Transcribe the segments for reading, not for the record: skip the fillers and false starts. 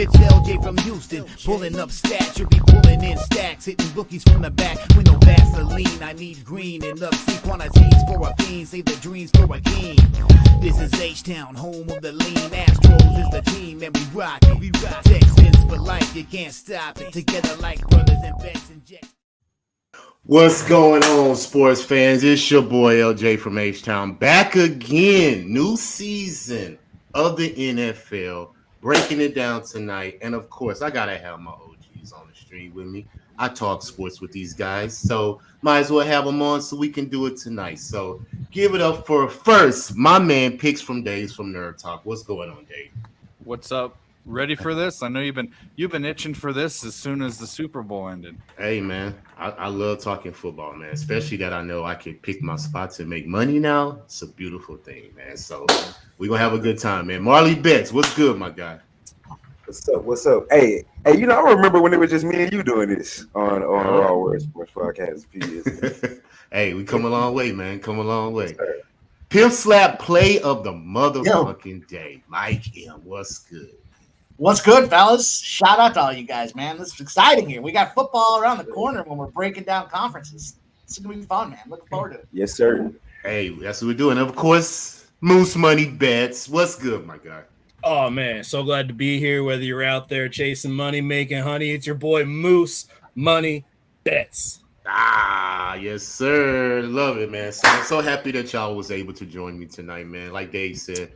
It's LJ from Houston, pulling up stats. You'll be pulling in stacks, hitting bookies from the back with no Vaseline. I need green and upsea quantities for a fiend. Save the dreams for a king. This is H-Town, home of the lean. Astros is the team, and we rock it. We rock Texans for life, you can't stop it. Together like brothers and Becks and Jets. What's going on, sports fans? It's your boy LJ from H-Town, back again. New season of the NFL, breaking it down tonight. And of course, I gotta have my OGs on the stream with me. I talk sports with these guys, so might as well have them on so we can do it tonight. So give it up for first, my man Picks from Days from Nerd Talk. What's going on, Dave? What's up? Ready for this? I know you've been itching for this as soon as the Super Bowl ended. Hey man, I love talking football, man. Especially that I know I can pick my spots and make money now. It's a beautiful thing, man. So we're gonna have a good time, man. Marley Betts, what's good, my guy? What's up? Hey, you know, I remember when it was just me and you doing this on RaWordz Sports Podcast a few years ago. Hey, we come a long way, man. Come a long way. Pimp Slap play of the motherfucking day. Mike M, what's good? What's good, fellas? Shout out to all you guys, man. This is exciting here. We got football around the corner when we're breaking down conferences. It's going to be fun, man. Looking forward to it. Yes, sir. Hey, that's what we're doing. Of course, Moose Money Bets. What's good, my guy? Oh, man. So glad to be here. Whether you're out there chasing money, making honey, it's your boy Moose Money Bets. Ah, yes, sir. Love it, man. So I'm so happy that y'all was able to join me tonight, man. Like Dave said,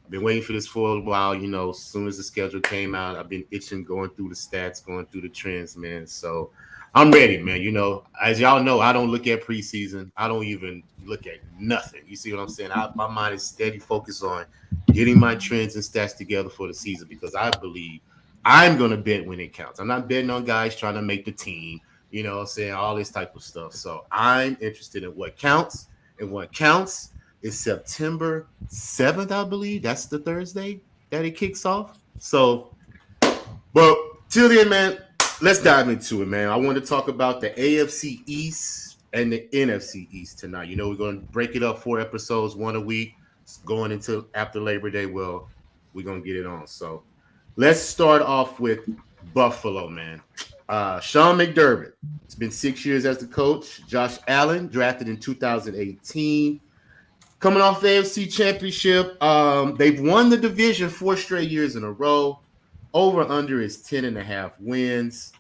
been waiting for this for a while, you know. As soon as the schedule came out, I've been itching, going through the stats, going through the trends, man. So I'm ready, man. You know, as y'all know, I don't look at preseason. I don't even look at nothing. You see what I'm saying? My mind is steady focused on getting my trends and stats together for the season because I believe I'm going to bet when it counts. I'm not betting on guys trying to make the team, you know what I'm saying, all this type of stuff. So I'm interested in what counts, and what counts is September 7th, I believe. That's the Thursday that it kicks off. So, but till then, man, let's dive into it, man. I want to talk about the AFC East and the NFC East tonight. You know, we're going to break it up 4 episodes, 1 a week, going into after Labor Day. Well, we're going to get it on. So let's start off with Buffalo, man. Sean McDermott. It's been 6 years as the coach. Josh Allen, drafted in 2018. Coming off the AFC Championship, they've won the division 4 straight years in a row. Over/under is 10.5 wins.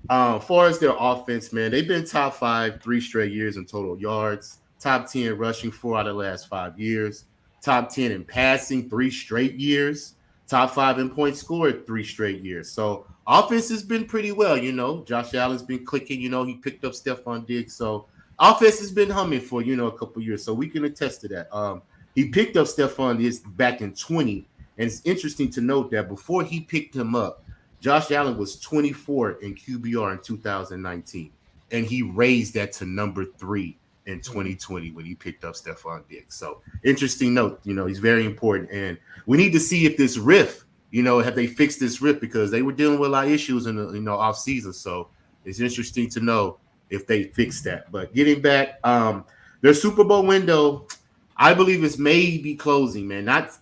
As far as their offense, man, they've been top 5 3 straight years in total yards. Top 10 rushing 4 out of the last 5 years. Top 10 in passing 3 straight years. Top 5 in points scored 3 straight years. So offense has been pretty well, you know. Josh Allen's been clicking. You know, he picked up Stephon Diggs. So offense has been humming for, you know, a couple years, so we can attest to that. He picked up Stephon Diggs back in 20, and it's interesting to note that before he picked him up, Josh Allen was 24 in QBR in 2019, and he raised that to number 3 in 2020 when he picked up Stephon Diggs. So interesting note, you know, he's very important, and we need to see if this rift, you know, have they fixed this rift, because they were dealing with a lot of issues in the, you know, off season. So it's interesting to know if they fix that. But getting back, their Super Bowl window, I believe, is maybe closing, man. Not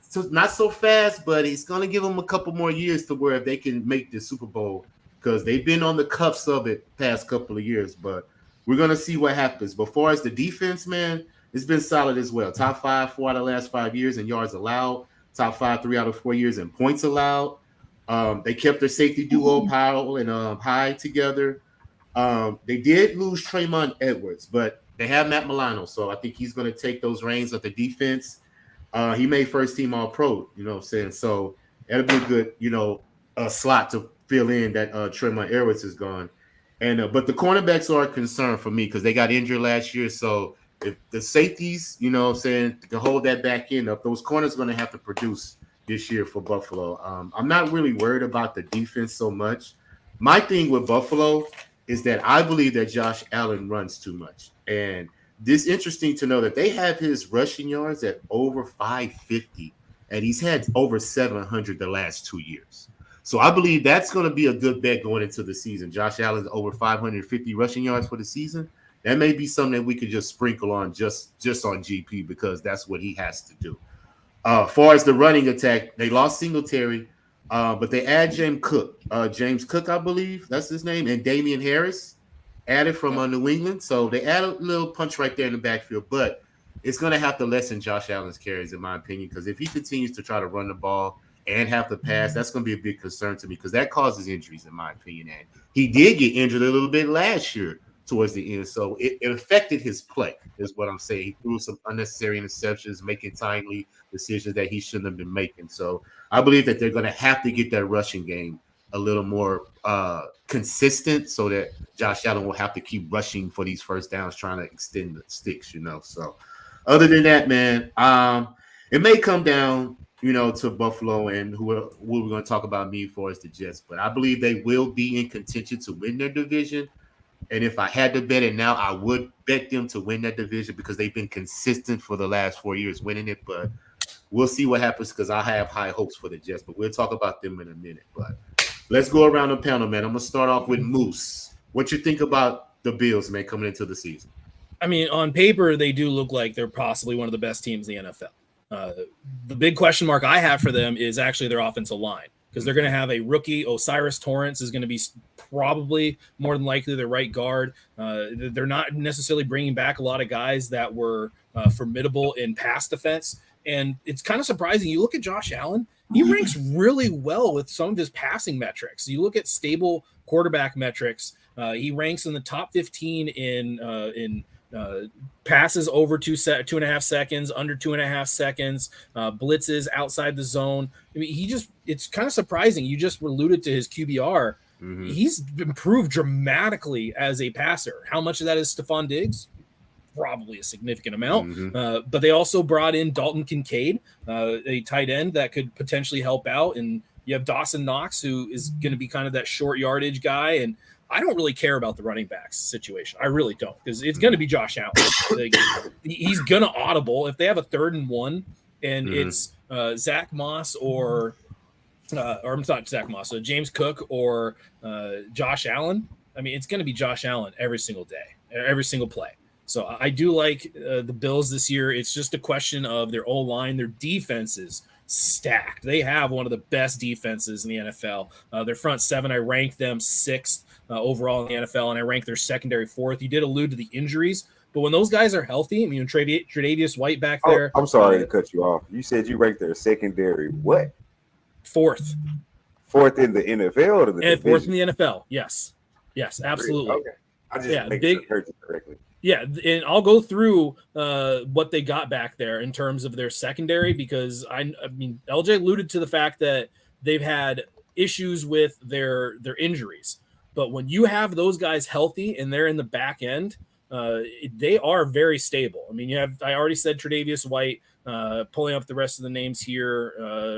so fast, but it's going to give them a couple more years to where they can make the Super Bowl, because they've been on the cuffs of it past couple of years. But we're going to see what happens. But as far as the defense, man, it's been solid as well. Top 5 4 out of the last 5 years in yards allowed. Top 5 3 out of 4 years in points allowed. They kept their safety duo, Powell and Hyde, together. They did lose Tremont Edwards, but they have Matt Milano, so I think he's going to take those reins of the defense. He made first team All-Pro, you know what I'm saying? So that'll be a good, you know, slot to fill in that Tremont Edwards is gone. And but the cornerbacks are a concern for me because they got injured last year. So if the safeties, you know what I'm saying, can hold that back end up, those corners are going to have to produce this year for Buffalo. I'm not really worried about the defense so much. My thing with Buffalo is that I believe that Josh Allen runs too much. And this is interesting to know that they have his rushing yards at over 550, and he's had over 700 the last 2 years. So I believe that's going to be a good bet going into the season. Josh Allen's over 550 rushing yards for the season. That may be something that we could just sprinkle on just on GP, because that's what he has to do. As far as the running attack, they lost Singletary, But they add James Cook, I believe that's his name, and Damian Harris added from New England. So they add a little punch right there in the backfield, but it's going to have to lessen Josh Allen's carries, in my opinion, because if he continues to try to run the ball and have to pass, that's going to be a big concern to me because that causes injuries, in my opinion. And he did get injured a little bit last year towards the end, so it affected his play, is what I'm saying. He threw some unnecessary interceptions, making timely decisions that he shouldn't have been making. So I believe that they're going to have to get that rushing game a little more consistent so that Josh Allen will have to keep rushing for these first downs, trying to extend the sticks, So other than that, man, it may come down, to Buffalo and who we're going to talk about me for is the Jets. But I believe they will be in contention to win their division. And if I had to bet it now, I would bet them to win that division because they've been consistent for the last 4 years winning it. But we'll see what happens because I have high hopes for the Jets. But we'll talk about them in a minute. But let's go around the panel, man. I'm going to start off with Moose. What you think about the Bills, man, coming into the season? I mean, on paper, they do look like they're possibly one of the best teams in the NFL. The big question mark I have for them is actually their offensive line because they're going to have a rookie. Osiris Torrance is going to be probably more than likely the right guard. They're not necessarily bringing back a lot of guys that were formidable in pass defense. And it's kind of surprising. You look at Josh Allen, he ranks really well with some of his passing metrics. You look at stable quarterback metrics. He ranks in the top 15 in passes over 2.5 seconds, under 2.5 seconds, blitzes outside the zone. I mean, it's kind of surprising. You just alluded to his QBR. Mm-hmm. He's improved dramatically as a passer. How much of that is Stephon Diggs? Probably a significant amount. Mm-hmm. But they also brought in Dalton Kincaid, a tight end that could potentially help out. And you have Dawson Knox, who is going to be kind of that short yardage guy. And I don't really care about the running backs situation. I really don't, because it's going to be Josh Allen. He's going to audible. If they have a 3rd and 1 and it's Zach Moss or I'm not Zach Moss, so James Cook or Josh Allen, I mean, it's going to be Josh Allen every single day, every single play. So I do like the Bills this year. It's just a question of their O-line, their defenses stacked. They have one of the best defenses in the NFL. Their front 7, I rank them 6th overall in the NFL, and I rank their secondary 4th. You did allude to the injuries, but when those guys are healthy, I mean, Tre'Davious White back there. I'm sorry to cut you off. You said you ranked their secondary what? 4th. 4th in the NFL or the and 4th in the NFL. Yes, absolutely. Okay, I just make sure I heard you correctly. Yeah, and I'll go through what they got back there in terms of their secondary because I mean, LJ alluded to the fact that they've had issues with their injuries. But when you have those guys healthy and they're in the back end, they are very stable. I mean, I already said Tre'Davious White, pulling up the rest of the names here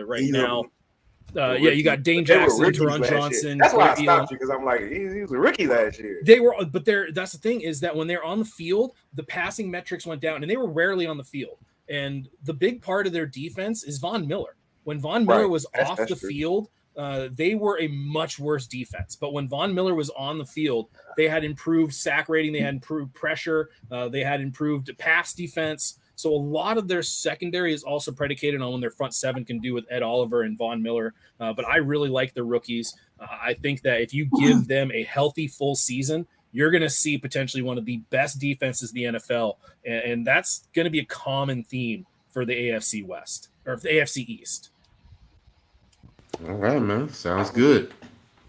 now. You got Dane Jackson, Teron Johnson. That's why I stopped you because I'm like, he was a rookie last year. They were, but that's the thing is that when they're on the field, the passing metrics went down, and they were rarely on the field. And the big part of their defense is Von Miller. When Von Miller was off the field, they were a much worse defense. But when Von Miller was on the field, they had improved sack rating, they had improved pressure, they had improved pass defense. So a lot of their secondary is also predicated on what their front 7 can do with Ed Oliver and Von Miller. But I really like the rookies. I think that if you give them a healthy full season, you're going to see potentially one of the best defenses in the NFL. And that's going to be a common theme for the AFC West or the AFC East. All right, man. Sounds good.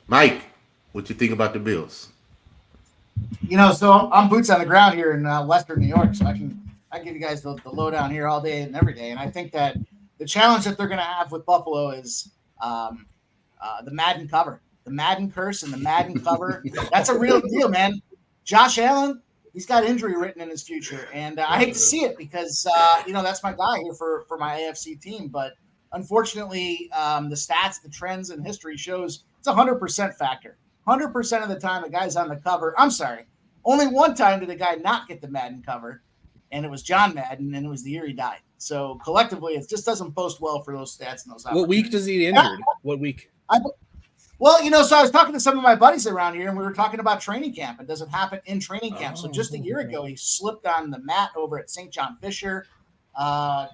Mike, what you think about the Bills? So I'm boots on the ground here in Western New York, so I give you guys the lowdown here all day and every day. And I think that the challenge that they're going to have with Buffalo is the Madden cover, the Madden curse and the Madden cover. That's a real deal, man. Josh Allen, he's got injury written in his future. And I hate to see it because, that's my guy here for my AFC team. But unfortunately, the stats, the trends, and history shows it's a 100% factor. 100% of the time a guy's on the cover. I'm sorry. Only one time did a guy not get the Madden cover. And it was John Madden, and it was the year he died. So collectively, it just doesn't post well for those stats and those. What week does he get injured? What week? So I was talking to some of my buddies around here, and we were talking about training camp. It doesn't happen in training camp. So just a year ago, he slipped on the mat over at St. John Fisher,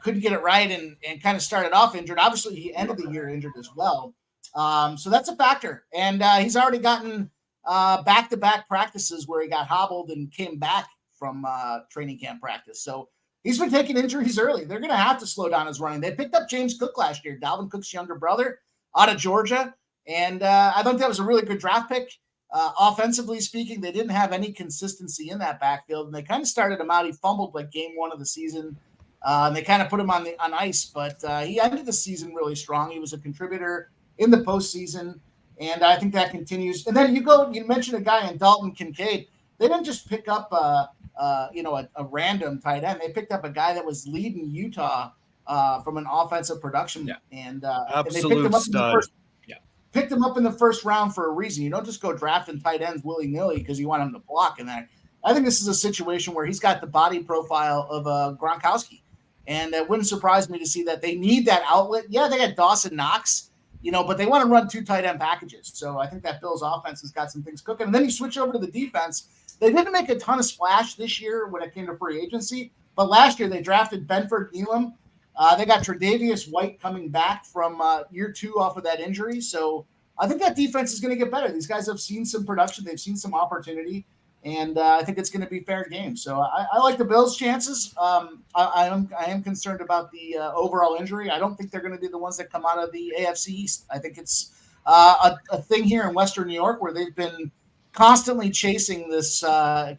couldn't get it right, and kind of started off injured. Obviously, he ended the year injured as well. So that's a factor. And he's already gotten back-to-back practices where he got hobbled and came back from training camp practice. So he's been taking injuries early. They're going to have to slow down his running. They picked up James Cook last year, Dalvin Cook's younger brother, out of Georgia. And I think that was a really good draft pick. Offensively speaking, they didn't have any consistency in that backfield, and they kind of started him out. He fumbled like game 1 of the season. And they kind of put him on ice, but he ended the season really strong. He was a contributor in the postseason, and I think that continues. And then you mentioned a guy in Dalton Kincaid. They didn't just pick up a random tight end. They picked up a guy that was leading Utah from an offensive production, and absolute and they stud. Picked him up in the first round for a reason. You don't just go drafting tight ends willy-nilly because you want him to block in there. I think this is a situation where he's got the body profile of Gronkowski, and it wouldn't surprise me to see that they need that outlet. Yeah, they got Dawson Knox, but they want to run 2 tight end packages. So I think that Bills offense has got some things cooking. And then you switch over to the defense. They didn't make a ton of splash this year when it came to free agency, but last year they drafted Benford Elam. They got Tre'Davious White coming back from year 2 off of that injury. So I think that defense is going to get better. These guys have seen some production. They've seen some opportunity. And I think it's going to be fair game. So I like the Bills' chances. I am concerned about the overall injury. I don't think they're going to be the ones that come out of the AFC East. I think it's a thing here in Western New York where they've been constantly chasing this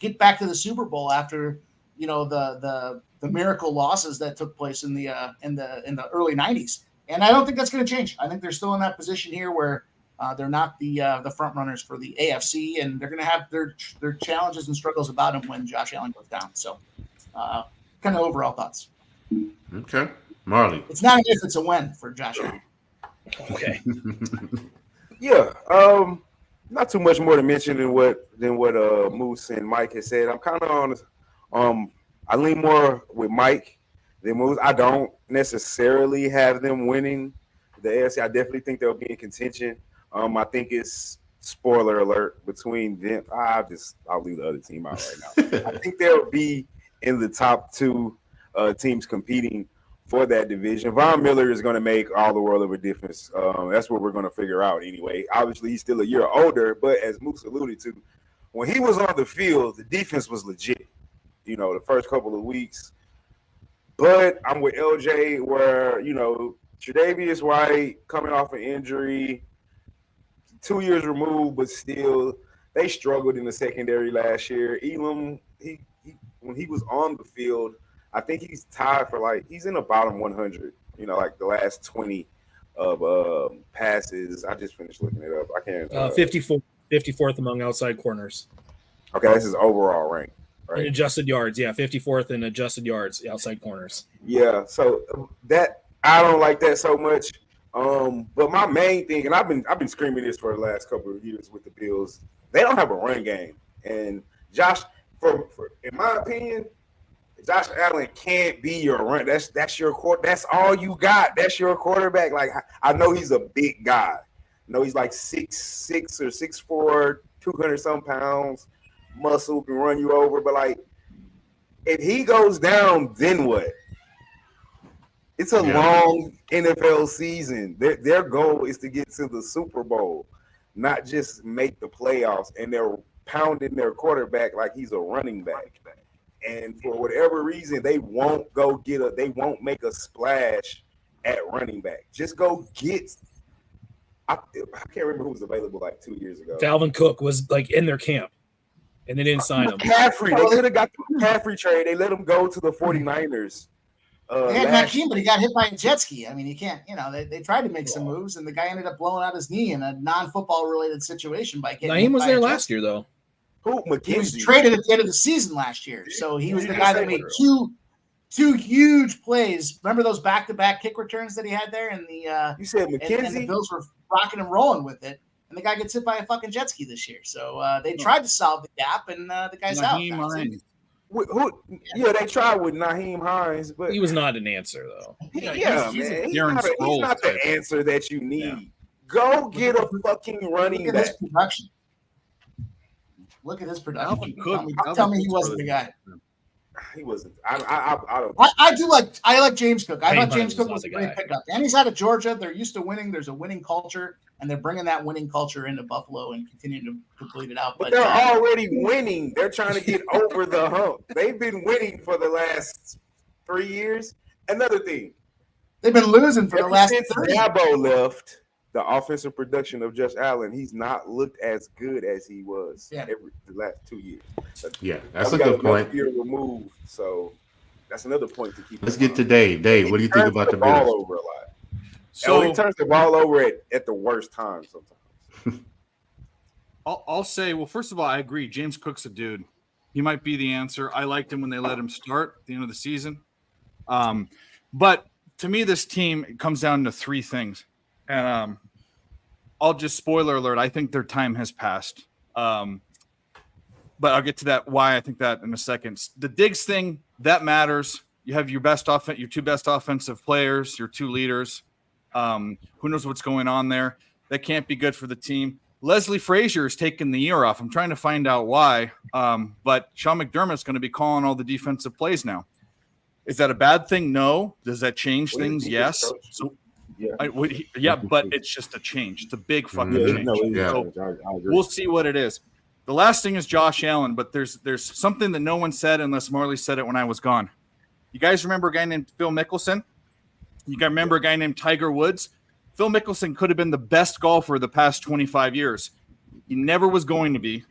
get back to the Super Bowl after the miracle losses that took place in the early 90s. And I don't think that's going to change. I think they're still in that position here where they're not the front runners for the AFC, and they're going to have their challenges and struggles about them when Josh Allen goes down. So, kind of overall thoughts. Okay, Marley. It's not an if, it's a when for Josh Allen. Okay. Yeah. Not too much more to mention than what Moose and Mike has said. I'm kind of on. I lean more with Mike than Moose. I don't necessarily have them winning the AFC. I definitely think they'll be in contention. I think it's spoiler alert between them. I'll leave the other team out right now. I think they'll be in the top 2 teams competing for that division. Von Miller is going to make all the world of a difference. That's what we're going to figure out anyway. Obviously, he's still a year older, but as Moose alluded to, when he was on the field, the defense was legit, the first couple of weeks. But I'm with LJ where, Tre'Davious White coming off an injury, 2 years removed, but still they struggled in the secondary last year. Elam, he when he was on the field, I think he's tied for he's in the bottom 100. The last 20 of passes. I just finished looking it up. I can't. 54th among outside corners. Okay, this is overall rank. Right. In adjusted yards, 54th in adjusted yards, outside corners. Yeah, so that I don't like that so much. But my main thing, and I've been screaming this for the last couple of years with the Bills, they don't have a run game. And Josh, in my opinion, Josh Allen can't be your run. That's your quarter. That's all you got. That's your quarterback. I know he's a big guy. I know he's like 6'6" or 6'4", 200-some pounds. Muscle can run you over, but if he goes down, then what? It's a long NFL season. Their goal is to get to the Super Bowl, not just make the playoffs. And they're pounding their quarterback like he's a running back. And for whatever reason, they won't they won't make a splash at running back. Just go get. I can't remember who was available 2 years ago. Dalvin Cook was in their camp, and they didn't sign him. McCaffrey, they could have got the McCaffrey trade. They let him go to the 49ers. They had Nakeem, but he got hit by a jet ski. I mean, you can't, they tried to make some moves, and the guy ended up blowing out his knee in a non-football related situation by getting Nakeem was there last year, though. Who? McKenzie. He was traded at the end of the season last year. So he was the guy that made two huge plays. Remember those back-to-back kick returns that he had there? And you said McKenzie? And the Bills were rocking and rolling with it. And the guy gets hit by a fucking jet ski this year. So they tried to solve the gap, and the guy's out. They tried with Naheem Hines, but he was not an answer though. He's not the answer that you need. Yeah. Go get a fucking running back. Look at his production. Tell me he wasn't the guy. he wasn't. I don't. I like James Cook. I Payne thought James Pines Cook was was a not the great guy. pickup, and he's out of Georgia. They're used to winning. There's a winning culture, and they're bringing that winning culture into Buffalo and continuing to bleed it out. But they're already winning. They're trying to get over the hump. They've been winning for the last 3 years. Another thing, they've been losing for the ever last since 30. Dabo left, the offensive production of Josh Allen, he's not looked as good as he was the last 2 years. Yeah, that's We a got good another point. year removed, so that's another point to keep. Let's in get mind. to Dave. Dave, what do you think Turns about the ball Bills? over a lot? So He turns the ball over at the worst time sometimes. I'll say, well, first of all, I agree. James Cook's a dude. He might be the answer. I liked him when they let him start at the end of the season. But to me, this team comes down to three things. And I'll just spoiler alert. I think their time has passed. But I'll get to that, why I think that in a second. The Diggs thing, that matters. You have your two best offensive players, your two leaders. Who knows what's going on there? That can't be good for the team. Leslie Frazier is taking the year off. I'm trying to find out why. But Sean McDermott's going to be calling all the defensive plays now. Is that a bad thing? No. Does that change things? Yes. So, but it's just a change. It's a big fucking change. So we'll see what it is. The last thing is Josh Allen, but there's something that no one said unless Marley said it when I was gone. You guys remember a guy named Phil Mickelson? You guys remember a guy named Tiger Woods? Phil Mickelson could have been the best golfer of the past 25 years. He never was going to be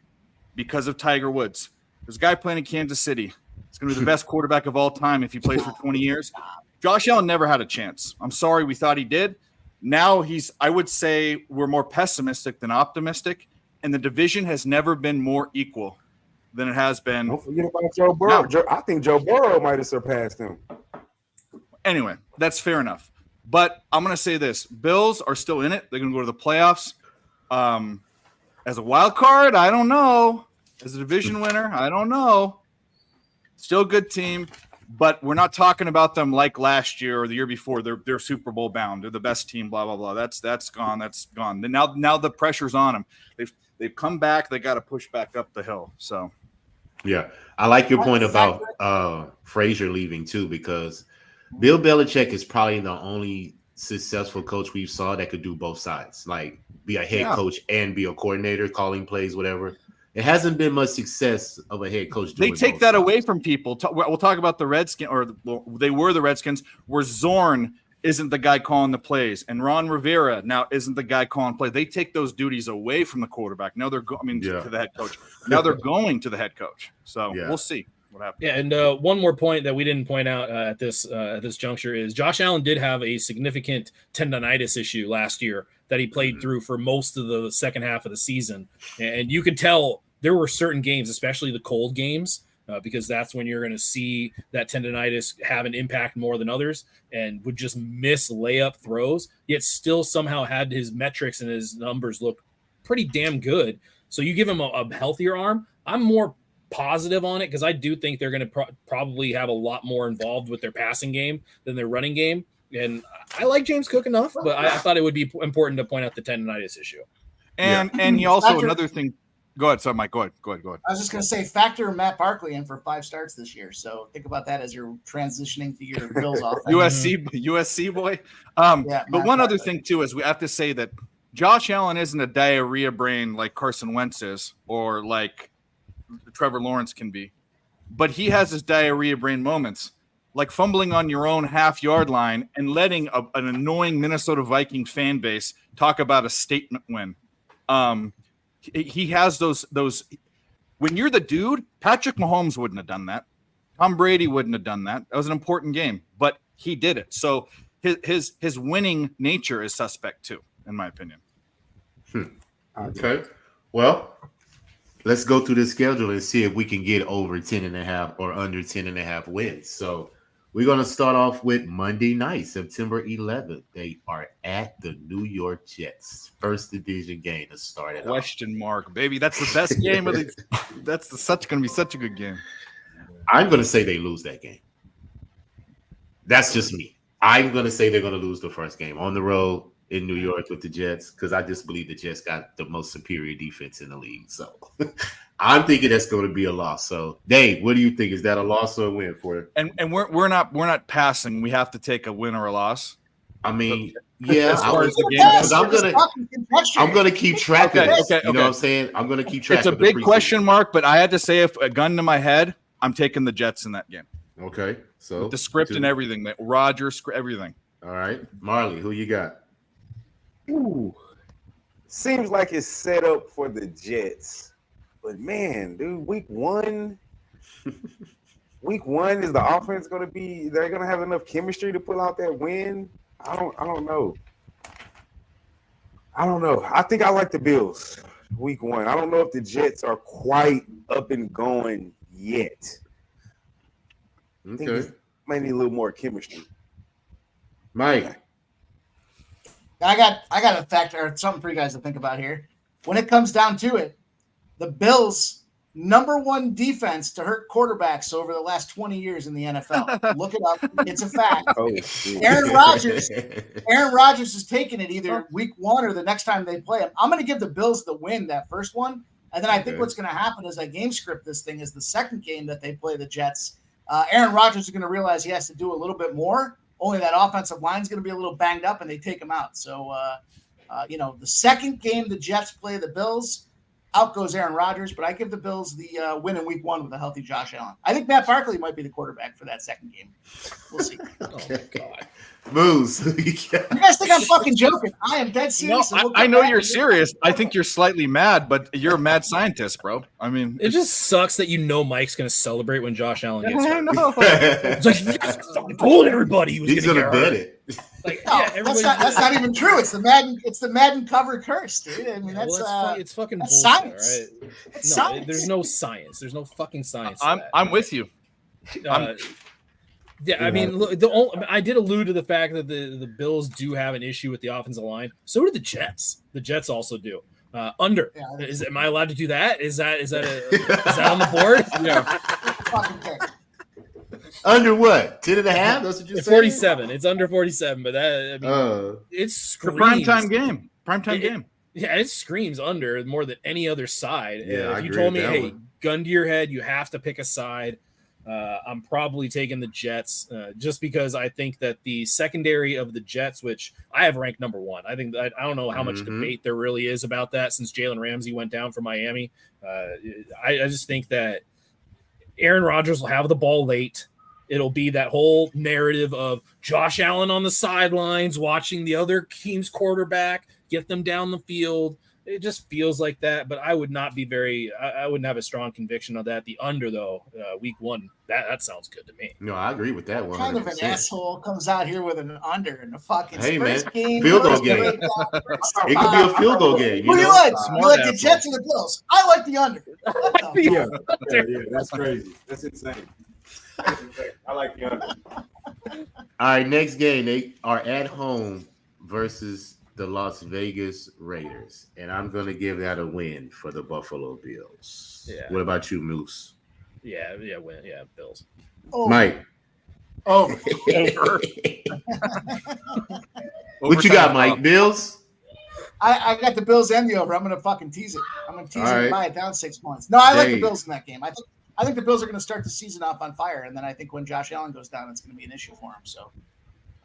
because of Tiger Woods. There's a guy playing in Kansas City. He's going to be the best quarterback of all time if he plays for 20 years. Josh Allen never had a chance. I'm sorry we thought he did. Now I would say we're more pessimistic than optimistic, and the division has never been more equal than it has been. Don't forget about Joe Burrow. I think Joe Burrow might have surpassed him. Anyway, that's fair enough. But I'm going to say this. Bills are still in it. They're going to go to the playoffs. As a wild card, I don't know. As a division winner, I don't know. Still a good team, but we're not talking about them like last year or the year before. They're Super Bowl bound. They're the best team, blah, blah, blah. That's gone. That's gone. Now the pressure's on them. They've come back. They got to push back up the hill. So, yeah, I like your point about Frazier leaving too, because Bill Belichick is probably the only successful coach we've saw that could do both sides, like be a head coach and be a coordinator, calling plays, whatever. It hasn't been much success of a head coach. They take that away from people. We'll talk about the Redskins, they were the Redskins, where Zorn isn't the guy calling the plays, and Ron Rivera now isn't the guy calling plays. They take those duties away from the quarterback. Now they're to the head coach. Now they're going to the head coach. So we'll see what happens. Yeah, and one more point that we didn't point out at this juncture is Josh Allen did have a significant tendonitis issue last year that he played through for most of the second half of the season, and you could tell there were certain games, especially the cold games, because that's when you're going to see that tendonitis have an impact more than others, and would just miss layup throws, yet still somehow had his metrics and his numbers look pretty damn good. So you give him a healthier arm. I'm more positive on it because I do think they're going to probably have a lot more involved with their passing game than their running game. And I like James Cook enough, but I thought it would be important to point out the tendonitis issue. And you also, another thing. Go ahead, sorry, Mike. Go ahead. I was just going to say, factor Matt Barkley in for 5 starts this year. So think about that as you're transitioning to your Bills offense. USC boy. But one other thing, too, is we have to say that Josh Allen isn't a diarrhea brain like Carson Wentz is or like Trevor Lawrence can be. But he has his diarrhea brain moments, like fumbling on your own half-yard line and letting an annoying Minnesota Vikings fan base talk about a statement win. He has those. When you're the dude, Patrick Mahomes wouldn't have done that. Tom Brady wouldn't have done that. That was an important game, but he did it. So his winning nature is suspect too, in my opinion. Okay. Well, let's go through the schedule and see if we can get over 10.5 or under 10.5 wins. So we're going to start off with Monday night, September 11th. They are at the New York Jets. First division game to start it off. Question mark, baby. That's the best game of the. That's going to be such a good game. I'm going to say they lose that game. That's just me. I'm going to say they're going to lose the first game on the road. in New York with the Jets because I just believe the Jets got the most superior defense in the league. So I'm thinking that's going to be a loss. So Dave, what do you think? Is that a loss or a win for it? And we're not passing. We have to take a win or a loss. I mean, yeah, As far as the game because goes. I'm gonna keep track of this. Okay, you know what I'm saying? I'm gonna keep track. It's a of the big preseason. question mark, but I had to say, if a gun to my head, I'm taking the Jets in that game. Okay, so With the script and everything, that Rodgers, everything. All right, Marley, who you got? Ooh, seems like it's set up for the Jets, but man, dude, week one is the offense going to be? They're going to have enough chemistry to pull out that win? I don't know. I think I like the Bills week one. I don't know if the Jets are quite up and going yet. I think Okay, might need a little more chemistry. Mike. I got a factor or something for you guys to think about here. When it comes down to it, the Bills' #1 defense to hurt quarterbacks over the last 20 years in the NFL. Look it up. It's a fact. Oh, shit. Aaron Rodgers is taking it either week one or the next time they play him. I'm going to give the Bills the win that first one. And then I think what's going to happen as I game script this thing is the second game that they play the Jets. Aaron Rodgers is going to realize he has to do a little bit more. Only that offensive line is going to be a little banged up, and they take him out. So, the second game the Jets play the Bills, out goes Aaron Rodgers, but I give the Bills the win in week one with a healthy Josh Allen. I think Matt Barkley might be the quarterback for that second game. We'll see. Oh, God. Moose. You guys think I'm fucking joking? I am dead serious. No, I know you're serious. I think you're slightly mad, but you're a mad scientist, bro. I mean, It just sucks that Mike's going to celebrate when Josh Allen gets I hurt. know. It's like, yes, I told everybody he was He's going gonna to bet hurt. it. Like, No, yeah, that's not even true. It's the Madden cover curse, dude. I mean, that's it's fucking that's bullshit, science. all right? It's No, science. there's no science. There's no fucking science. to that. I'm with you. Yeah, I mean, look, I did allude to the fact that the Bills do have an issue with the offensive line. So do the Jets. The Jets also do. Under. Yeah. Am I allowed to do that? Is that on the board? Yeah. Fucking care. Under what? 10.5? That's what you're saying? 47. It's under 47, but that, I mean, it It's a screams. primetime game. Primetime game. Yeah, it screams under more than any other side. Yeah, I if you agree told with me, that hey, one. gun to your head, you have to pick a side. I'm probably taking the Jets just because I think that the secondary of the Jets, which I have ranked #1, I think that I don't know how much debate there really is about that since Jalen Ramsey went down for Miami. I just think that Aaron Rodgers will have the ball late. It'll be that whole narrative of Josh Allen on the sidelines, watching the other team's quarterback get them down the field. It just feels like that, but I would not be I wouldn't have a strong conviction on that. The under, though, week one, that sounds good to me. No, I agree with that one. Kind of an asshole comes out here with an under in the fucking Hey, first man, game. field goal first game. breakdown. It could be a field goal game. Who do you know? like? Smart You like the asshole. Jets or the Bills? I like the under. What the Yeah, that's crazy. That's insane. I like the under. All right, next game. They are at home versus the Las Vegas Raiders, and I'm going to give that a win for the Buffalo Bills. Yeah. What about you, Moose? Win. Yeah, Bills. Oh, Mike, oh, what you got, Mike? Bills? I got the Bills and the over. I'm gonna fucking tease it. I'm gonna tease All it right. and buy it down 6 points. No, I like the Dang. Bills in that game. I think the Bills are going to start the season off on fire, and then I think when Josh Allen goes down, it's going to be an issue for him. So,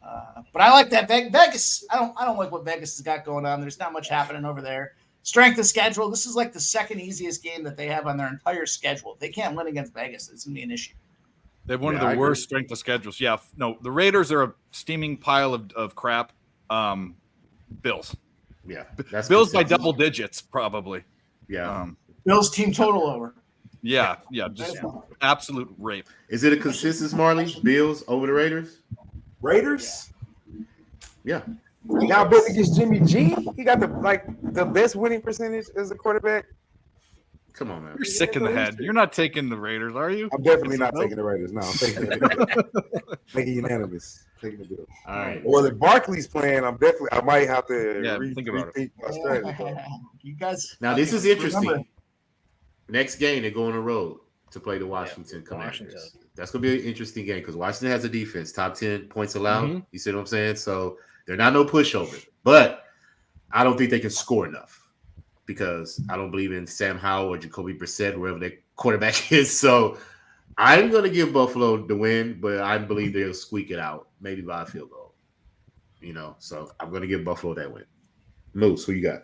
but I like that Vegas. I don't like what Vegas has got going on. There's not much happening over there. Strength of schedule. This is like the second easiest game that they have on their entire schedule. If they can't win against Vegas, it's going to be an issue. They have one Yeah, of I the agree. worst strength of schedules. Yeah, no, the Raiders are a steaming pile of crap. Bills. Yeah, that's Bills by consensus. double digits, probably. Yeah. Bills team total over. Yeah, just absolute rape. Is it a consensus, Marley? Bills over the Raiders? Raiders? Yeah. Y'all bet against Jimmy G? He got the best winning percentage as a quarterback. Come on, man. You're sick in the head. You're not taking the Raiders, are you? I'm definitely not taking the Raiders. No, I'm taking the Making unanimous. Taking the Bills. All right. Well, if Barkley's playing, I might have to think about it. rethink my strategy. You guys. Now, this is remember- interesting. Next game, they go on the road to play the Washington Commanders. Washington. That's going to be an interesting game because Washington has a defense, top 10 points allowed. Mhm. You see what I'm saying? So they're not no pushover. But I don't think they can score enough because I don't believe in Sam Howell or Jacoby Brissett, whoever their quarterback is. So I'm going to give Buffalo the win, but I believe they'll squeak it out, maybe by a field goal. So I'm going to give Buffalo that win. Moose, who you got?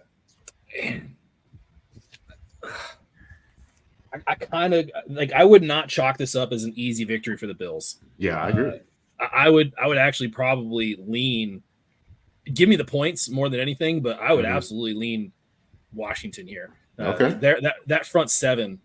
I kind of like. I would not chalk this up as an easy victory for the Bills. Yeah, I agree. I would actually probably lean. Give me the points more than anything, but I would absolutely lean Washington here. Okay. That front seven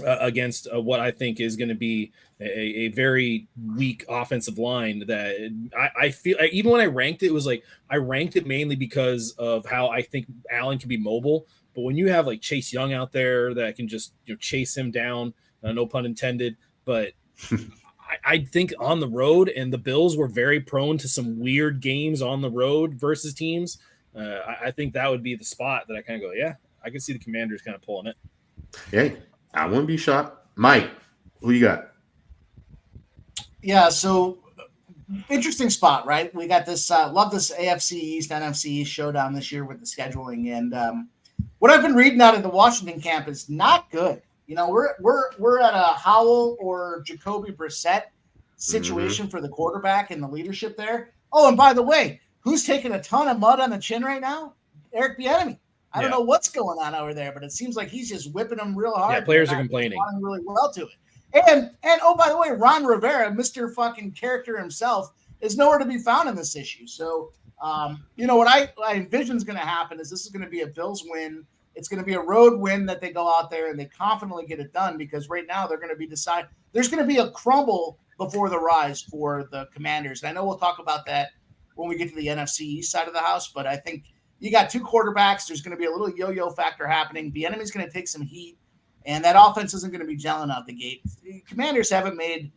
against what I think is going to be a very weak offensive line that I feel even when I ranked it, it was like I ranked it mainly because of how I think Allen can be mobile. But when you have like Chase Young out there that can just chase him down, no pun intended, but I think on the road, and the Bills were very prone to some weird games on the road versus teams. I think that would be the spot that I kind of go, yeah, I can see the Commanders kind of pulling it. Hey, I wouldn't be shocked. Mike, who you got? Yeah, so interesting spot, right? We got this, love this AFC East NFC East showdown this year with the scheduling, and what I've been reading out of the Washington camp is not good. We're at a Howell or Jacoby Brissett situation for the quarterback and the leadership there. Oh, and by the way, who's taking a ton of mud on the chin right now? Eric Bieniemy. I don't know what's going on over there, but it seems like he's just whipping them real hard. Yeah, players are complaining. Really well to it. And oh, by the way, Ron Rivera, Mr. fucking character himself, is nowhere to be found in this issue. So, what I envision is going to happen is this is going to be a Bills win. It's going to be a road win that they go out there and they confidently get it done because right now they're going to be there's going to be a crumble before the rise for the Commanders. And I know we'll talk about that when we get to the NFC East side of the house, but I think you got two quarterbacks. There's going to be a little yo-yo factor happening. Bieniemy's going to take some heat, and that offense isn't going to be gelling out the gate. The Commanders haven't made,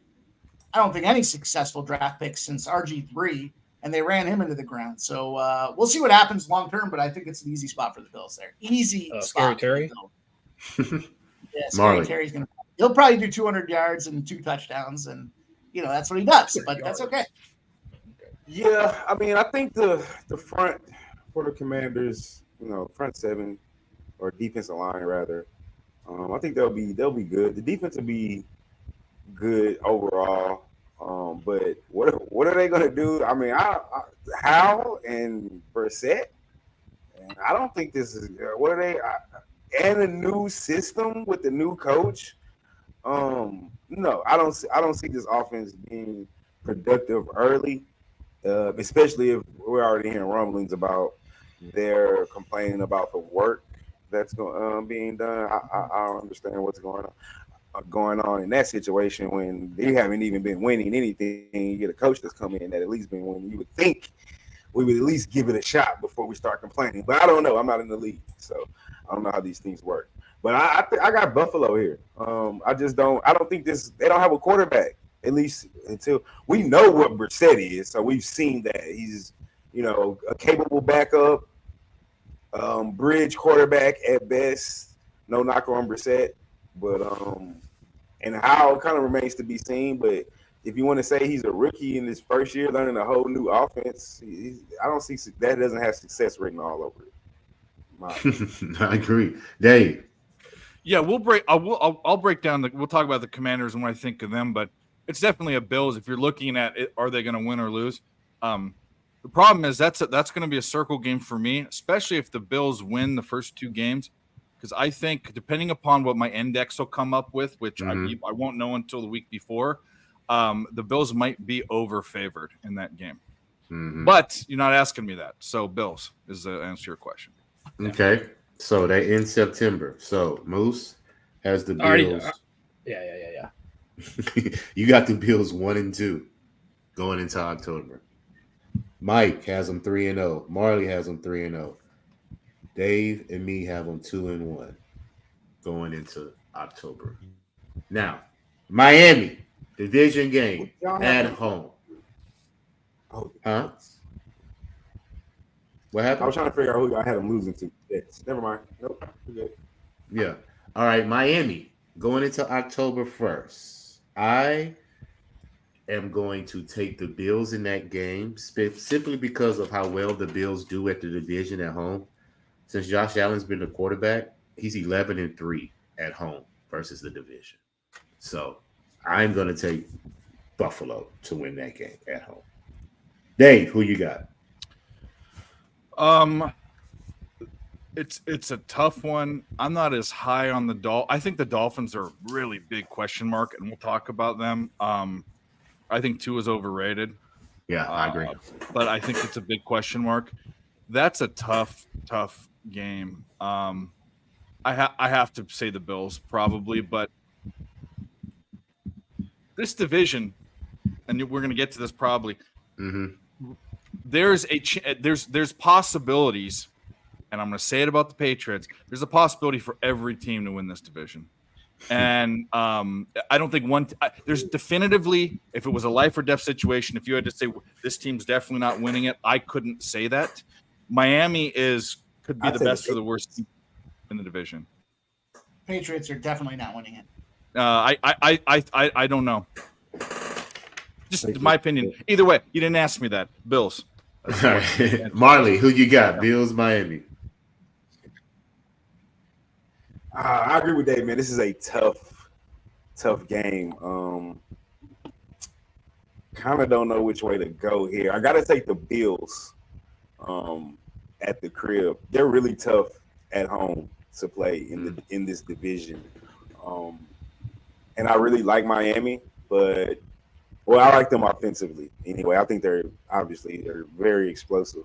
I don't think, any successful draft picks since RG3, and they ran him into the ground. So we'll see what happens long term, but I think it's an easy spot for the Bills there. Easy Scary spot. Terry? Yeah, Scary Terry's going to – he'll probably do 200 yards and 2 touchdowns, and, that's what he does, but that's okay. Yeah, I mean, I think the front for the Commanders, front seven or defensive line rather, I think they'll be good. The defense will be good overall. But what are they going to do? I mean, Howell and Brissett, and I don't think this is what are they? And a new system with the new coach. No, I don't see this offense being productive early, especially if we're already hearing rumblings about they're complaining about the work that's being done. I don't understand what's going on in that situation when they haven't even been winning anything. You get a coach that's come in that at least been winning. You would think we would at least give it a shot before we start complaining. But I don't know. I'm not in the league, so I don't know how these things work. But I got Buffalo here. I don't think they don't have a quarterback, at least until we know what Brissett is. So we've seen that he's, a capable backup, bridge quarterback at best. No knock on Brissett, but and how it kind of remains to be seen. But if you want to say he's a rookie in his first year learning a whole new offense, I don't see that doesn't have success written all over it. I agree, Dave. Yeah, I'll break down we'll talk about the Commanders and what I think of them, but it's definitely a Bills. If you're looking at it, are they going to win or lose? The problem is that's going to be a circle game for me, especially if the Bills win the first 2 games, because I think depending upon what my index will come up with, which I won't know until the week before, the Bills might be over-favored in that game. Mm-hmm. But you're not asking me that, so Bills is the answer to your question. Okay. So they in September. So Moose has the Bills. Yeah. You got the Bills 1-2 going into October. Mike has them 3-0. Marley has them 3-0. Dave and me have them 2-1 going into October. Now, Miami division game at home. Huh? What happened? I was trying to figure out who I had them losing to. Yes. Never mind. Nope. We're good. Yeah. All right. Miami going into October 1st. I am going to take the Bills in that game simply because of how well the Bills do at the division at home. Since Josh Allen's been the quarterback, he's 11-3 at home versus the division. So I'm going to take Buffalo to win that game at home. Dave, who you got? It's a tough one. I'm not as high on the I think the Dolphins are a really big question mark, and we'll talk about them. I think Tua is overrated. Yeah, I agree. But I think it's a big question mark. That's a tough game. I have to say the Bills probably, but this division, and we're going to get to this probably. Mm-hmm. There's possibilities, and I'm going to say it about the Patriots. There's a possibility for every team to win this division. And I don't think there's definitively, if it was a life or death situation, if you had to say this team's definitely not winning it, I couldn't say that. Miami could be the best or the worst team in the division. Patriots are definitely not winning it. I don't know. Just my opinion. Either way, you didn't ask me that. Bills. Marley, who you got? Bills, Miami. I agree with Dave, man. This is a tough game. Kind of don't know which way to go here. I got to take the Bills at the crib. They're really tough at home to play in this division. And I really like Miami, but I like them offensively. Anyway, I think they're very explosive.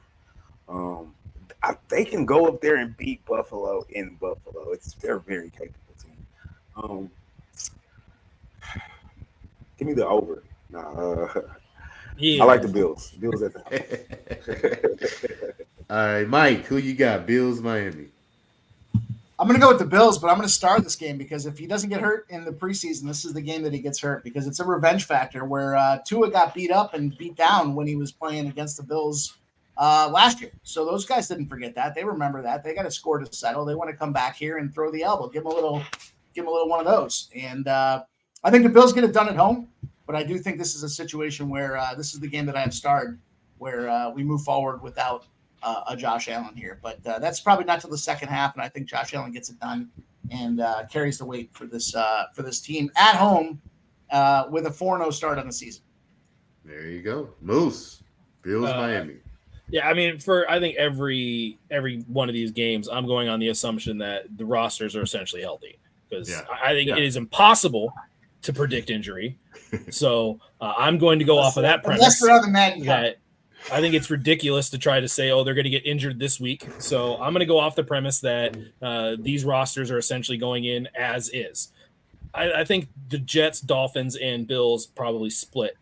They can go up there and beat Buffalo in Buffalo. They're a very capable team. Give me the over. I like the Bills. Bills at the All right, Mike, who you got? Bills, Miami. I'm going to go with the Bills, but I'm going to start this game because if he doesn't get hurt in the preseason, this is the game that he gets hurt because it's a revenge factor where Tua got beat up and beat down when he was playing against the Bills last year. So those guys didn't forget that. They remember that. They got a score to settle. They want to come back here and throw the elbow, give him a little one of those. And I think the Bills get it done at home, but I do think this is a situation where this is the game that I have starred where we move forward without a Josh Allen here, but that's probably not till the second half, and I think Josh Allen gets it done and carries the weight for this team at home with a 4-0 start on the season. There you go, Moose. Bills, Miami. Yeah, I mean, I think every one of these games, I'm going on the assumption that the rosters are essentially healthy because I think it is impossible to predict injury. So I'm going to go off of that premise. That I think it's ridiculous to try to say, they're going to get injured this week. So I'm going to go off the premise that these rosters are essentially going in as is. I think the Jets, Dolphins, and Bills probably split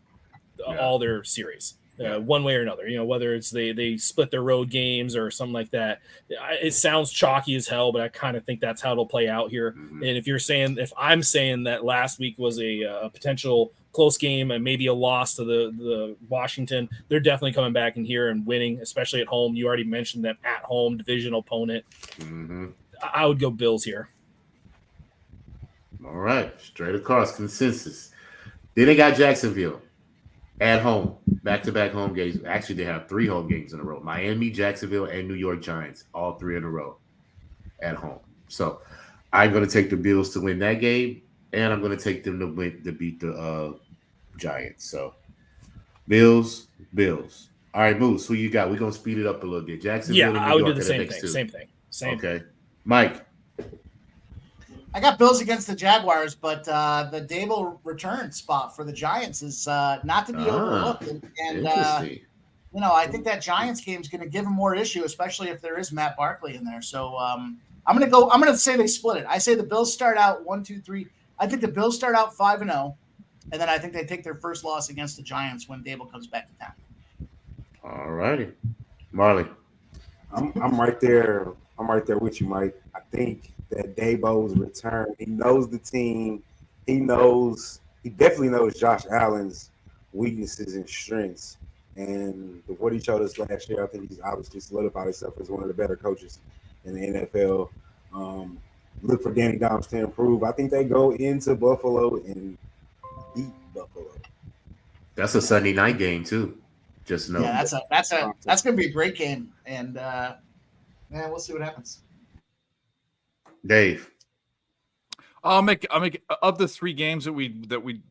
all their series one way or another. Whether it's they split their road games or something like that. It sounds chalky as hell, but I kind of think that's how it'll play out here. Mm-hmm. And if I'm saying that last week was a potential close game and maybe a loss to the Washington, they're definitely coming back in here and winning, especially at home. You already mentioned them at home, division opponent. Mm-hmm. I would go Bills here. All right, straight across consensus. Then they got Jacksonville at home, back-to-back home games. Actually, they have 3 home games in a row: Miami, Jacksonville, and New York Giants, all 3 in a row at home. So I'm going to take the Bills to win that game. And I'm going to take them to beat the Giants. So, Bills. All right, Moose, who you got? We're going to speed it up a little bit. Jacksonville. Yeah, I would do the same thing. Okay. Mike. I got Bills against the Jaguars, but the Dable return spot for the Giants is not to be overlooked. And I think that Giants game is going to give them more issue, especially if there is Matt Barkley in there. So I'm going to say they split it. I say the Bills start out 1-2-3. I think the Bills start out 5-0, and then I think they take their first loss against the Giants when Dable comes back to town. All righty, Marley. I'm right there. I'm right there with you, Mike. I think that Dabo's return. He knows the team. He definitely knows Josh Allen's weaknesses and strengths. And what he showed us last year, I think he's obviously solidified himself as one of the better coaches in the NFL. Look for Danny Dimes to improve. I think they go into Buffalo and beat Buffalo. That's a Sunday night game too. Just know. Yeah, that's gonna be a great game, and we'll see what happens. Dave. I'll make of the 3 games that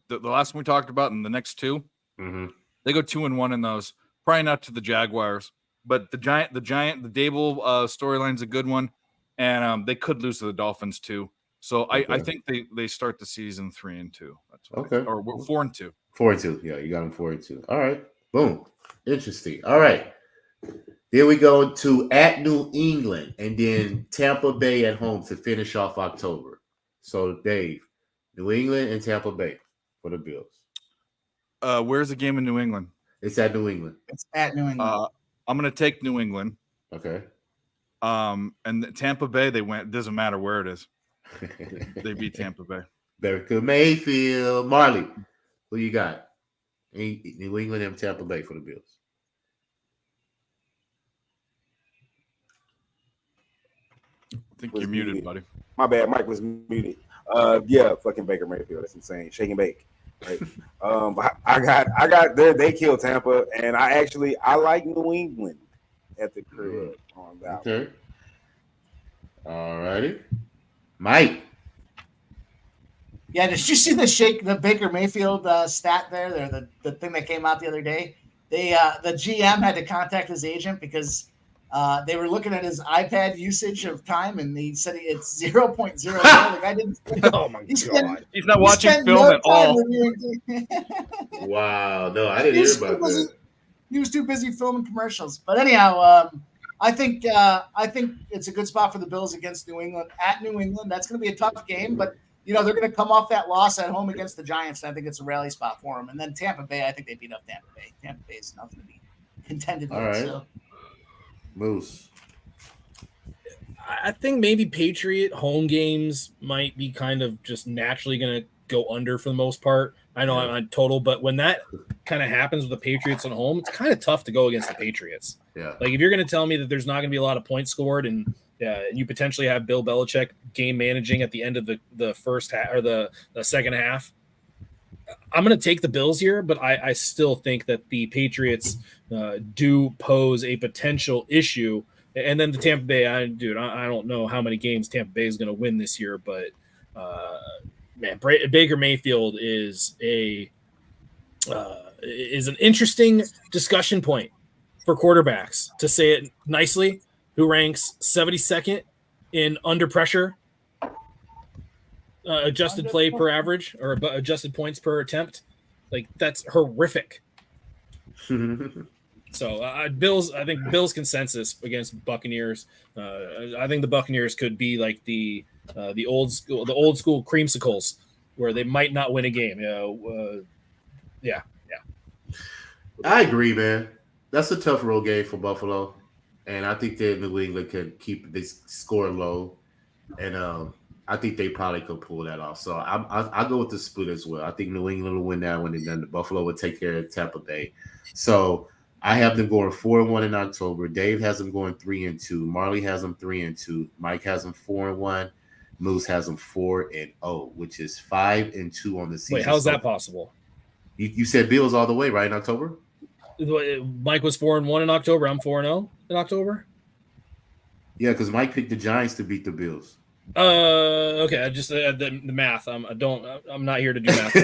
the last one we talked about and the next 2. Mm-hmm. They go 2-1 in those. Probably not to the Jaguars, but the Dable storyline's a good one, and they could lose to the Dolphins too. So Okay. I think they start the season 3-2. That's what Okay. or 4-2. 4-2. Yeah, you got them 4-2. All right. Boom. Interesting. All right. Then we go to at New England and then Tampa Bay at home to finish off October. So, Dave, New England and Tampa Bay for the Bills. Where's the game in New England? It's at New England. It's at New England. I'm going to take New England. Okay. And Tampa Bay, they went. It doesn't matter where it is. They beat Tampa Bay. Baker Mayfield. Marley, who you got? New England and Tampa Bay for the Bills. I think you're muted, buddy. My bad, Mike was muted. Yeah, fucking Baker Mayfield. That's insane. Shake and bake. Right. I got there. They killed Tampa, and I like New England at the crib on that. Okay. All righty. Mike. Yeah, did you see the Baker Mayfield stat there? The thing that came out the other day. The GM had to contact his agent because they were looking at his iPad usage of time, and he said it's 0.00. The guy didn't. Oh my god! He's not watching film at all. Wow. No, I didn't hear about that. He was too busy filming commercials. But anyhow, I think it's a good spot for the Bills against New England at New England. That's going to be a tough game, but they're going to come off that loss at home against the Giants, and I think it's a rally spot for them. And then Tampa Bay, I think they beat up Tampa Bay. Tampa Bay is nothing to be contended with. All right. So. Moose. I think maybe Patriot home games might be kind of just naturally going to go under for the most part. I know I'm on total, but when that kind of happens with the Patriots at home, it's kind of tough to go against the Patriots. Yeah. Like if you're going to tell me that there's not going to be a lot of points scored and you potentially have Bill Belichick game managing at the end of the first half or the second half, I'm going to take the Bills here, but I still think that the Patriots do pose a potential issue. And then the Tampa Bay, I don't know how many games Tampa Bay is going to win this year, but Baker Mayfield is an interesting discussion point for quarterbacks, to say it nicely, who ranks 72nd in under pressure, adjusted play per average or adjusted points per attempt. Like that's horrific. So Bills, I think Bills consensus against Buccaneers. I think the Buccaneers could be like the old school creamsicles where they might not win a game. Yeah. I agree, man. That's a tough road game for Buffalo, and I think that New England can keep this score low, and I think they probably could pull that off. So I go with the split as well. I think New England will win that one, and then Buffalo will take care of Tampa Bay. So I have them going 4-1 in October. Dave has them going 3-2. Marley has them 3-2. Mike has them 4-1. Moose has them 4-0, which is 5-2 on the season. Wait, how's that possible? You said Bills all the way, right, in October? Mike was 4-1 in October. I'm 4-0 in October. Yeah, because Mike picked the Giants to beat the Bills. Okay. I just the math. I'm not here to do math.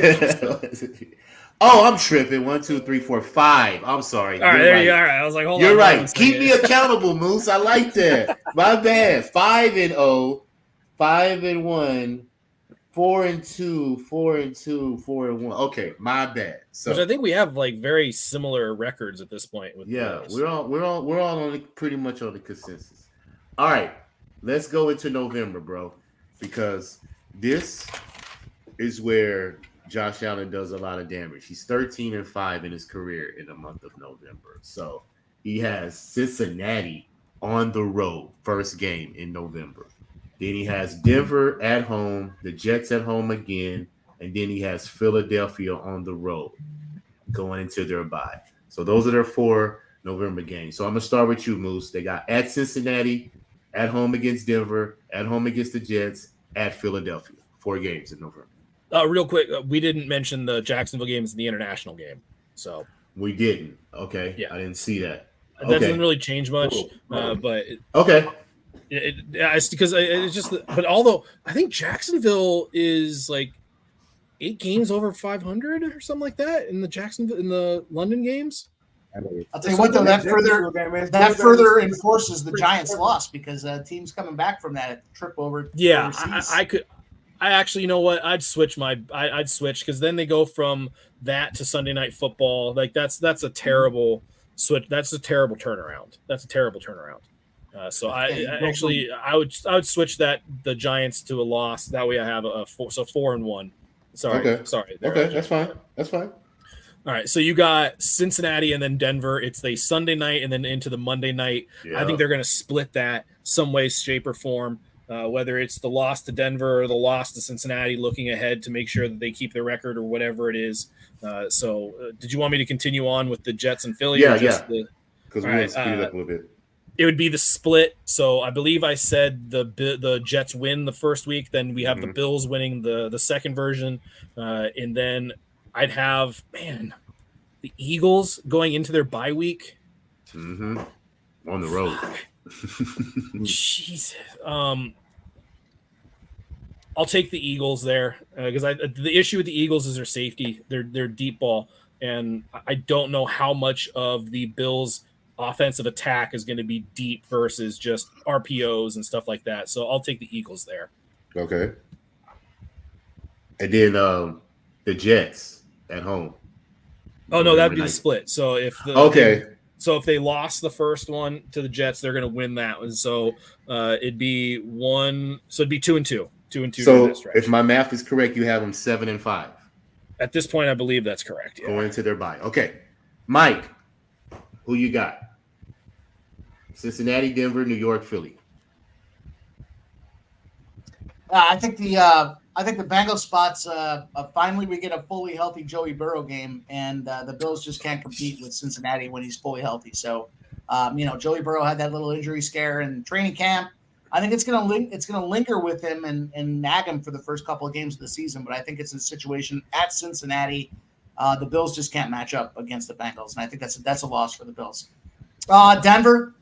Oh, I'm tripping. 1, 2, 3, 4, 5. I'm sorry. All right, there you are. All right. I was like, hold on. You're right. Keep me accountable, Moose. I like that. My bad. 5-0, 5-1, 4-2, 4-2, 4-1. Okay, my bad. So which I think we have like very similar records at this point. With we're all on pretty much on the consensus. All right, let's go into November, bro, because this is where Josh Allen does a lot of damage. He's 13-5 in his career in the month of November. So he has Cincinnati on the road, first game in November. Then he has Denver at home, the Jets at home again, and then he has Philadelphia on the road going into their bye. So those are their 4 November games. So I'm going to start with you, Moose. They got at Cincinnati, at home against Denver, at home against the Jets, at Philadelphia. 4 games in November. Real quick, we didn't mention the Jacksonville game as the international game. So we didn't. Okay. Yeah. I didn't see that. that doesn't really change much. Cool. But Okay. it's because it's just. But although I think Jacksonville is like 8 games over 500 or something like that in the London games. I'll tell you what, though, that further enforces the Giants' loss because teams coming back from that trip over. Yeah, overseas. I actually, you know what? I'd switch because then they go from that to Sunday Night Football. Like that's a terrible switch. That's a terrible turnaround. So I would switch the Giants to a loss. That way I have a 4-1. Sorry. Okay, that's fine. All right, so you got Cincinnati and then Denver. It's the Sunday night and then into the Monday night. Yeah. I think they're going to split that some way, shape, or form, whether it's the loss to Denver or the loss to Cincinnati, looking ahead to make sure that they keep their record or whatever it is. So did you want me to continue on with the Jets and Philly? Yeah. Because we want to speed it up a little bit. It would be the split. So I believe I said the Jets win the first week. Then we have the Bills winning the second version. And then I'd have, the Eagles going into their bye week. On the road. Jesus. I'll take the Eagles there because the issue with the Eagles is their safety. They're deep ball. And I don't know how much of the Bills' offensive attack is going to be deep versus just RPOs and stuff like that. So I'll take the Eagles there. Okay. And then the Jets at home. Oh no, that'd be the split. So if they lost the first one to the Jets, they're going to win that one. So it'd be 2-2. 2-2. So if my math is correct, you have them 7-5. At this point, I believe that's correct. Yeah. Going into their bye. Okay, Mike, who you got? Cincinnati, Denver, New York, Philly. I think the Bengals spots. Finally, we get a fully healthy Joey Burrow game, and the Bills just can't compete with Cincinnati when he's fully healthy. So, Joey Burrow had that little injury scare in training camp. I think it's gonna linger with him and nag him for the first couple of games of the season. But I think it's a situation at Cincinnati. The Bills just can't match up against the Bengals, and I think that's a loss for the Bills. Denver.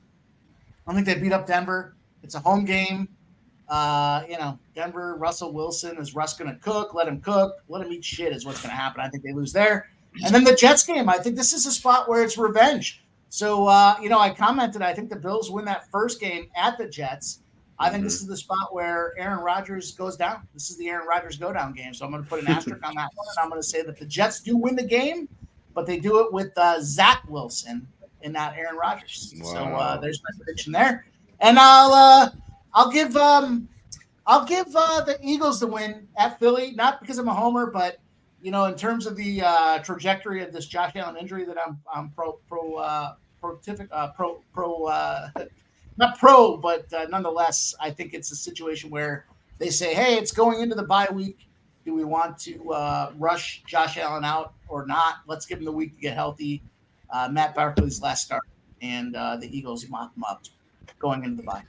I think they beat up Denver. It's a home game. Denver, Russell Wilson, is Russ going to cook? Let him cook. Let him eat shit is what's going to happen. I think they lose there. And then the Jets game, I think this is a spot where it's revenge. So, I commented, I think the Bills win that first game at the Jets. I think this is the spot where Aaron Rodgers goes down. This is the Aaron Rodgers go down game. So I'm going to put an asterisk on that one. And I'm going to say that the Jets do win the game, but they do it with Zach Wilson and not Aaron Rodgers. Wow. So there's my prediction there. And I'll give the Eagles the win at Philly, not because I'm a homer, but in terms of the trajectory of this Josh Allen injury that I'm nonetheless, I think it's a situation where they say, hey, it's going into the bye week. Do we want to rush Josh Allen out or not? Let's give him the week to get healthy. Matt Barkley's last start, and the Eagles mop him up going into the bye.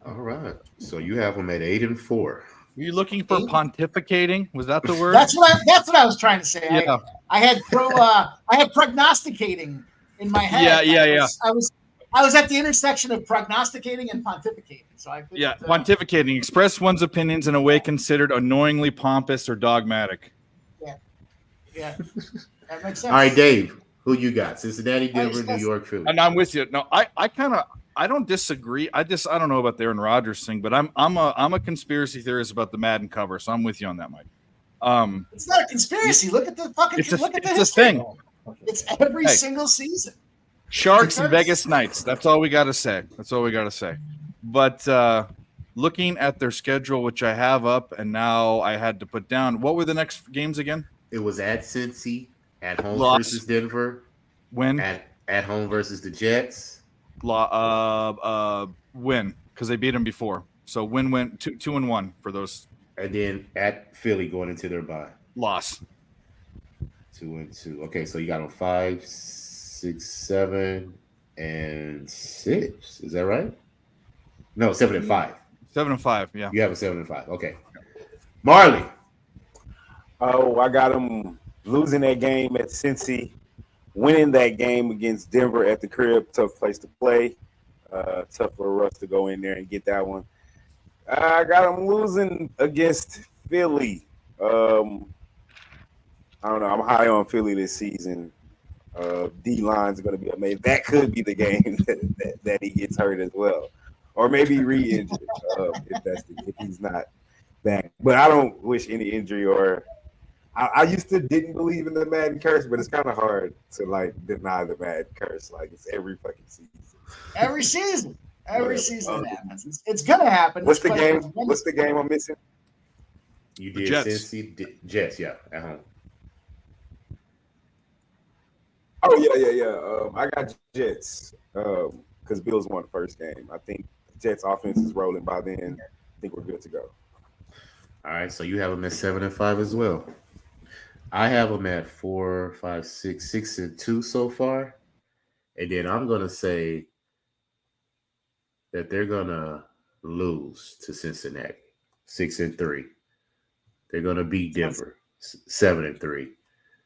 All right. So you have them at 8-4. Were you looking for pontificating? Was that the word? That's what I was trying to say. Yeah. I had prognosticating in my head. Yeah. I was at the intersection of prognosticating and pontificating. So pontificating. Express one's opinions in a way considered annoyingly pompous or dogmatic. Yeah. That makes sense. All right, Dave. Who you got? Cincinnati, Denver, New York, Philly. And I'm with you. No, I don't disagree. I don't know about the Aaron Rodgers thing, but I'm a conspiracy theorist about the Madden cover, so I'm with you on that, Mike. It's not a conspiracy. Look at the fucking. It's a thing. It's every single season. Sharks and Vegas Knights. That's all we got to say. But looking at their schedule, which I have up, and now I had to put down. What were the next games again? It was at Cincy, at home versus Denver. Win. At home versus the Jets. Win, because they beat them before. So win 2-1 for those. And then at Philly going into their bye. Loss. 2-2. Okay, so you got them 5, 6, 7, and 6. Is that right? No, 7-5. 7-5. Yeah. You have a 7-5. Okay. Marley. Oh, I got them losing that game at Cincy. winning that game against Denver at the crib, tough place to play. Tough for us to go in there and get that one. I got them losing against Philly. I don't know. I'm high on Philly this season. D-line's going to be amazing. That could be the game that he gets hurt as well. Or maybe re-injured if he's not back. But I don't wish any injury or I used to didn't believe in the Madden curse, but it's kind of hard to like deny the Madden curse. Like it's every fucking season. Every season it happens. It's gonna happen. What's the game? What's the game I'm missing? You did Jets. Jets, yeah, at home. Oh yeah. I got Jets because Bills won the first game. I think Jets offense is rolling by then. I think we're good to go. All right, so you have them at 7-5 as well. I have them at 4, 5, 6, 6-2 so far, and then I'm gonna say that they're gonna lose to Cincinnati, 6-3. They're gonna beat Denver, 7-3.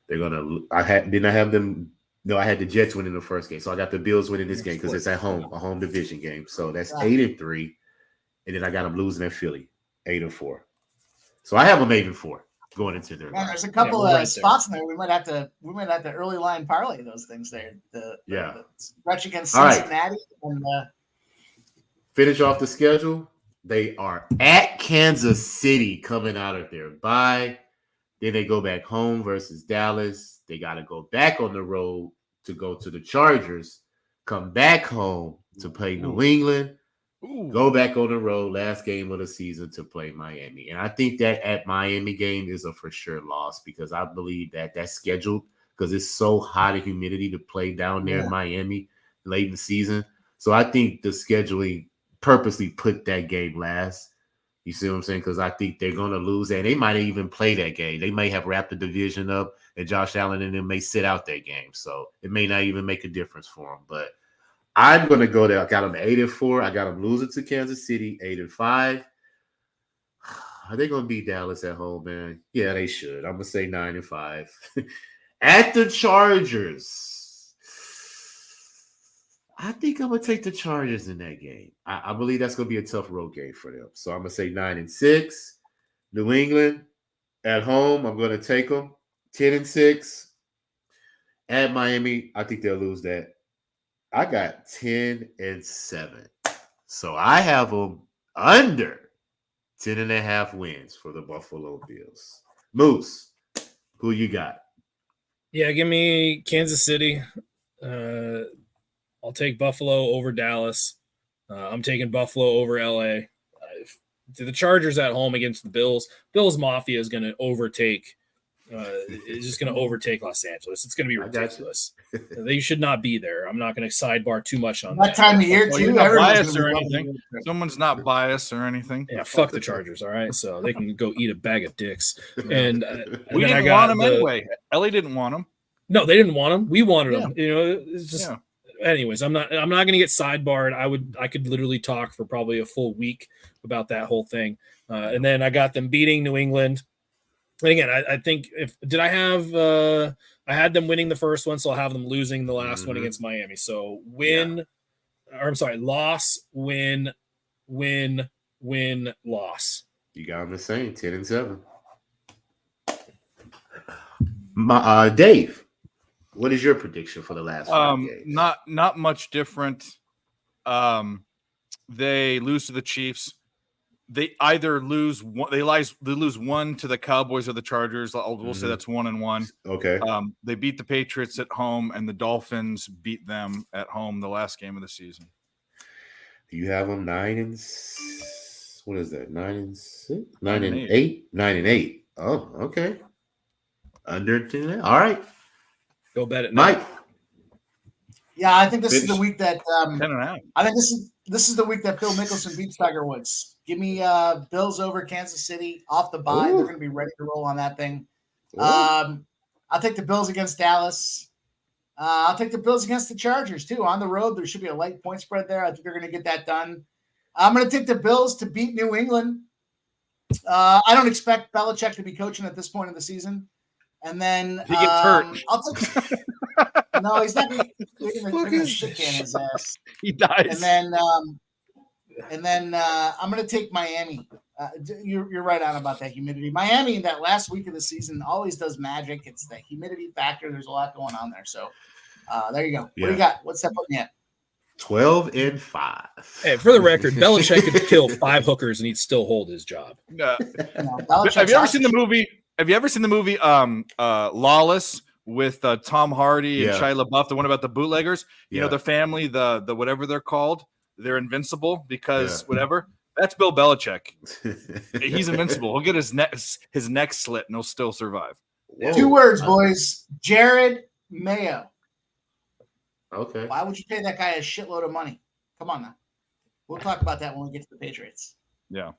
They're gonna. I had them. No, I had the Jets winning the first game, so I got the Bills winning this game because it's at home, a home division game. So that's 8-3, and then I got them losing at Philly, 8-4. So I have them 8-4 going into their. Man, there's a couple of spots in there. We might have to early line parlay those things there. The stretch against Cincinnati and finish off the schedule. They are at Kansas City coming out of their bye. Then they go back home versus Dallas. They got to go back on the road to go to the Chargers. Come back home to play New England. Go back on the road, last game of the season to play Miami. And I think that at Miami game is a for sure loss because I believe that that's scheduled because it's so hot and humidity to play down there in Miami late in the season. So I think the scheduling purposely put that game last. You see what I'm saying? Because I think they're going to lose that. They might even play that game. They may have wrapped the division up and Josh Allen and them may sit out that game. So it may not even make a difference for them. But I'm going to go there. I got them 8-4. I got them losing to Kansas City, 8-5. Are they going to beat Dallas at home, man? Yeah, they should. I'm going to say 9-5. At the Chargers, I think I'm going to take the Chargers in that game. I believe that's going to be a tough road game for them. So I'm going to say 9-6. New England at home, I'm going to take them 10-6. At Miami, I think they'll lose that. I got 10-7. So I have them under 10.5 wins for the Buffalo Bills. Moose, who you got? Yeah, give me Kansas City. I'll take Buffalo over Dallas. I'm taking Buffalo over LA. The Chargers at home against the Bills. Bills Mafia is going to overtake. It's just going to overtake Los Angeles. It's going to be ridiculous. They should not be there. I'm not going to sidebar too much on that time of year too. Not biased or anything. Someone's not biased or anything. Yeah, fuck the Chargers. All right, so they can go eat a bag of dicks. And we didn't want them anyway. Ellie didn't want them. No, they didn't want them. We wanted them. You know, it's just. Yeah. Anyways, I'm not going to get sidebarred. I could literally talk for probably a full week about that whole thing. And then I got them beating New England. And again, I think I had them winning the first one, so I'll have them losing the last one against Miami. So loss, win, loss. You got them the same, 10-7. Dave, what is your prediction for the last game? Not much different. They lose to the Chiefs. They either lose one. They lose one to the Cowboys or the Chargers. We'll say that's 1-1. Okay. They beat the Patriots at home, and the Dolphins beat them at home the last game of the season. You have them 9-6. What is that? 9-6, 9-8, 9-8. Oh, okay. Under 10. All right. Go bet it, Mike. Yeah, I think this is the week that 10.5. I think this is the week that Phil Mickelson beats Tiger Woods. Give me Bills over Kansas City off the bye. They're going to be ready to roll on that thing. I'll take the Bills against Dallas. I'll take the Bills against the Chargers too. On the road, there should be a light point spread there. I think they're going to get that done. I'm going to take the Bills to beat New England. I don't expect Belichick to be coaching at this point of the season. And then he gets hurt. No, he's not. They're gonna shit can his ass. He dies. And then I'm gonna take Miami. You're right on about that humidity. Miami in that last week of the season always does magic. It's the humidity factor. There's a lot going on there. So there you go. What do you got? What's that putting you at? 12-5. Hey, for the record, Belichick could kill 5 hookers and he'd still hold his job. Have you ever seen the movie? Lawless with Tom Hardy and Shia LaBeouf, the one about the bootleggers? You know, the family, the whatever they're called, they're invincible because whatever. That's Bill Belichick. He's invincible. He'll get his neck slit and he'll still survive. Whoa. 2 words, boys. Jared Mayo. Okay. Why would you pay that guy a shitload of money? Come on now. We'll talk about that when we get to the Patriots. Yeah.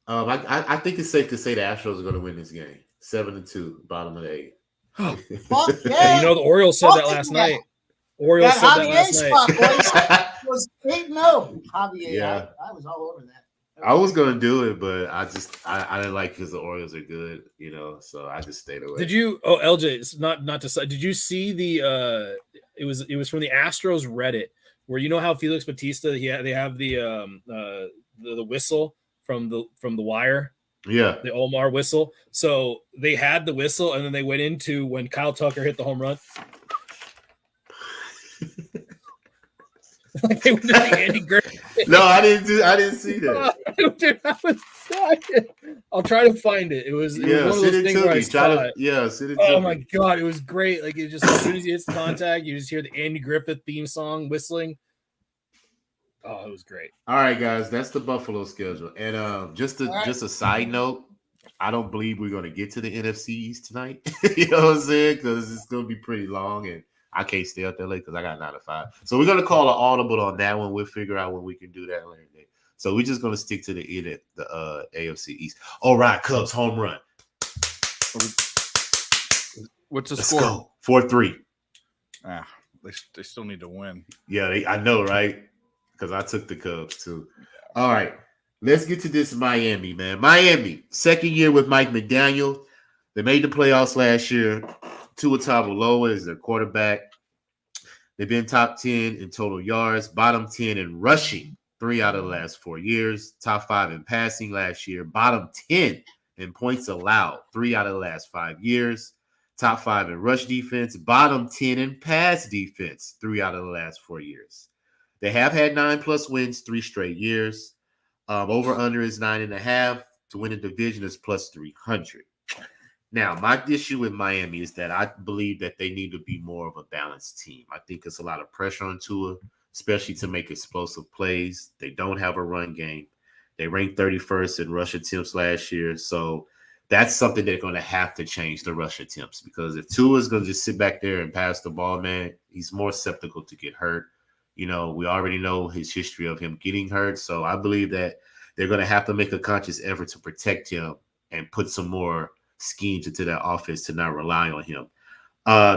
I think it's safe to say the Astros are going to win this game. 7-2, bottom of the 8. Fuck Yeah, you know, the Orioles said that last night. Orioles said that last night. It was 8-0. Javier, Yeah. I was all over that. I was going to do it, but I didn't like because the Orioles are good, you know, so I just stayed away. Did you? Oh, LJ, it's not to say. Did you see the? It was from the Astros Reddit where you know how Felix Bautista they have the whistle from the wire. Yeah. The Omar whistle. So they had the whistle, and then they went into when Kyle Tucker hit the home run. Like they went to the Andy Griffith. No, I didn't see that. Dude, I was dying. I'll try to find it. It was one of those things where I saw it. Send it Oh my god, it was great. Like it just as soon as he hits the contact, you just hear the Andy Griffith theme song whistling. Oh, it was great. All right, guys, that's the Buffalo schedule. And just a side note, I don't believe we're gonna get to the NFC East tonight. You know what I'm saying? Because it's gonna be pretty long and I can't stay up there late because I got 9 to 5. So we're gonna call an audible on that one. We'll figure out when we can do that later today. So we're just gonna stick to the AFC East. All right, Cubs home run. What's the Let's score? go. 4-3. They still need to win. Yeah, I know, right? Because I took the Cubs too. All right, let's get to this Miami, man. Miami, second year with Mike McDaniel. They made the playoffs last year. Tua Tagovailoa is their quarterback. They've been top 10 in total yards, bottom 10 in rushing 3 out of the last 4 years, top 5 in passing last year, bottom 10 in points allowed 3 out of the last 5 years, top 5 in rush defense, bottom 10 in pass defense 3 out of the last 4 years. They have had 9+ wins 3 straight years. Over under is 9.5. To win a division is plus 300. Now, my issue with Miami is that I believe that they need to be more of a balanced team. I think it's a lot of pressure on Tua, especially to make explosive plays. They don't have a run game. They ranked 31st in rush attempts last year. So that's something they're going to have to change, the rush attempts, because if Tua is going to just sit back there and pass the ball, man, he's more susceptible to get hurt. You know, we already know his history of him getting hurt. So I believe that they're going to have to make a conscious effort to protect him and put some more schemes into that offense to not rely on him.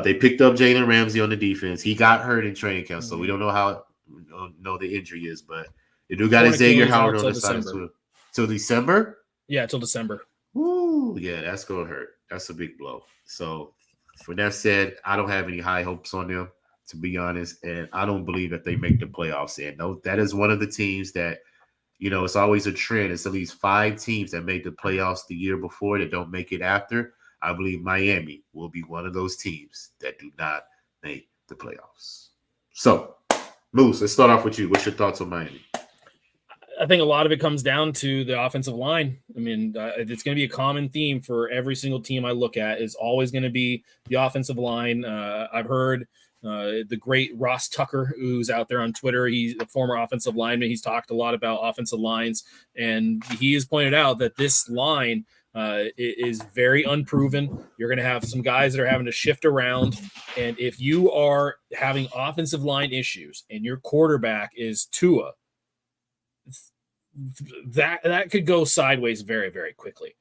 They picked up Jalen Ramsey on the defense. He got hurt in training camp, so we don't know how the injury is, but they do got Xavier Howard on the side till December. Yeah, till December. Ooh, yeah, that's gonna hurt. That's a big blow. So, for that said, I don't have any high hopes on them, to be honest, and I don't believe that they make the playoffs. And no, that is one of the teams that, you know, it's always a trend. It's at least 5 teams that made the playoffs the year before that don't make it after. I believe Miami will be one of those teams that do not make the playoffs. So, Moose, let's start off with you. What's your thoughts on Miami? I think a lot of it comes down to the offensive line. I mean, it's going to be a common theme for every single team I look at is always going to be the offensive line. I've heard the great Ross Tucker, who's out there on Twitter. He's a former offensive lineman. He's talked a lot about offensive lines, and he has pointed out that this line is very unproven. You're going to have some guys that are having to shift around, and if you are having offensive line issues and your quarterback is Tua, that could go sideways very, very quickly.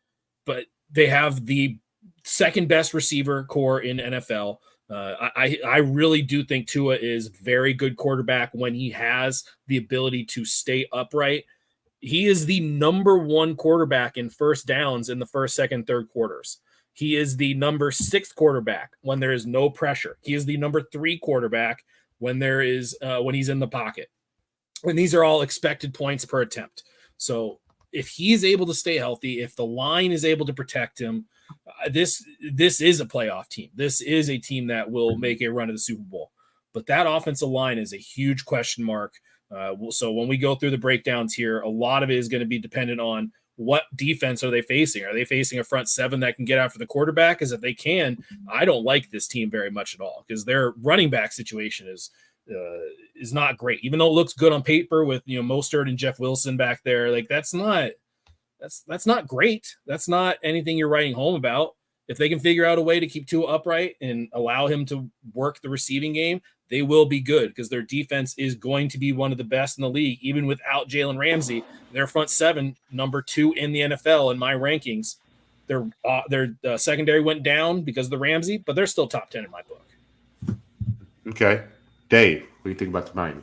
But they have the second best receiver core in NFL. I really do think Tua is very good quarterback when he has the ability to stay upright. He is the number 1 quarterback in first downs in the first, second, third quarters. He is the number 6 quarterback when there is no pressure. He is the number 3 quarterback when there is when he's in the pocket. And these are all expected points per attempt. So if he's able to stay healthy, if the line is able to protect him, this is a playoff team. This is a team that will make a run to the Super Bowl. But that offensive line is a huge question mark. So when we go through the breakdowns here, a lot of it is going to be dependent on what defense are they facing. Are they facing a front 7 that can get after the quarterback? Because if they can, I don't like this team very much at all, because their running back situation is not great. Even though it looks good on paper with Mostert and Jeff Wilson back there, like that's not great. That's not anything you're writing home about. If they can figure out a way to keep Tua upright and allow him to work the receiving game, they will be good, because their defense is going to be one of the best in the league, even without Jalen Ramsey. Their front 7, number 2 in the NFL in my rankings. Their secondary went down because of the Ramsey, but they're still top 10 in my book. Okay. Dave, what do you think about the Miami?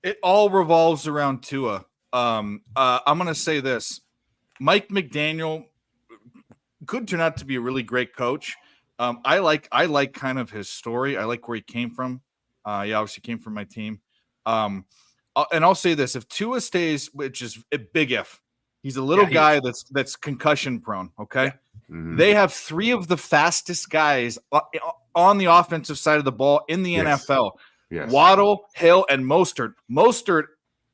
It all revolves around Tua. I'm going to say this. Mike McDaniel could turn out to be a really great coach. I like kind of his story. I like where he came from. He obviously came from my team. And I'll say this: if Tua stays, which is a big if, he's a little guy that's concussion prone. Okay, Mm-hmm. they have 3 of the fastest guys on the offensive side of the ball in the NFL. Yes. Waddle, Hill, and Mostert. Mostert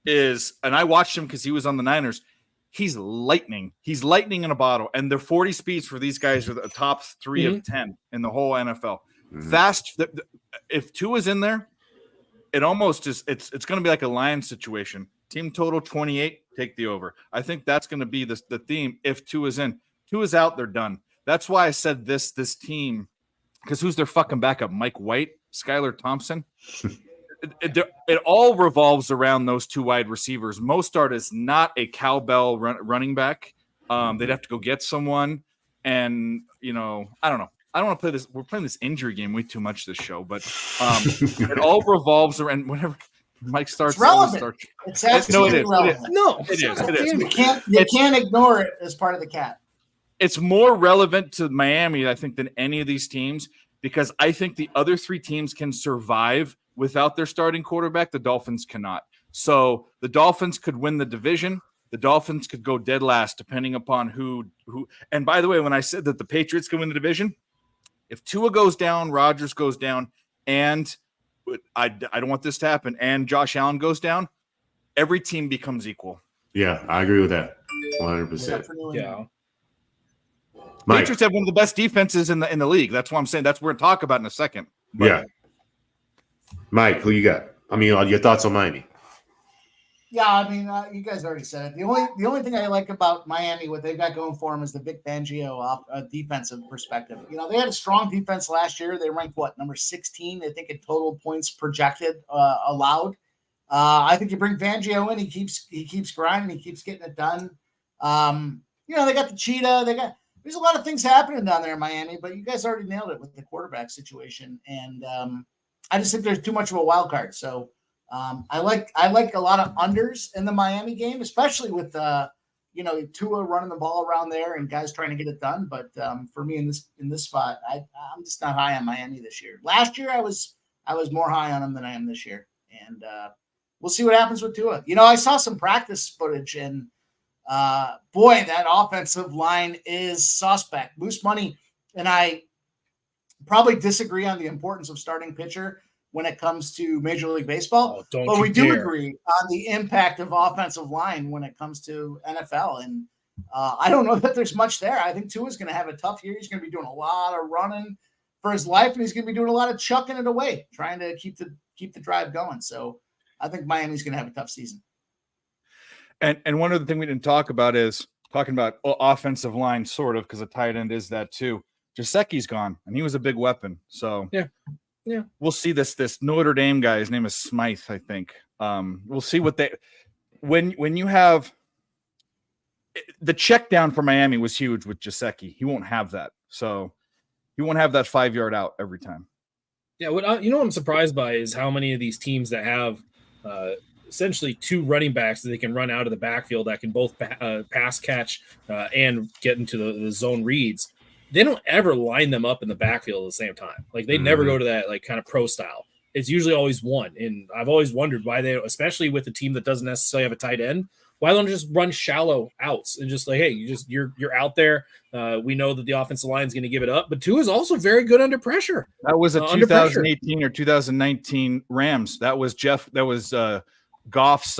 is, and I watched him because he was on the Niners. He's lightning. He's lightning in a bottle. And the 40 speeds for these guys are the top 3 of 10 in the whole NFL. Mm-hmm. Fast. If Tua's in there, it almost is. It's going to be like a Lions situation. Team total 28. Take the over. I think that's going to be the theme. If Tua's in, Tua's out, they're done. That's why I said this team, because who's their fucking backup? Mike White, Skylar Thompson. It all revolves around those 2 wide receivers. Mostert is not a cowbell running back. They'd have to go get someone, and I don't know. I don't want to play this. We're playing this injury game way too much this show, but it all revolves around whenever Mike starts. It's relevant. It's absolutely relevant. No, it is. You can't ignore it as part of the cat. It's more relevant to Miami, I think, than any of these teams, because I think the other 3 teams can survive without their starting quarterback. The Dolphins cannot. So the Dolphins could win the division. The Dolphins could go dead last, depending upon who. And by the way, when I said that the Patriots can win the division, if Tua goes down, Rodgers goes down, and I don't want this to happen, and Josh Allen goes down, every team becomes equal. Yeah, I agree with that 100%. Yeah. Mike. Patriots have one of the best defenses in the league. That's what I'm saying. That's what we're going to talk about in a second. But yeah. Mike, who you got? I mean, your thoughts on Miami? Yeah, I mean, you guys already said it. The only thing I like about Miami, what they've got going for them, is the Vic Fangio defensive perspective. They had a strong defense last year. They ranked number 16, I think, in total points projected allowed. I think you bring Fangio in, he keeps grinding, he keeps getting it done. They got the cheetah. There's a lot of things happening down there in Miami, but you guys already nailed it with the quarterback situation, and I just think there's too much of a wild card. So. I like a lot of unders in the Miami game, especially with Tua running the ball around there and guys trying to get it done. But for me in this spot, I'm just not high on Miami this year. Last year I was more high on them than I am this year, and we'll see what happens with Tua. I saw some practice footage, and boy, that offensive line is suspect. Moose Money and I probably disagree on the importance of starting pitcher when it comes to Major League Baseball, but we do agree on the impact of offensive line when it comes to NFL. And I don't know that there's much there. I think Tua's going to have a tough year. He's going to be doing a lot of running for his life, and he's going to be doing a lot of chucking it away, trying to keep the drive going. So I think Miami's going to have a tough season. And one other thing we didn't talk about is talking about offensive line, sort of, because a tight end is that too. Gesicki's gone, and he was a big weapon. So yeah, we'll see this Notre Dame guy. His name is Smythe, I think. We'll see what when you have the check down for Miami was huge with Gesicki. He won't have that, so he won't have that 5-yard out every time. Yeah, what I'm surprised by is how many of these teams that have essentially 2 running backs that they can run out of the backfield that can both pass catch and get into the zone reads. they don't ever line them up in the backfield at the same time. Like they never go to that like kind of pro style. It's usually always one. And I've always wondered why they, especially with a team that doesn't necessarily have a tight end, why don't they just run shallow outs and just like, hey, you're out there. We know that the offensive line is going to give it up, but Tua is also very good under pressure. That was a 2018 or 2019 Rams. That was Goff's.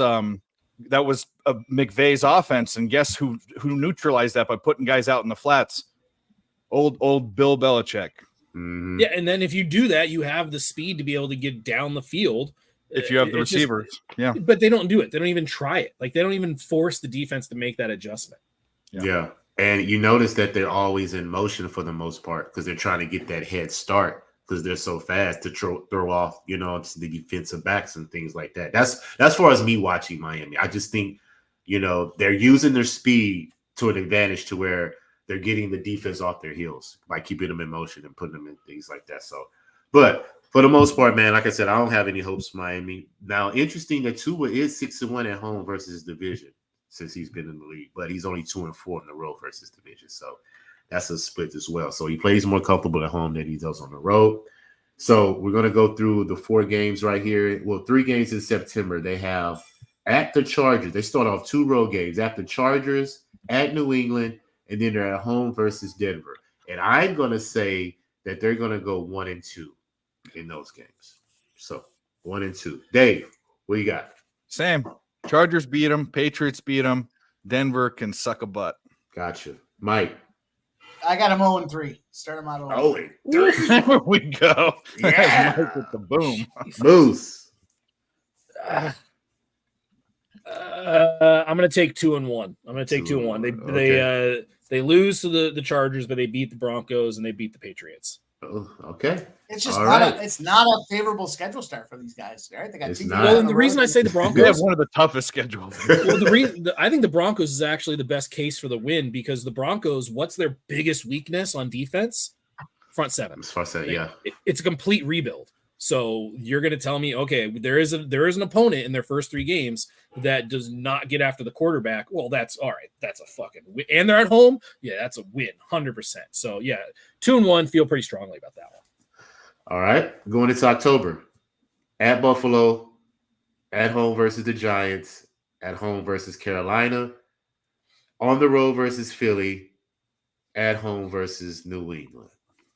That was McVay's offense, and guess who neutralized that by putting guys out in the flats? Old Bill Belichick. Mm-hmm. Yeah, and then if you do that, you have the speed to be able to get down the field. If you have the receivers, yeah. But they don't do it. They don't even try it. Like they don't even force the defense to make that adjustment. Yeah. And you notice that they're always in motion for the most part because they're trying to get that head start because they're so fast to throw off, the defensive backs and things like that. That's as far as me watching Miami. I just think, they're using their speed to an advantage to where they're getting the defense off their heels by keeping them in motion and putting them in things like that. So, but for the most part, man, like I said, I don't have any hopes for Miami. Now, interesting that Tua is 6-1 at home versus division since he's been in the league, but he's only 2-4 in the road versus division. So that's a split as well. So he plays more comfortable at home than he does on the road. So we're going to go through the 4 games right here. Well, 3 games in September. They have at the Chargers. They start off 2 road games at the Chargers, at New England, and then they're at home versus Denver. And I'm going to say that they're going to go 1-2 in those games. So 1-2. Dave, what you got? Same. Chargers beat them. Patriots beat them. Denver can suck a butt. Gotcha. Mike. I got him 0-3. Start him out 0-3. 0-3. There we go. Yeah. Mike with the boom. Moose. I'm going to take 2-1. I'm going to take 2-1. They lose to the Chargers, but they beat the Broncos and they beat the Patriots. Oh, okay. It's just All not right. it's not a favorable schedule start for these guys, right? They got It's 2 not. games Well, on and the road. reason I say the They have Broncos, one of the toughest schedules. well, I think the Broncos is actually the best case for the win because the Broncos, what's their biggest weakness on defense? Front 7. As far as that, yeah. It's a complete rebuild. So you're going to tell me, okay, there is an opponent in their first 3 games that does not get after the quarterback. Well, that's all right. That's a fucking win. And they're at home. Yeah, that's a win, 100%. So yeah, 2-1. Feel pretty strongly about that one. All right. Going into October. At Buffalo, at home versus the Giants, at home versus Carolina, on the road versus Philly, at home versus New England.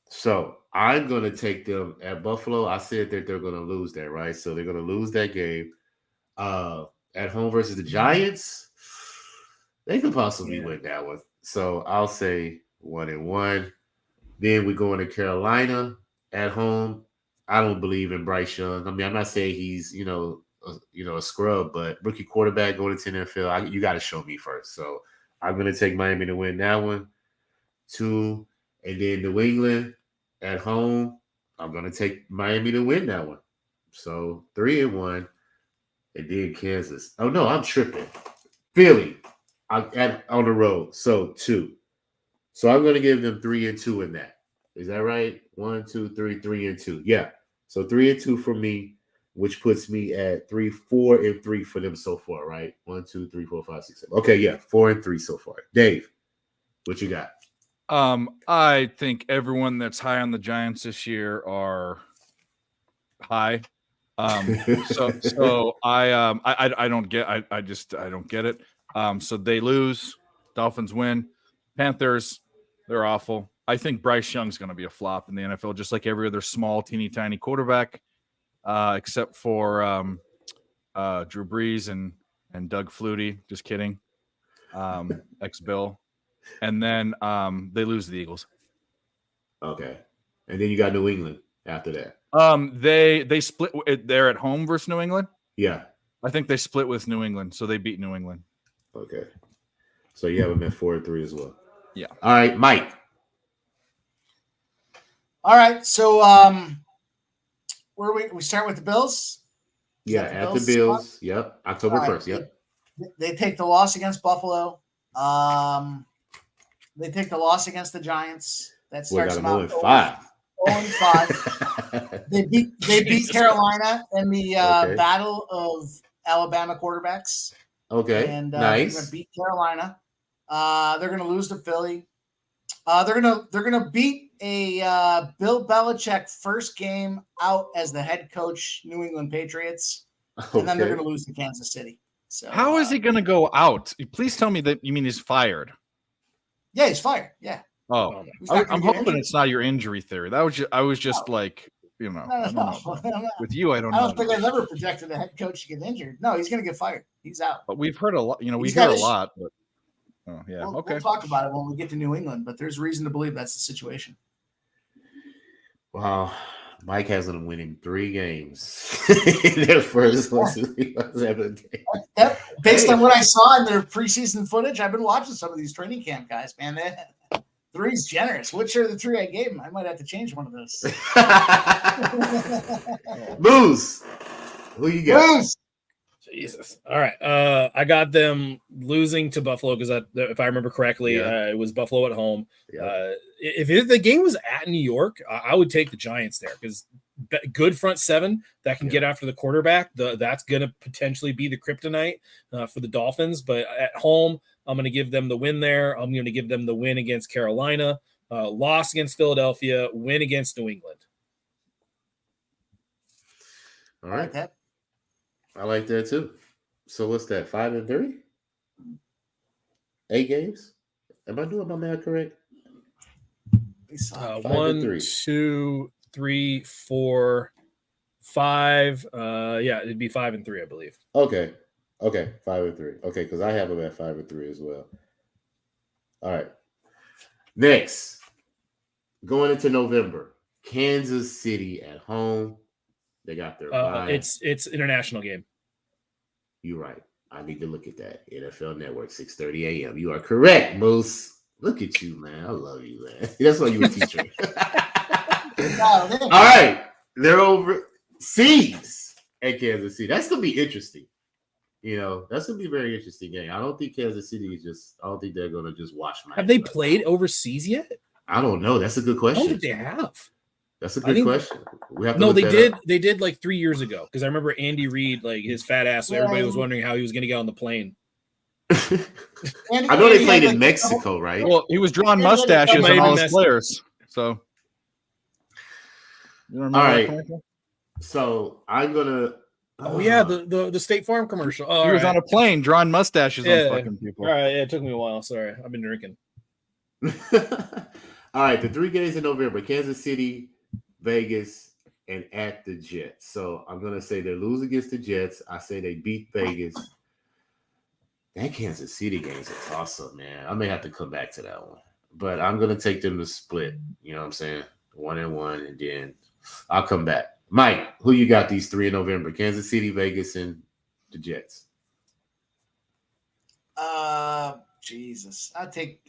So I'm going to take them at Buffalo. I said that they're going to lose that, right? So they're going to lose that game. At home versus the Giants, they could possibly win that one. So I'll say 1-1. Then we go into Carolina at home. I don't believe in Bryce Young. I mean, I'm not saying he's a scrub, but rookie quarterback going into the NFL, you got to show me first. So I'm going to take Miami to win that one. 2, and then New England at home. I'm going to take Miami to win that one. So 3-1. And then Kansas. Oh, no, I'm tripping. Philly on the road. So 2. So I'm going to give them 3-2 in that. Is that right? 1, 2, 3, 3-2. Yeah. So 3-2 for me, which puts me at 4-3 for them so far, right? 1, 2, 3, 4, 5, 6, 7. Okay, yeah, 4-3 so far. Dave, what you got? I think everyone that's high on the Giants this year are high. So I don't get I don't get it. So they lose, Dolphins win, Panthers, they're awful. I think Bryce Young's going to be a flop in the NFL, just like every other small, teeny tiny quarterback, except for Drew Brees and Doug Flutie. Just kidding, ex-Bill. And then they lose to the Eagles. Okay, and then you got New England after that. They split. They're at home versus New England. Yeah, I think they split with New England, so they beat New England. Okay, so you have them at 4-3 as well. Yeah. All right, Mike. All right, so where we start with the Bills? Yeah, at the Bills. Yep, October 1st. Yep. They take the loss against Buffalo. They take the loss against the Giants. That starts them out 0-5. 0-5. They beat Carolina in the battle of Alabama quarterbacks. Okay, and nice. They're going to beat Carolina. They're going to lose to Philly. They're gonna beat a Bill Belichick first game out as the head coach, New England Patriots, and then they're gonna lose to Kansas City. So How is he going to go out? Please tell me that you mean he's fired. Yeah, he's fired. Yeah. Oh, He's not I'm gonna get hoping injured. it's not your injury theory. I was just like, you know, I don't know. With you, I don't know. I don't think I've ever projected a head coach to get injured. No, he's going to get fired. He's out. But we've heard a lot. You know, we He's hear got a his- lot. But yeah, We'll okay. talk about it when we get to New England, but there's reason to believe that's the situation. Wow. Mike has them winning 3 games in their first 7 games. Based on what I saw in their preseason footage, I've been watching some of these training camp guys, man. 3's generous. Which are the 3 I gave him? I might have to change one of those. Moose, who you got? Bruce! Jesus. All right. I got them losing to Buffalo because if I remember correctly, it was Buffalo at home. Yeah. If the game was at New York, I would take the Giants there because good front 7 that can get after the quarterback. That's going to potentially be the kryptonite for the Dolphins. But at home, I'm going to give them the win there. I'm going to give them the win against Carolina, loss against Philadelphia, win against New England. All right. I like that too. So what's that? 5-3? 8 games? Am I doing my math correct? 1, 2, 3, 4, 5. Yeah, it'd be 5-3, I believe. Okay. 5-3. Okay, because I have them at 5-3 as well. All right. Next, going into November, Kansas City at home. They got their bye. It's international game. You're right. I need to look at that. NFL Network, 6:30 a.m. You are correct, Moose. Look at you, man. I love you, man. That's why you a teacher. All right. They're overseas at Kansas City. That's going to be interesting. You know, that's going to be a very interesting game. I don't think Kansas City I don't think they're going to just watch my. Have they played overseas yet? I don't know. That's a good I question. don't think they have. That's a good question. We have to No, look they that did. up. They did like 3 years ago because I remember Andy Reid, like his fat ass. So everybody was wondering how he was going to get on the plane. I know they played in Mexico, right? Well, he was drawing mustaches on all his players. So, you all right. So I'm gonna. Oh yeah, the State Farm commercial. Oh, he was on a plane drawing mustaches on fucking people. All right, yeah, it took me a while. Sorry, I've been drinking. All right, the 3 games in November: Kansas City, Vegas, and at the Jets. So I'm gonna say they lose against the Jets. I say they beat Vegas. That Kansas City game is a toss-up, man. I may have to come back to that one, but I'm gonna take them to split. You know what I'm saying? 1-1, and then I'll come back. Mike, who you got these 3 in November? Kansas City, Vegas, and the Jets. Jesus. I take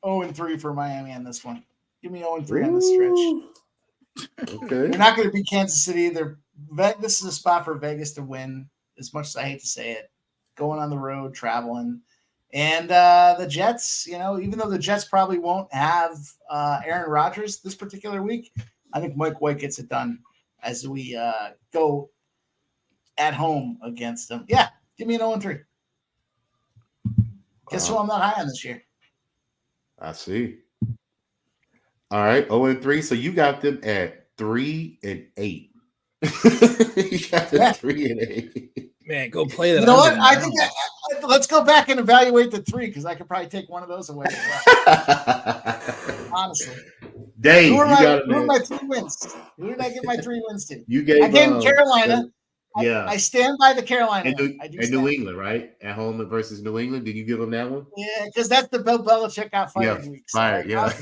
0-3 for Miami on this one. Give me 0-3 on this stretch. Okay. They're not going to beat Kansas City. This is a spot for Vegas to win, as much as I hate to say it. Going on the road, traveling. And the Jets, you know, even though the Jets probably won't have Aaron Rodgers this particular week, I think Mike White gets it done as we go at home against them. Yeah, give me an 0-3. Guess who I'm not high on this year? I see. All right, 0-3. So you got them at 3-8. You got them 3-8. Man, go play that. You know what? I think let's go back and evaluate the 3 because I could probably take one of those away. Honestly, Dave, who are you my 3 wins? Who did I give my 3 wins to? You gave. I gave Carolina. Yeah, I stand by the Carolina. And New England, right? At home versus New England. Did you give them that one? Yeah, because that's the Bill Belichick got fired week. So fired. Yeah.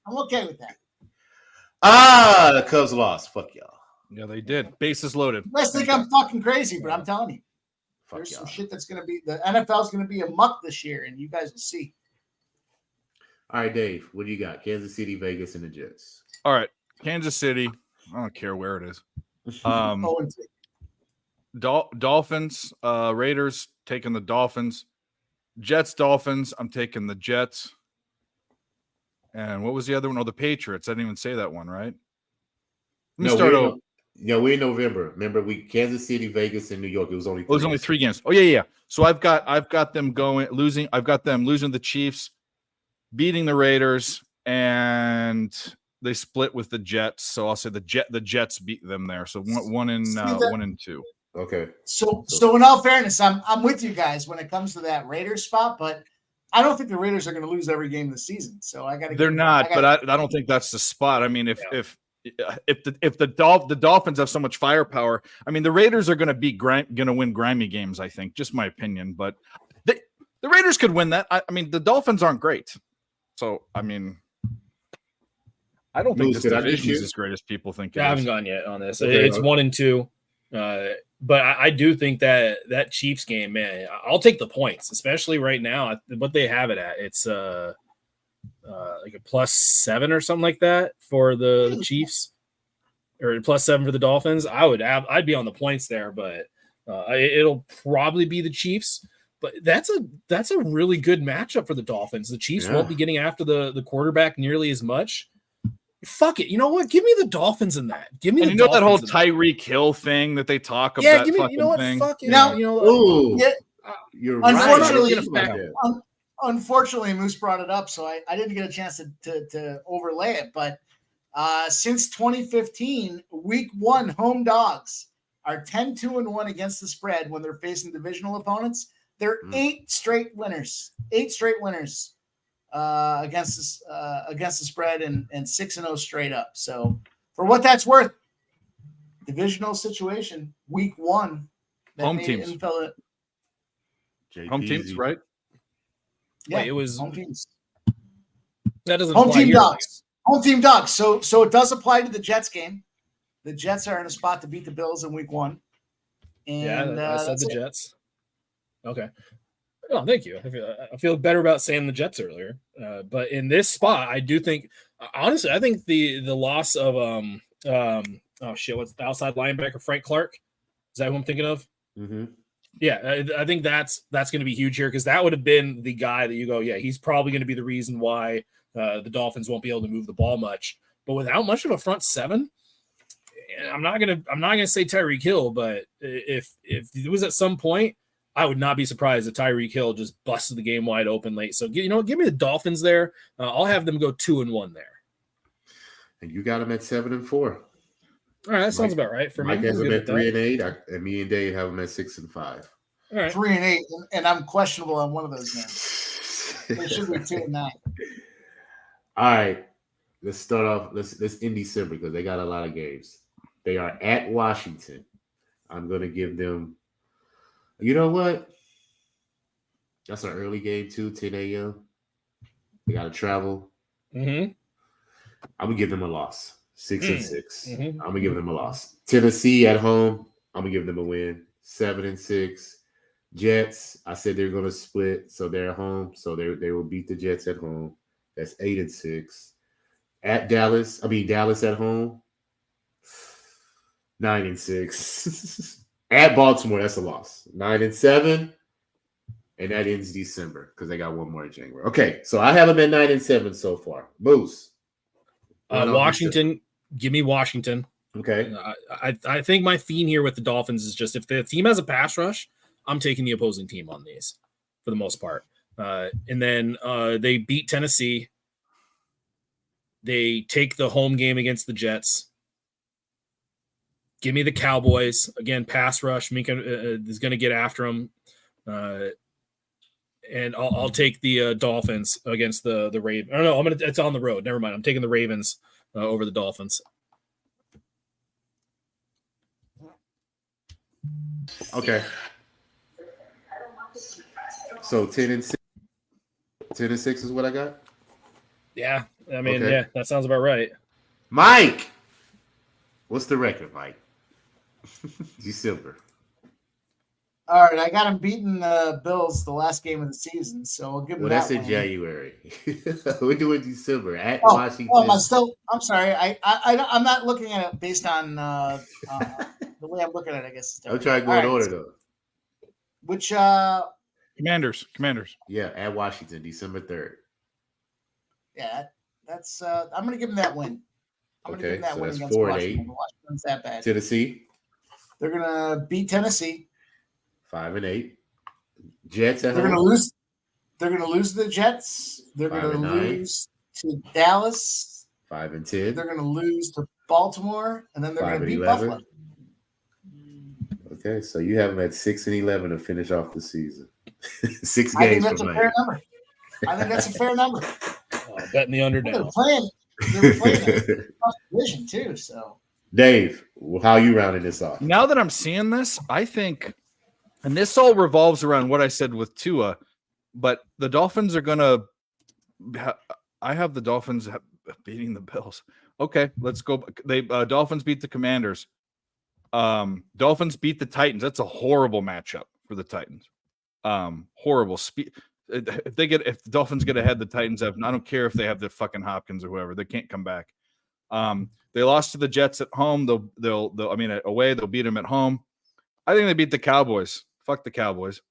I'm okay with that. The Cubs lost. Fuck y'all. Yeah, they did. Bases loaded. You guys think I'm fucking crazy, but I'm telling you, there's some shit that's going to be the NFL's going to be a muck this year, and you guys will see. All right, Dave, what do you got? Kansas City, Vegas, and the Jets. All right, Kansas City. I don't care where it is. Dolphins, Raiders taking the Dolphins. Jets, Dolphins. I'm taking the Jets. And what was the other one? Oh, the Patriots. I didn't even say that one, right? We're in November. Remember, Kansas City, Vegas, and New York. It was only 3 games. Oh yeah. So I've got them losing. I've got them losing the Chiefs. beating the Raiders, and they split with the Jets. So I'll say the Jets beat them there. So one and two. Okay. So in all fairness, I'm with you guys when it comes to that Raiders spot, but I don't think the Raiders are going to lose every game this season. So I got to. They're not, but I don't think that's the spot. I mean, if the Dolphins have so much firepower, I mean, the Raiders are going to win grimy games. I think, just my opinion, but the Raiders could win that. I mean, the Dolphins aren't great, so I mean, I don't think this division is as great as people think. I haven't gone yet on this. Okay. It's 1-2. But I do think that Chiefs game, man, I'll take the points, especially right now. What they have it at, it's like a +7 or something like that for the Chiefs, or +7 for the Dolphins. I'd be on the points there, but it'll probably be the Chiefs. But that's a really good matchup for the Dolphins. The Chiefs won't be getting after the quarterback nearly as much. Fuck it. You know what? Give me the Dolphins in that. Give me the Dolphins. That whole Tyreek Hill thing that they talk about. Yeah, give me. You know what? Thing. Fuck it. Now, You're unfortunately, Moose brought it up, so I didn't get a chance to overlay it. But since 2015, Week 1 home dogs are 10-2-1 against the spread when they're facing divisional opponents. They're 8 straight winners. 8 straight winners. Against the spread and 6-0 straight up. So for what that's worth, divisional situation, Week 1. Home teams. Home teams, right? Yeah, wait, it was home teams. That doesn't home apply team here. dogs. Home team dogs. So it does apply to the Jets game. The Jets are in a spot to beat the Bills in Week 1. And I said the Jets. Okay. Oh, thank you. I feel better about saying the Jets earlier. But in this spot, I do think, honestly, I think the loss of what's the outside linebacker, Frank Clark? Is that who I'm thinking of? Mm-hmm. Yeah, I think that's going to be huge here, because that would have been the guy that you go, yeah, he's probably going to be the reason why the Dolphins won't be able to move the ball much. But without much of a front seven, I'm not gonna say Tyreek Hill, but if it was at some point, I would not be surprised if Tyreek Hill just busted the game wide open late. So, give me the Dolphins there. I'll have them go 2-1 there. And you got them at 7-4. All right, that sounds about right for me. Mike has them at 3-8, and me and Dave have them at 6-5. All right, 3-8, and I'm questionable on one of those games. They should be 2-9. All right, let's start off. Let's in December, because they got a lot of games. They are at Washington. I'm gonna give them. You know what? That's an early game too, 10 a.m. They got to travel. Mm-hmm. I'm gonna give them a loss, 6-6. Mm-hmm. I'm gonna give them a loss. Tennessee at home. I'm gonna give them a win, 7-6. Jets. I said they're gonna split, so they're at home, so they will beat the Jets at home. That's 8-6. At Dallas. Dallas at home. 9-6. At Baltimore, that's a loss. 9-7, and that ends December because they got one more in January. Okay, so I have them at 9-7 so far. Moose. Washington, give me Washington. Okay. I think my theme here with the Dolphins is just if the team has a pass rush, I'm taking the opposing team on these for the most part. And then they beat Tennessee. They take the home game against the Jets. Give me the Cowboys. Again, pass rush. Minka is going to get after them. And I'll take the Dolphins against the Ravens. Oh, no, it's on the road. Never mind. I'm taking the Ravens over the Dolphins. Okay. So 10-6. 10-6 is what I got? Yeah. I mean, yeah, that sounds about right. Mike. What's the record, Mike? December. All right, I got them beating the Bills the last game of the season, so I'll give them that. That's in January. We're doing December at Washington. Washington. I'm sorry. I'm not looking at it based on the way I'm looking at it. I guess I'm trying to go in order though. Which Commanders. Yeah, at Washington, December 3rd. Yeah, that's. I'm going to give them that win. I'm going to give them that win against 4-8. Washington. Washington's that bad. Tennessee. They're going to beat Tennessee. 5-8. Jets at They're home. going to lose. They're going to lose to the Jets. They're going to 5-9. lose to Dallas. 5-10. They're going to lose to Baltimore, and then they're going to beat 5-11. Buffalo. Okay, so you have them at 6-11 to finish off the season. 6 I think games that's for a Miami. fair number. I think that's a fair number. Betting the under They're now. playing a tough division too. So Dave, how you rounding this off? Now that I'm seeing this, I think, and this all revolves around what I said with Tua, but the Dolphins are going to I have the Dolphins beating the Bills. Okay, let's go. They Dolphins beat the Commanders. Dolphins beat the Titans. That's a horrible matchup for the Titans. Horrible. If the Dolphins get ahead, the Titans have. I don't care if they have the fucking Hopkins or whoever. They can't come back. They lost to the Jets at home. Away they'll beat them at home. I think they beat the Cowboys. Fuck the Cowboys.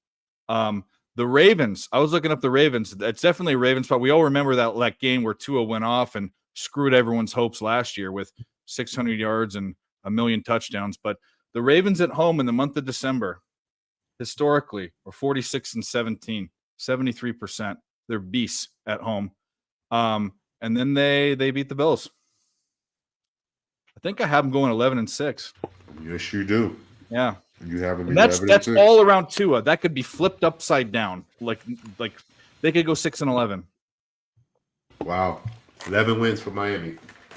The Ravens. I was looking up the Ravens. It's definitely Ravens, but we all remember that game where Tua went off and screwed everyone's hopes last year with 600 yards and a million touchdowns. But the Ravens at home in the month of December, historically, are 46-17, 73%. They're beasts at home. And then they beat the Bills. I think I have them going 11-6. Yes, you do. Yeah. You have them. And that's all around Tua. That could be flipped upside down. Like they could go 6-11. Wow. 11 wins for Miami.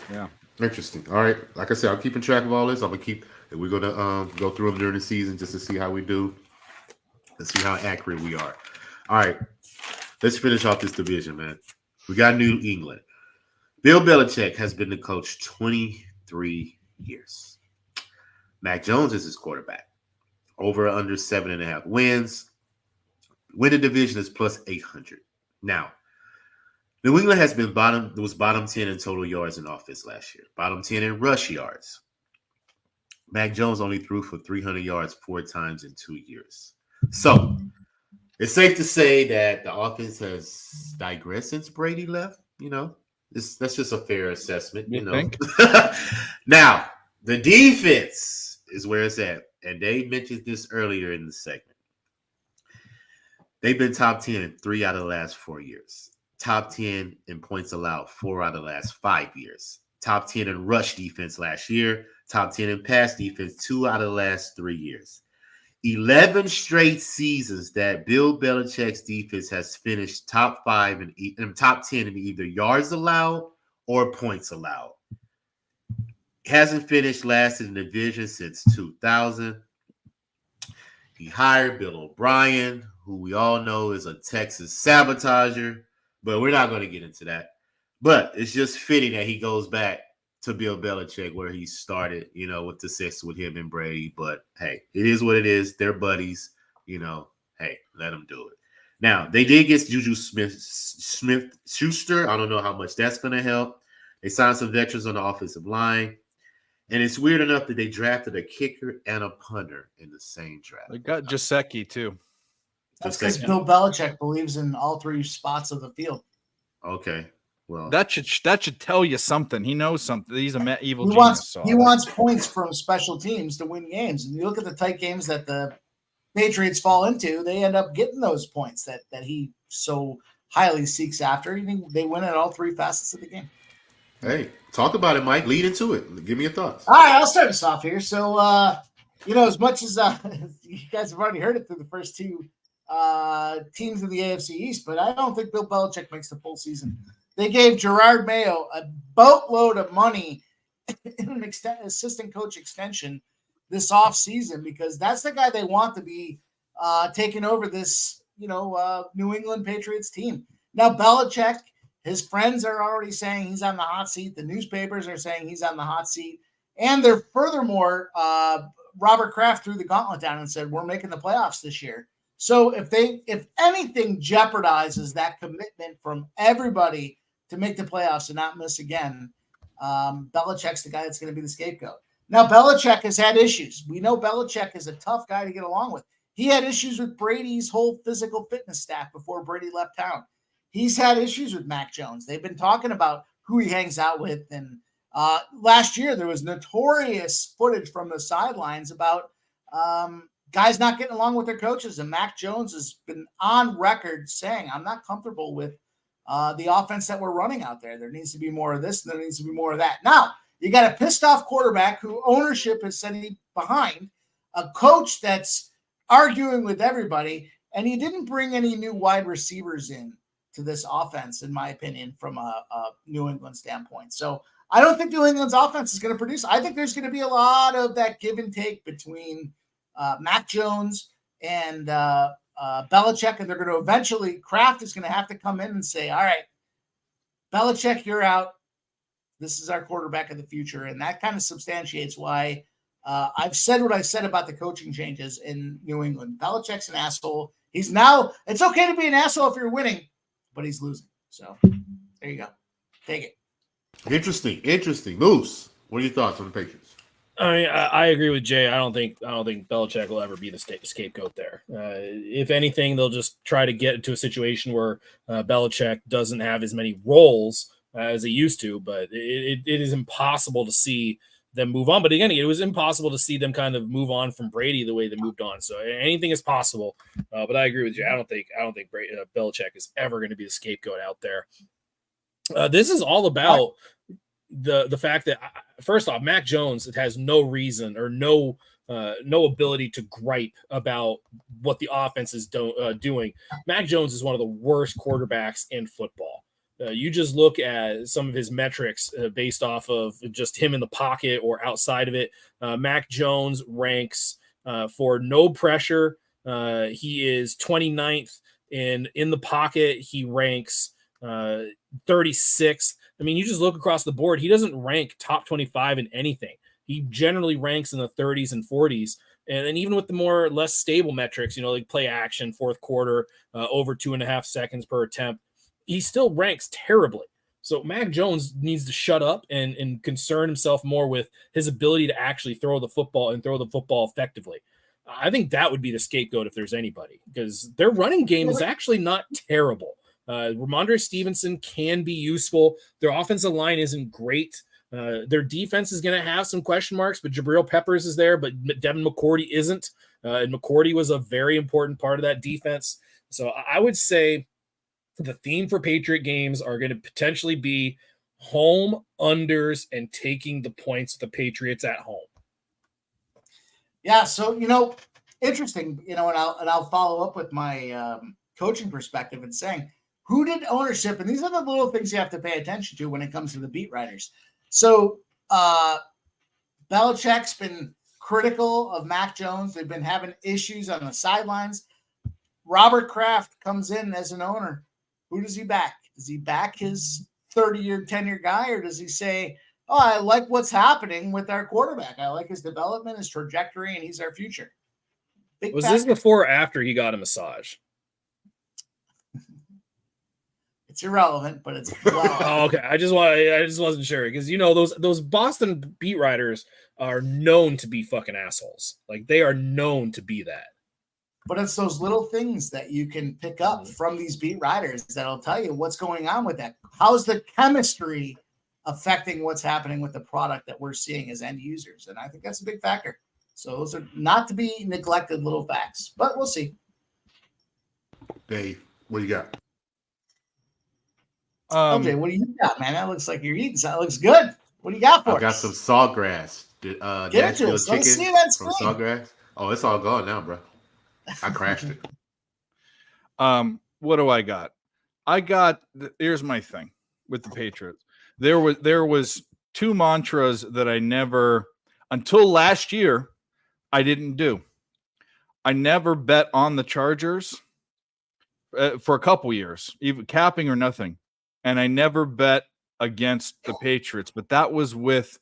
Yeah. Interesting. All right. Like I said, I'm keeping track of all this. We're gonna go through them during the season just to see how we do. Let's see how accurate we are. All right. Let's finish off this division, man. We got New England. Bill Belichick has been the coach 23 years. Mac Jones is his quarterback. Over or under 7.5 wins. Win the division is plus 800. Now, New England was bottom 10 in total yards in offense last year. Bottom 10 in rush yards. Mac Jones only threw for 300 yards 4 times in 2 years. So, it's safe to say that the offense has digressed since Brady left. That's just a fair assessment. You think? Now, the defense is where it's at. And Dave mentioned this earlier in the segment. They've been top 10 in 3 out of the last 4 years. Top 10 in points allowed 4 out of the last 5 years. Top 10 in rush defense last year. Top 10 in pass defense 2 out of the last 3 years. 11 straight seasons that Bill Belichick's defense has finished top 5 and top 10 in either yards allowed or points allowed. Hasn't finished last in the division since 2000. He hired Bill O'Brien, who we all know is a Texas sabotager, but we're not going to get into that. But it's just fitting that he goes back to Bill Belichick where he started, with the 6 with him and Brady. But, hey, it is what it is. They're buddies. Hey, let them do it. Now, they did get Juju Smith-Schuster. I don't know how much that's going to help. They signed some veterans on the offensive line. And it's weird enough that they drafted a kicker and a punter in the same draft. They got Gesicki, too. that's because Bill Belichick believes in all 3 spots of the field. Okay. Well, That should tell you something. He knows something. He's a evil He genius. wants points from special teams to win games. And you look at the tight games that the Patriots fall into, they end up getting those points that he so highly seeks after. They win at all 3 facets of the game. hey, talk about it, Mike. Lead into it. Give me your thoughts. All right, I'll start us off here. So, as much as you guys have already heard it through the first 2 teams in the AFC East, but I don't think Bill Belichick makes the full season. They gave Gerard Mayo a boatload of money in an assistant coach extension this offseason because that's the guy they want to be taking over this, New England Patriots team. Now, Belichick, his friends are already saying he's on the hot seat. The newspapers are saying he's on the hot seat. And they're furthermore, Robert Kraft threw the gauntlet down and said, we're making the playoffs this year. So if anything jeopardizes that commitment from everybody to make the playoffs and not miss again, Belichick's the guy that's going to be the scapegoat. Now, Belichick has had issues. We know Belichick is a tough guy to get along with. He had issues with Brady's whole physical fitness staff before Brady left town. He's had issues with Mac Jones. They've been talking about who he hangs out with. And last year, there was notorious footage from the sidelines about guys not getting along with their coaches. And Mac Jones has been on record saying, I'm not comfortable with the offense that we're running out there. There needs to be more of this, and there needs to be more of that. Now, you got a pissed off quarterback who ownership is sitting behind, a coach that's arguing with everybody, and he didn't bring any new wide receivers in to this offense, in my opinion, from a New England standpoint. So I don't think New England's offense is going to produce. I think there's going to be a lot of that give and take between Mac Jones and Belichick, and they're going to eventually, Kraft is going to have to come in and say, all right, Belichick, you're out. This is our quarterback of the future. And that kind of substantiates why I've said what I said about the coaching changes in New England. Belichick's an asshole. It's okay to be an asshole if you're winning, but he's losing. So there you go. Take it. Interesting. Moose, what are your thoughts on the Patriots? I mean, I agree with Jay. I don't think Belichick will ever be the scapegoat there. If anything, they'll just try to get into a situation where Belichick doesn't have as many roles as he used to. But it is impossible to see them move on. But again, it was impossible to see them kind of move on from Brady the way they moved on. So anything is possible. But I agree with Jay. I don't think Belichick is ever going to be the scapegoat out there. This is all about the fact that, first off, Mac Jones has no reason or no ability to gripe about what the offense is doing. Mac Jones is one of the worst quarterbacks in football. You just look at some of his metrics based off of just him in the pocket or outside of it. Mac Jones ranks for no pressure. He is 29th in the pocket. He ranks 36th. I mean, you just look across the board. He doesn't rank top 25 in anything. He generally ranks in the 30s and 40s. And then even with the more or less stable metrics, like play action, fourth quarter, over 2.5 seconds per attempt, he still ranks terribly. So Mac Jones needs to shut up and concern himself more with his ability to actually throw the football and throw the football effectively. I think that would be the scapegoat if there's anybody, because their running game is actually not terrible. Ramondre Stevenson can be useful. Their offensive line isn't great. Their defense is going to have some question marks, but Jabril Peppers is there, but Devin McCourty isn't. And McCourty was a very important part of that defense. So I would say the theme for Patriot games are going to potentially be home unders and taking the points of the Patriots at home. Yeah, so interesting. And I'll follow up with my coaching perspective and saying, who did ownership? And these are the little things you have to pay attention to when it comes to the beat writers. So Belichick's been critical of Mac Jones. They've been having issues on the sidelines. Robert Kraft comes in as an owner. Who does he back? Does he back his 30-year tenure guy, or does he say, oh, I like what's happening with our quarterback. I like his development, his trajectory, and he's our future. Was this before or after he got a massage? It's irrelevant, but it's oh, okay. I just wasn't sure, because those Boston beat writers are known to be fucking assholes. Like, they are known to be that. But it's those little things that you can pick up from these beat writers that'll tell you what's going on with that. How's the chemistry affecting what's happening with the product that we're seeing as end users? And I think that's a big factor. So those are not to be neglected little facts, but we'll see. Dave, what do you got? LJ, what do you got, man? That looks like you're eating something. That looks good. What do you got for us? I got some sawgrass. Nashville chicken from Sawgrass. Oh, it's all gone now, bro. I crashed it. What do I got? Here's my thing with the Patriots. There was two mantras that I never, until last year, I didn't do. I never bet on the Chargers for a couple years, even capping or nothing. And I never bet against the Patriots, but that was with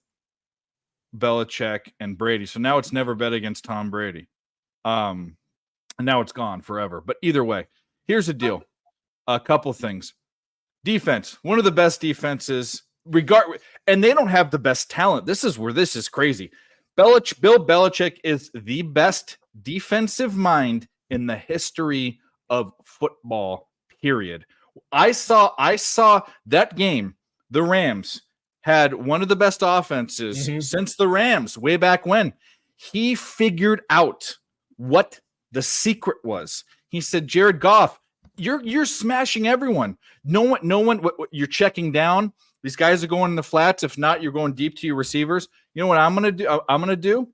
Belichick and Brady. So now it's never bet against Tom Brady. And now it's gone forever. But either way, here's the deal. A couple things. Defense, one of the best defenses, and they don't have the best talent. This is where this is crazy. Bill Belichick is the best defensive mind in the history of football, period. I saw that game. The Rams had one of the best offenses since the Rams way back when. He figured out what the secret was. He said, Jared Goff, you're smashing everyone. No one. You're checking down. These guys are going in the flats. If not, you're going deep to your receivers. You know what I'm gonna do?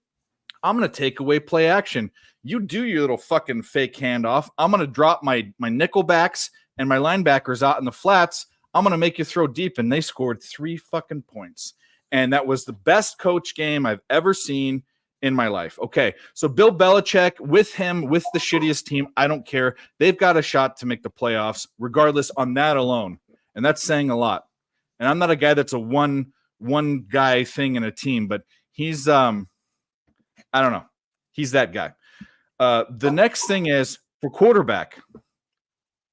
I'm gonna take away play action. You do your little fucking fake handoff. I'm gonna drop my nickel backs and my linebackers out in the flats. I'm gonna make you throw deep, and they scored 3 fucking points. And that was the best coach game I've ever seen in my life. Okay, so Bill Belichick, with the shittiest team, I don't care. They've got a shot to make the playoffs, regardless on that alone. And that's saying a lot. And I'm not a guy that's a one guy thing in a team, but he's I don't know. He's that guy. The next thing is for quarterback.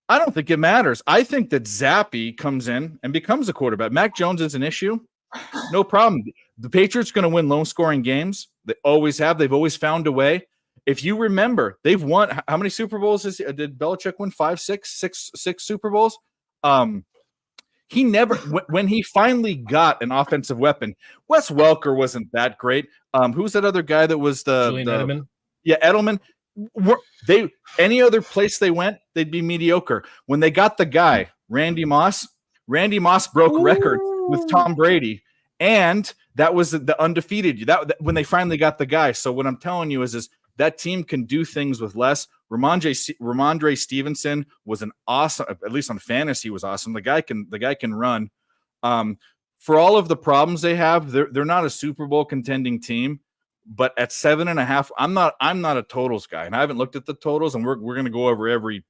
I don't think it matters. I think that Zappy comes in and becomes a quarterback. Mac Jones is an issue. No problem. The Patriots are going to win low-scoring games. They always have. They've always found a way. If you remember, they've won. How many Super Bowls did Belichick win? 5, 6 Super Bowls? He never, when he finally got an offensive weapon, Wes Welker wasn't that great. Who's that other guy that was Julian Edelman? Yeah, Edelman. Any other place they went, they'd be mediocre. When they got the guy, Randy Moss broke record with Tom Brady, and that was the undefeated. That when they finally got the guy. So what I'm telling you is that team can do things with less. Ramondre Stevenson was an awesome, at least on fantasy, was awesome. The guy can run. For all of the problems they have, they're not a Super Bowl contending team. But at 7.5, I'm not a totals guy, and I haven't looked at the totals. And we're going to go over every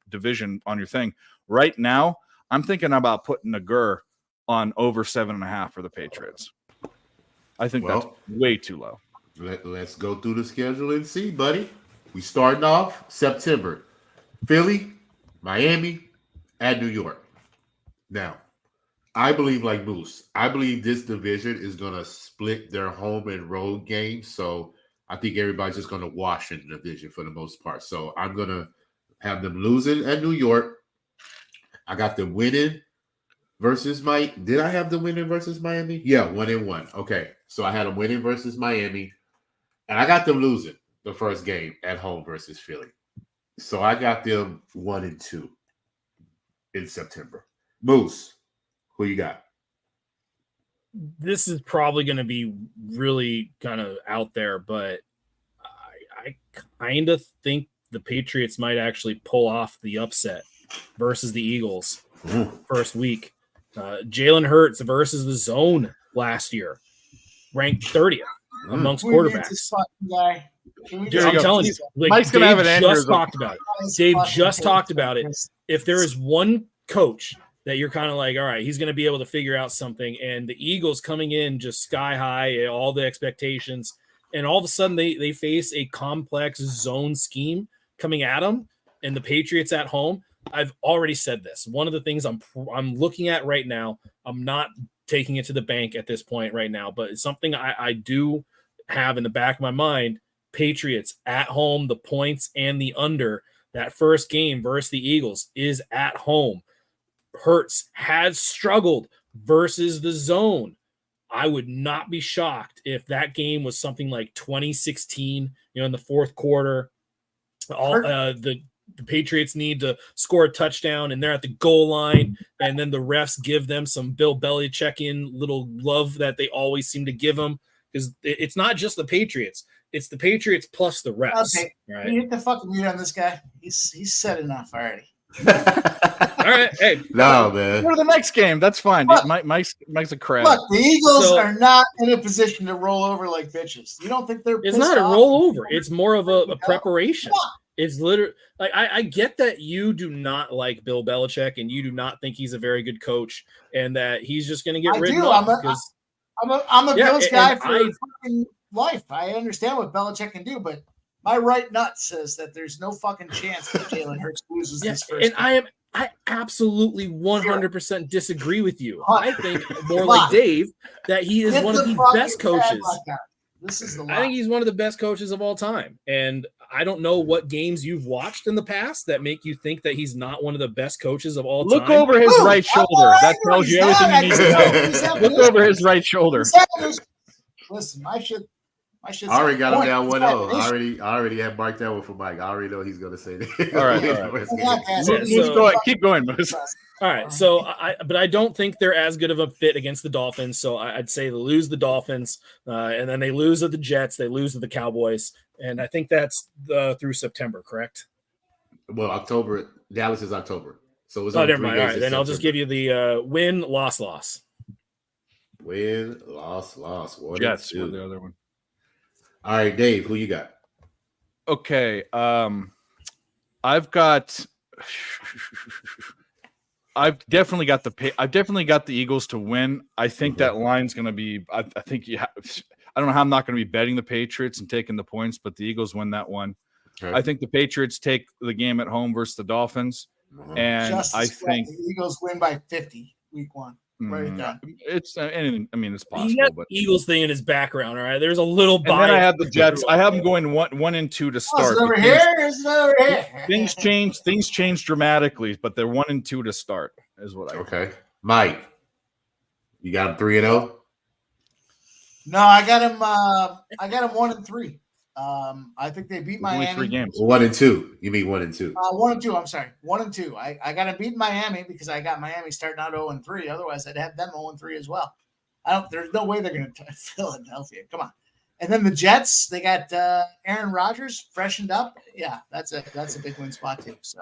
division on your thing right now. I'm thinking about putting a GUR on over 7.5 for the Patriots. I think that's way too low. Let's go through the schedule and see, buddy. We starting off September. Philly, Miami, at New York. Now, I believe like Moose, I believe this division is going to split their home and road games. So I think everybody's just going to wash in the division for the most part. So I'm going to have them losing at New York. I got them winning versus Did I have them winning versus Miami? Yeah, 1-1. Okay. So I had them winning versus Miami. And I got them losing the first game at home versus Philly. So I got them 1-2 in September. Moose, who you got? This is probably going to be really kind of out there, but I kind of think the Patriots might actually pull off the upset versus the Eagles first week. Jalen Hurts versus the zone last year, ranked 30th amongst quarterbacks. Dude, I'm telling you, like, Mike's gonna have an just talked about it. Dave just talked about it. If there is one coach that you're kind of like, all right, he's going to be able to figure out something, and the Eagles coming in just sky high, all the expectations, and all of a sudden they face a complex zone scheme coming at them, and the Patriots at home. I've already said this. One of the things I'm looking at right now, I'm not taking it to the bank at this point right now, but it's something I do have in the back of my mind. Patriots at home, the points and the under. That first game versus the Eagles is at home. Hurts has struggled versus the zone. I would not be shocked if that game was something like 2016, in the fourth quarter. The Patriots need to score a touchdown, and they're at the goal line, and then the refs give them some Bill Belichick-in little love that they always seem to give them, because it's not just the Patriots. It's the Patriots plus the refs. Okay, right? You hit the fucking mute on this guy. He's said enough already. All right, hey, no, man. Go to the next game. That's fine. Look, Mike's a crap. Look, the Eagles are not in a position to roll over like bitches. You don't think they're? It's not a rollover. It's more of a preparation. It's literally like I get that you do not like Bill Belichick and you do not think he's a very good coach and that he's just going to get rid of him. I'm a Bills guy for fucking life. I understand what Belichick can do, but my right nut says that there's no fucking chance that Jalen Hurts loses this first game. I absolutely 100% disagree with you. I think more like Dave that he is one of the best coaches. This is the I think he's one of the best coaches of all time. And I don't know what games you've watched in the past that make you think that he's not one of the best coaches of all time. Look over his right shoulder. That tells you everything you need to know. Look over his right shoulder. Listen, My shit's I already got him point. down It's 1-0. I already have marked that one for Mike. I already know he's gonna say that. All right. Keep going, Moose. All right, so I don't think they're as good of a fit against the Dolphins. So I'd say they lose the Dolphins, and then they lose at the Jets. They lose to the Cowboys, and I think that's through September, correct? Well, October. Dallas is October, so it's never mind. All right, then I'll just give you the win, loss. Win, loss. Jets were the other one. All right, Dave, who you got? Okay, I've definitely got the Eagles to win. I think that line's going to be. I think I don't know how I'm not going to be betting the Patriots and taking the points, but the Eagles win that one. Okay. I think the Patriots take the game at home versus the Dolphins, and I think the Eagles win by 50 week 1. It's it's possible, but Eagles thing in his background. All right, there's a little bias. And then I have the Jets. I have them going 1 and 2 to start. Over here. Things change dramatically, but they're 1 and 2 to start. Is what I okay. Mike, you got them 3-0. No, I got him. I got him 1 and 3. I think they beat Miami. Only 3 games. 1 and 2. You mean 1 and 2? 1 and 2. I'm sorry, 1 and 2. I got to beat Miami because I got Miami starting out 0 and 3. Otherwise, I'd have them 0 and 3 as well. There's no way they're going to Philadelphia. Come on. And then the Jets, they got Aaron Rodgers freshened up. Yeah, that's a big win spot too. So.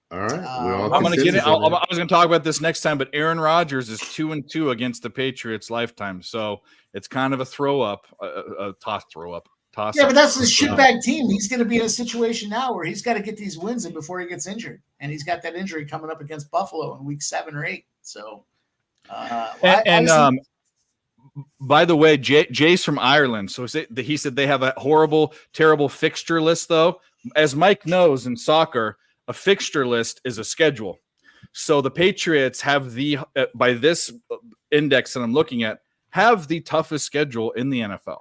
All right. I'm going to get it. I was going to talk about this next time, but Aaron Rodgers is 2 and 2 against the Patriots lifetime. So it's kind of a throw up. Yeah, but that's the shitbag team. He's going to be in a situation now where he's got to get these wins in before he gets injured, and he's got that injury coming up against Buffalo in week 7 or 8. So, by the way, Jay's from Ireland, so he said they have a horrible, terrible fixture list. Though, as Mike knows in soccer, a fixture list is a schedule. So the Patriots have by this index that I'm looking at, have the toughest schedule in the NFL.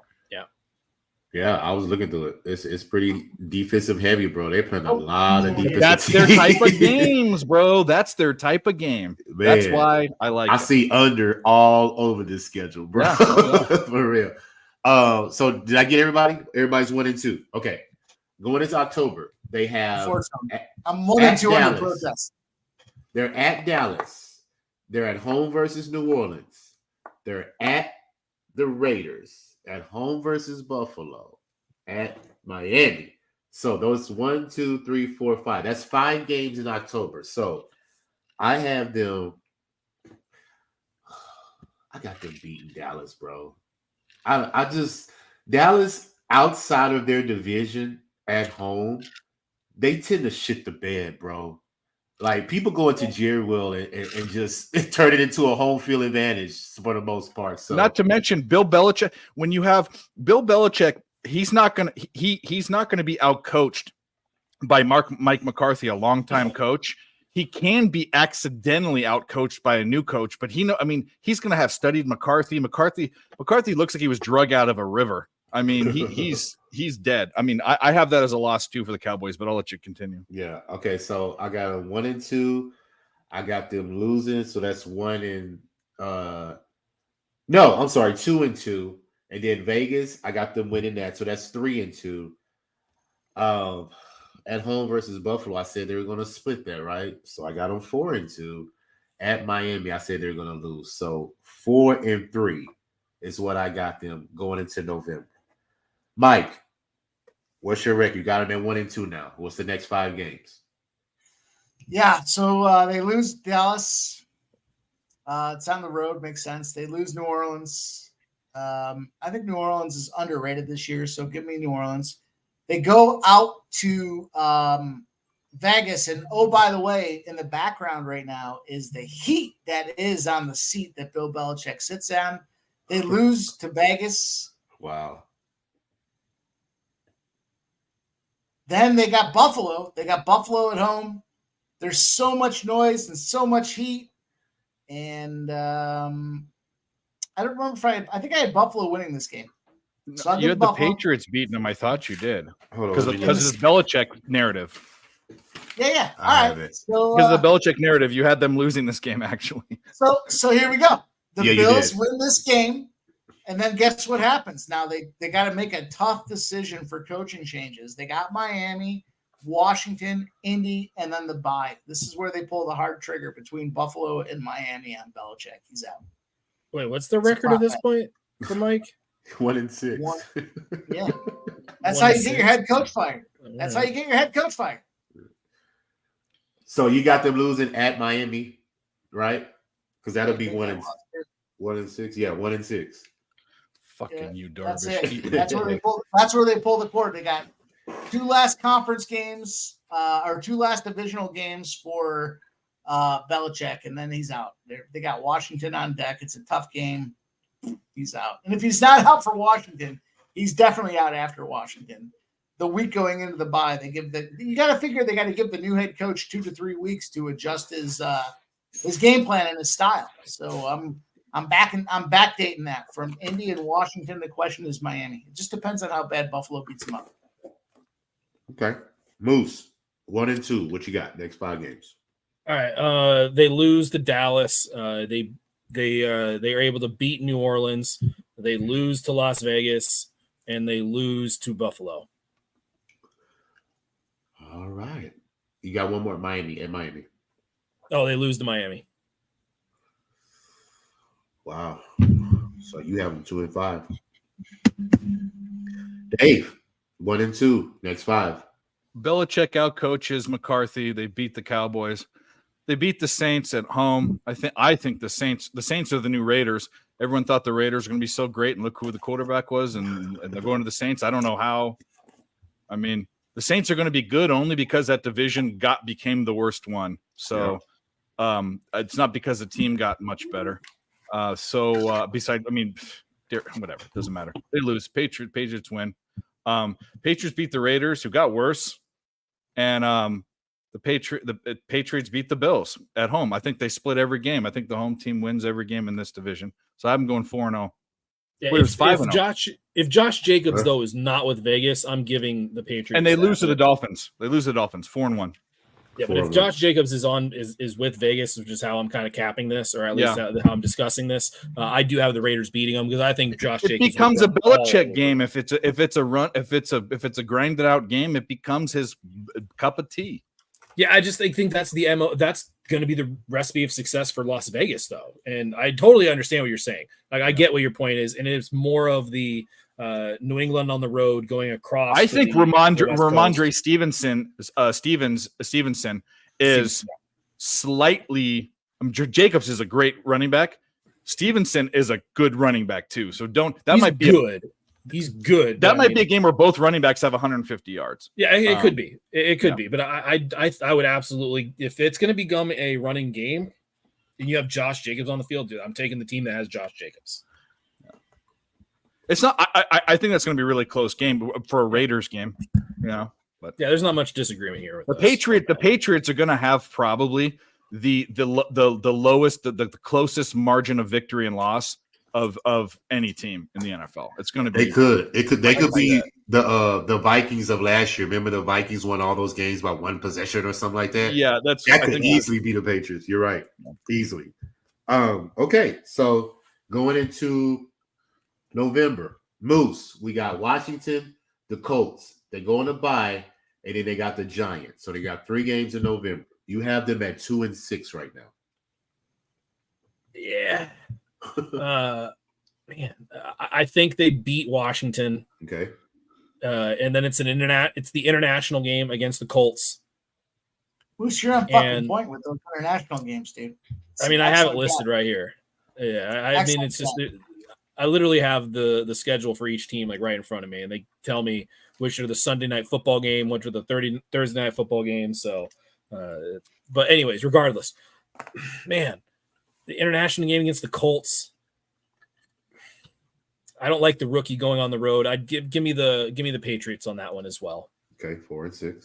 Yeah, I was looking through it. It's pretty defensive heavy, bro. They're playing a lot of defensive. That's their type of games, bro. That's their type of game. Man, that's why I like it. I see under all over this schedule, bro. Yeah. For real. So did I get everybody? Everybody's 1 and 2. Okay. Going into October, they have I'm 1 and 2 on the protest. They're at Dallas. They're at home versus New Orleans. They're at the Raiders. At home versus Buffalo, at Miami. So those 1, 2, 3, 4, 5. That's 5 games in October. So I have them. I got them beating Dallas, bro. I just Dallas outside of their division at home, they tend to shit the bed, bro. Like people go into Jerry Will and just turn it into a home field advantage for the most part. So not to mention Bill Belichick. When you have Bill Belichick, he's not gonna be outcoached by Mike McCarthy, a longtime coach. He can be accidentally outcoached by a new coach, but he's gonna have studied McCarthy. McCarthy looks like he was drug out of a river. I mean, he's dead. I mean, I have that as a loss too for the Cowboys, but I'll let you continue. Yeah. Okay. So I got a 1 and 2. I got them losing. So that's 1 and 2 and 2. And then Vegas, I got them winning that. So that's 3 and 2. At home versus Buffalo, I said they were going to split that, right? So I got them 4 and 2. At Miami, I said they're going to lose. So 4 and 3 is what I got them going into November. Mike, what's your record? You got them at 1 and 2 now. What's the next 5 games? Yeah, so they lose Dallas. It's on the road, makes sense. They lose New Orleans. I think New Orleans is underrated this year, so give me New Orleans. They go out to Vegas, and oh, by the way, in the background right now is the heat that is on the seat that Bill Belichick sits on. They lose to Vegas. Wow. Then they got Buffalo. They got Buffalo at home. There's so much noise and so much heat. And I don't remember if I think I had Buffalo winning this game. So you had the Patriots beating them. I thought you did. Because of this Belichick narrative. Yeah. All right. So, because of the Belichick narrative, you had them losing this game, actually. So here we go. The Bills win this game. And then guess what happens? Now they got to make a tough decision for coaching changes. They got Miami, Washington, Indy, and then the bye. This is where they pull the hard trigger between Buffalo and Miami on Belichick. He's out. Wait, what's the record at this point for Mike? 1-6. Yeah. That's how you get your head coach fired. That's how you get your head coach fired. So you got them losing at Miami, right? Because that'll be 1-6. Yeah, 1-6. Fucking you, That's Darvish. it. That's where they pull the cord. They got 2 last conference games, or 2 last divisional games for Belichick, and then he's out. They got Washington on deck. It's a tough game. He's out. And if he's not out for Washington, he's definitely out after Washington. The week going into the bye, you got to figure they got to give the new head coach 2 to 3 weeks to adjust his game plan and his style. So I'm backdating that from Indy and Washington. The question is Miami. It just depends on how bad Buffalo beats them up. Okay. Moose, 1-2. What you got? Next 5 games. All right. They lose to Dallas. They are able to beat New Orleans. They lose to Las Vegas, and they lose to Buffalo. All right. You got one more, Miami. Oh, they lose to Miami. Wow. So you have them 2-5. Dave, 1-2. Next 5. Belichick out coaches McCarthy. They beat the Cowboys. They beat the Saints at home. I think the Saints are the new Raiders. Everyone thought the Raiders were going to be so great, and look who the quarterback was, and they're going to the Saints. I don't know how. I mean, the Saints are going to be good only because that division became the worst one. So it's not because the team got much better. Besides, I mean, whatever, doesn't matter. They lose. Patriots win. Patriots beat the Raiders, who got worse, and the Patriots beat the Bills at home. I think they split every game. I think the home team wins every game in this division. So I'm going 4-0. Yeah, Wait, it was 5-0. If Josh Jacobs though is not with Vegas, I'm giving the Patriots. And they lose to the Dolphins. 4-1. Yeah, but if Josh Jacobs is with Vegas, which is how I'm kind of capping this, or at least how I'm discussing this, I do have the Raiders beating them because I think Josh Jacobs becomes a Belichick game. If it's a grinded out game, it becomes his cup of tea. Yeah, I just think that's the MO. That's going to be the recipe of success for Las Vegas, though. And I totally understand what you're saying. Like, I get what your point is, and it's more of the New England on the road going across. I think Ramondre Stevenson is slightly. Jacobs is a great running back. Stevenson is a good running back too. So might be good. He's good. That might be a game where both running backs have 150 yards. Yeah, it could be. It could be. But I would absolutely, if it's going to become a running game, and you have Josh Jacobs on the field, dude, I'm taking the team that has Josh Jacobs. It's not. I think that's going to be a really close game for a Raiders game. But yeah, there's not much disagreement here. With the Patriots are going to have probably the lowest, the closest margin of victory and loss of any team in the NFL. It's going to be. They could be the Vikings of last year. Remember the Vikings won all those games by one possession or something like that. Yeah, that could easily be the Patriots. You're right, easily. Okay, so going into November, Moose, we got Washington, the Colts. They go on a bye, and then they got the Giants. So they got 3 games in November. You have them at 2-6 right now. Yeah. I think they beat Washington. Okay. And then it's the international game against the Colts. Moose, you're on fucking point with those international games, dude. I mean, I have it listed right here. Yeah, I mean, it's just I literally have the schedule for each team like right in front of me, and they tell me which are the Sunday night football game, which are the Thursday night football games. So, but anyways, regardless, man, the international game against the Colts. I don't like the rookie going on the road. I'd give me the Patriots on that one as well. Okay, 4-6.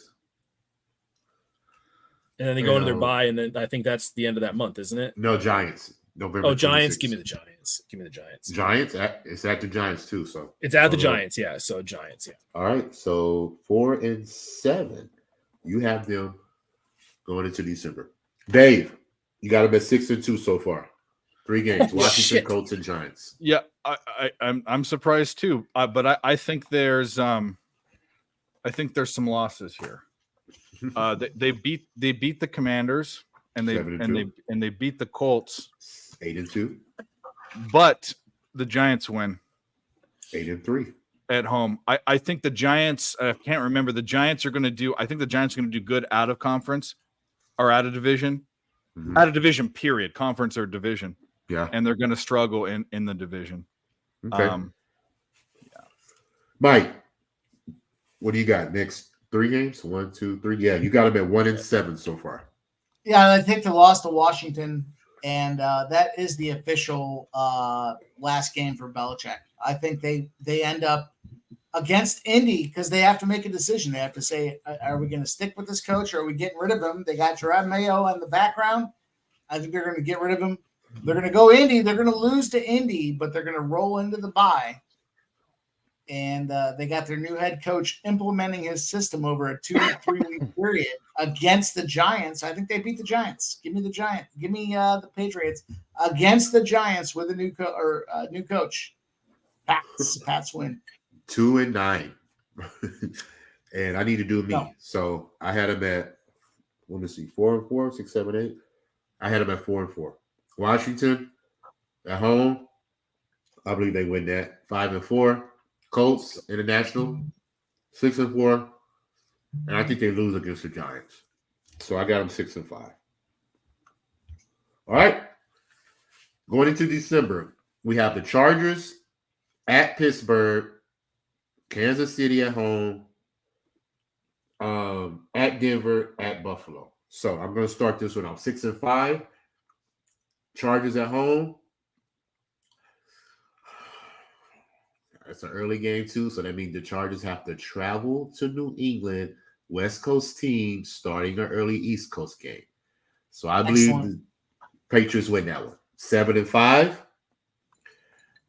And then they go into their bye, and then I think that's the end of that month, isn't it? No, Giants. November. Oh, Giants. 26th. Give me the Giants. Give me the Giants. Giants. It's at the Giants too. So it's at the Giants. Yeah. So Giants. Yeah. All right. So 4-7. You have them going into December. Dave, you got them at 6-2 so far. 3 games: Washington, Shit. Colts, and Giants. Yeah, I'm surprised too. But I think there's some losses here. They beat the Commanders and they 7-2. beat the Colts, 8-2. but the Giants win 8-3. at home. I think the Giants. I can't remember. The Giants are going to do. I think the Giants are going to do good out of conference or out of division. Out of division, period. Conference or division. Yeah. And they're going to struggle in the division. Okay. Mike, what do you got next? 3 games? 1, 2, 3. Yeah, you got them at 1-7 so far. Yeah, I think they lost to Washington, and that is the official last game for Belichick. I think they end up against Indy because they have to make a decision. They have to say, are we going to stick with this coach or are we getting rid of him? They got Gerard Mayo in the background. I think they're going to get rid of him. They're going to go Indy. They're going to lose to Indy, but they're going to roll into the bye. And they got their new head coach implementing his system over a 2-3 week period against the Giants. I think they beat the Giants. Give me the Giants. Give me the Patriots against the Giants with a new coach. Pats win. 2-9. And I need to do me. No. So I had them at, let me see, 4-4, 6, 7, 8. I had them at 4-4. Washington at home, I believe they win that. 5-4. Colts International, 6-4. And I think they lose against the Giants. So I got them 6-5. All right. Going into December, we have the Chargers at Pittsburgh, Kansas City at home, at Denver, at Buffalo. So I'm going to start this one off. 6-5. Chargers at home. It's an early game too, so that means the Chargers have to travel to New England, West Coast team, starting an early East Coast game. So I believe the Patriots win that one. 7-5.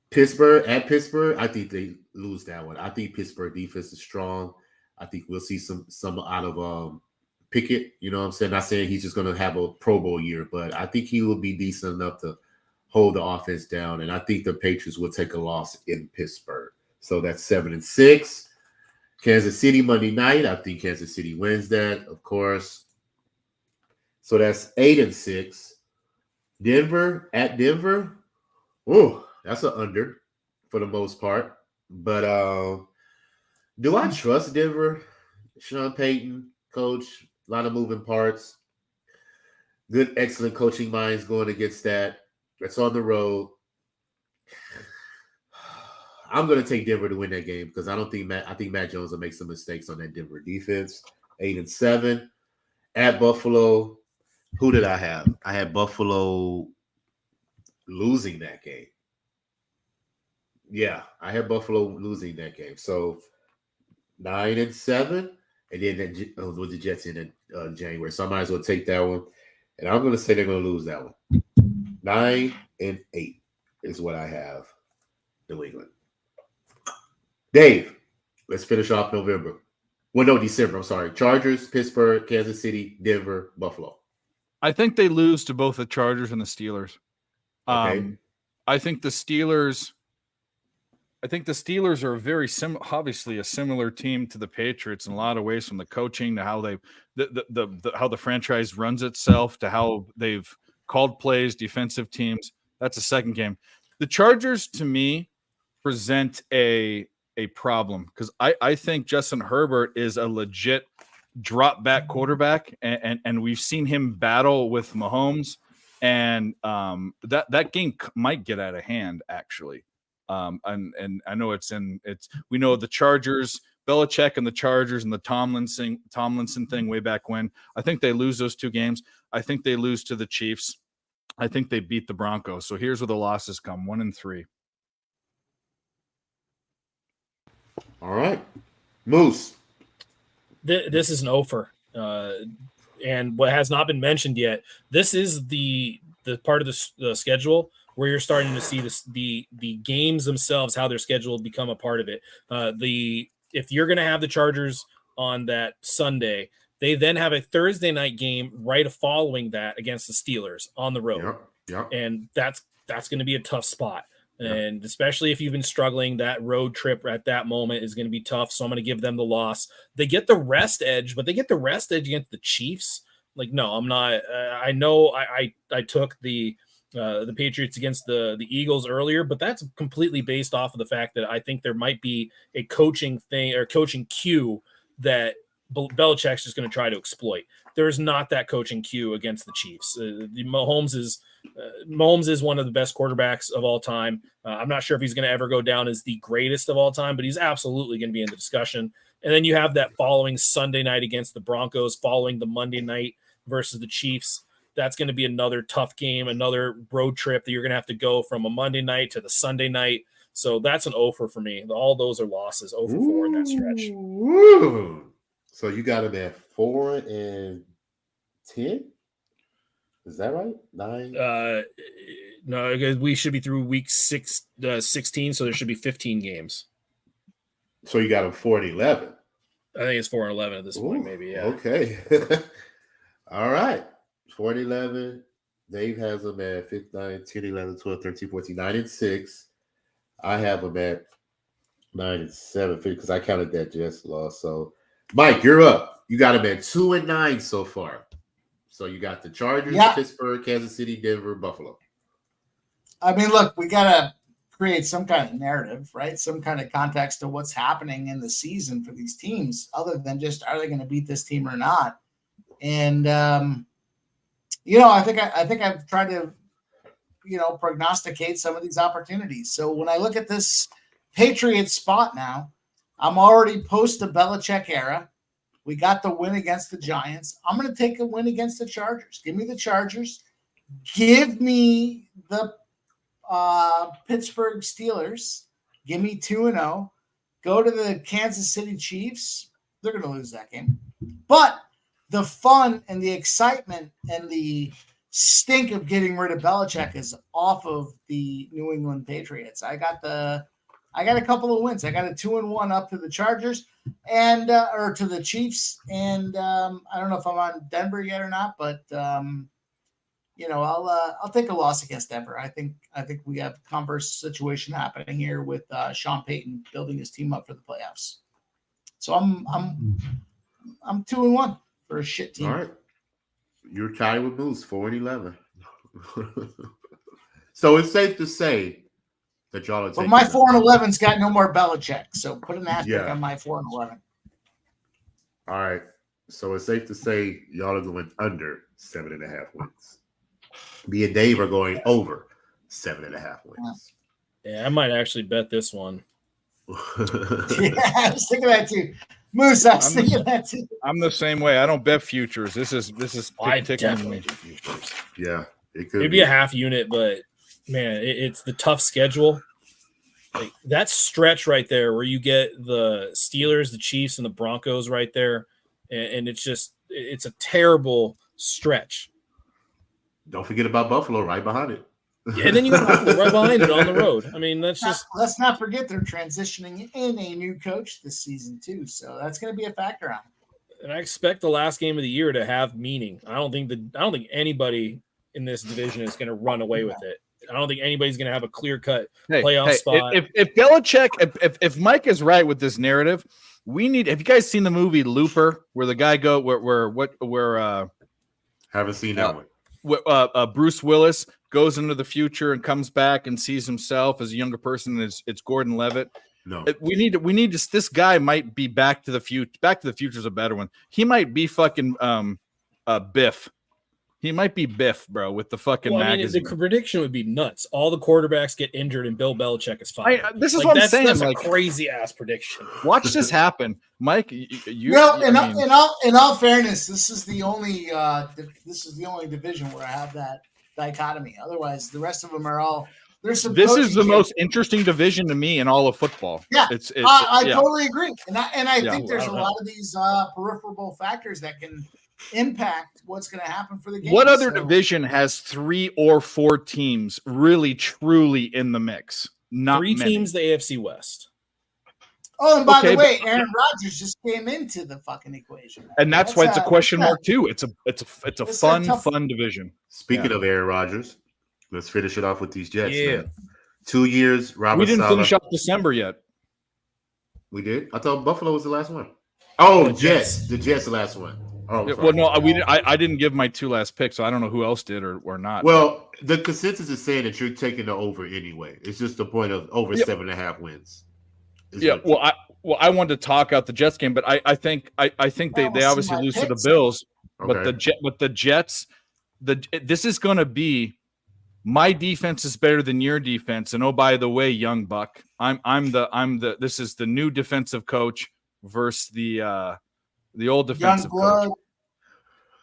Pittsburgh at Pittsburgh, I think they lose that one. I think Pittsburgh defense is strong. I think we'll see some out of Pickett. You know what I'm saying? Not saying he's just going to have a Pro Bowl year, but I think he will be decent enough to hold the offense down. And I think the Patriots will take a loss in Pittsburgh. So that's 7-6. Kansas City Monday night. I think Kansas City wins that, of course. So that's 8-6. Denver at Denver. Oh, that's an under for the most part. But do I trust Denver? Sean Payton, coach, a lot of moving parts. Good, excellent coaching minds going against that. It's on the road. I'm going to take Denver to win that game because I think Matt Jones will make some mistakes on that Denver defense. 8-7. At Buffalo, who did I have? I had Buffalo losing that game. Yeah, I had Buffalo losing that game. So 9-7, and then with the Jets in January. So I might as well take that one. And I'm going to say they're going to lose that one. 9-8 is what I have. New England. Dave, let's finish off November. Well, no, December. I'm sorry. Chargers, Pittsburgh, Kansas City, Denver, Buffalo. I think they lose to both the Chargers and the Steelers. Okay. I think the Steelers are very obviously a similar team to the Patriots in a lot of ways, from the coaching to how how the franchise runs itself to how they've called plays, defensive teams. That's a second game. The Chargers, to me, present a problem because I think Justin Herbert is a legit drop back quarterback, and we've seen him battle with Mahomes, and that game might get out of hand actually. And I know we know the Chargers, Belichick and the Chargers and the Tomlinson thing way back when. I think they lose those 2 games. I think they lose to the Chiefs. I think they beat the Broncos. So here's where the losses come: 1-3. All right. Moose. This is an offer. And what has not been mentioned yet, this is the part of the schedule where you're starting to see the games themselves, how they're scheduled, become a part of it. If you're going to have the Chargers on that Sunday, they then have a Thursday night game right following that against the Steelers on the road. Yep. And that's that's going to be a tough spot. And especially if you've been struggling, that road trip at that moment is going to be tough. So I'm going to give them the loss. They get the rest edge, but they get the rest edge against the Chiefs. Like, no, I'm not. I know I took the Patriots against the Eagles earlier, but that's completely based off of the fact that I think there might be a coaching thing or coaching cue that Belichick's just going to try to exploit. There's not that coaching cue against the Chiefs. Mahomes is one of the best quarterbacks of all time. I'm not sure if he's going to ever go down as the greatest of all time, but he's absolutely going to be in the discussion. And then you have that following Sunday night against the Broncos, following the Monday night versus the Chiefs. That's going to be another tough game, another road trip that you're going to have to go from a Monday night to the Sunday night. So that's an 0 for me. All those are losses, 0 for 4 in that stretch. Woo. So you got him at 4-10? Is that right? 9? No, because we should be through week 16, so there should be 15 games. So you got him 4-11. I think it's 4-11 at this point, maybe. Yeah. Okay. All right. 4-11. Dave has them at 5, 9, 10, 11, 12, 13, 14, 9-6. I have them at 9-7 because I counted that Jets loss. So, Mike, you're up. You got them at 2-9 so far. So you got the Chargers, Pittsburgh, Kansas City, Denver, Buffalo. I mean, look, we got to create some kind of narrative, right? Some kind of context to what's happening in the season for these teams, other than just are they going to beat this team or not? And I think I've tried to, prognosticate some of these opportunities. So when I look at this Patriots spot now, I'm already post the Belichick era. We got the win against the Giants. I'm going to take a win against the Chargers. Give me the Chargers. Give me the Pittsburgh Steelers. Give me 2-0. Go to the Kansas City Chiefs. They're going to lose that game. But the fun and the excitement and the stink of getting rid of Belichick is off of the New England Patriots. I got a couple of wins. I got a 2-1 up to the Chargers and or to the Chiefs. And I don't know if I'm on Denver yet or not, but I'll take a loss against Denver. I think we have a converse situation happening here with Sean Payton building his team up for the playoffs. So I'm 2-1 for a shit team. All right. You're tied with Moose, 4-11. So it's safe to say that y'all are taking. But my 4-11's got no more Belichick, so put an asterisk on my 4-11. All right. So it's safe to say y'all are going under 7.5 wins. Me and Dave are going over 7.5 wins. Yeah, I might actually bet this one. Yeah, I was thinking that too. Moose, I was thinking that too. I'm the same way. I don't bet futures. This is I tick definitely do futures. Yeah, it could It'd be a half unit, but man, it's the tough schedule. Like that stretch right there where you get the Steelers, the Chiefs, and the Broncos right there, and it's a terrible stretch. Don't forget about Buffalo right behind it. Yeah, and then you got Buffalo right behind it on the road. I mean, let's not forget they're transitioning in a new coach this season too, so that's going to be a factor on it. And I expect the last game of the year to have meaning. I don't think anybody in this division is going to run away with it. I don't think anybody's going to have a clear-cut playoff spot. If Belichick, if Mike is right with this narrative, have you guys seen the movie Looper, where the guy haven't seen that one. Bruce Willis goes into the future and comes back and sees himself as a younger person. And it's Gordon Levitt. No, we need to. This guy might be Back to the Future. Back to the Future is a better one. He might be fucking Biff. He might be Biff, bro, with the fucking magazine. The prediction would be nuts. All the quarterbacks get injured and Bill Belichick is fine. This is what I'm saying. That's a crazy ass prediction. Watch this happen, Mike. In all fairness, this is the only division where I have that dichotomy. Otherwise, the rest of them are all. This is the most interesting division to me in all of football. Yeah, I totally agree, and I think there's a lot of these peripheral factors that can impact what's going to happen for the game. What other division has 3 or 4 teams really truly in the mix? Not 3 many. teams, the AFC West. Oh, and by the way, Aaron Rodgers just came into the fucking equation, and that's why it's a question mark too. It's a fun division. Speaking of Aaron Rodgers, Let's finish it off with these Jets. Yeah. Man. 2 years. Robert We didn't Saleh. finish up December yet. We did. I thought Buffalo was the last one. Oh, The Jets. Jets. The Jets, the last one. Oh, Yeah, sorry. well, no, I didn't give my 2 last picks, so I don't know who else did or not. Well, the consensus is saying that you're taking the over anyway. It's just the point of over Yeah. 7.5 wins. Is Yeah, what- I wanted to talk out the Jets game, but I think they Well, see obviously my lose to the picks. Bills, but Okay. the Jets, this is going to be my defense is better than your defense, and oh by the way, young buck, this is the new defensive coach versus the old Young defensive blood. coach.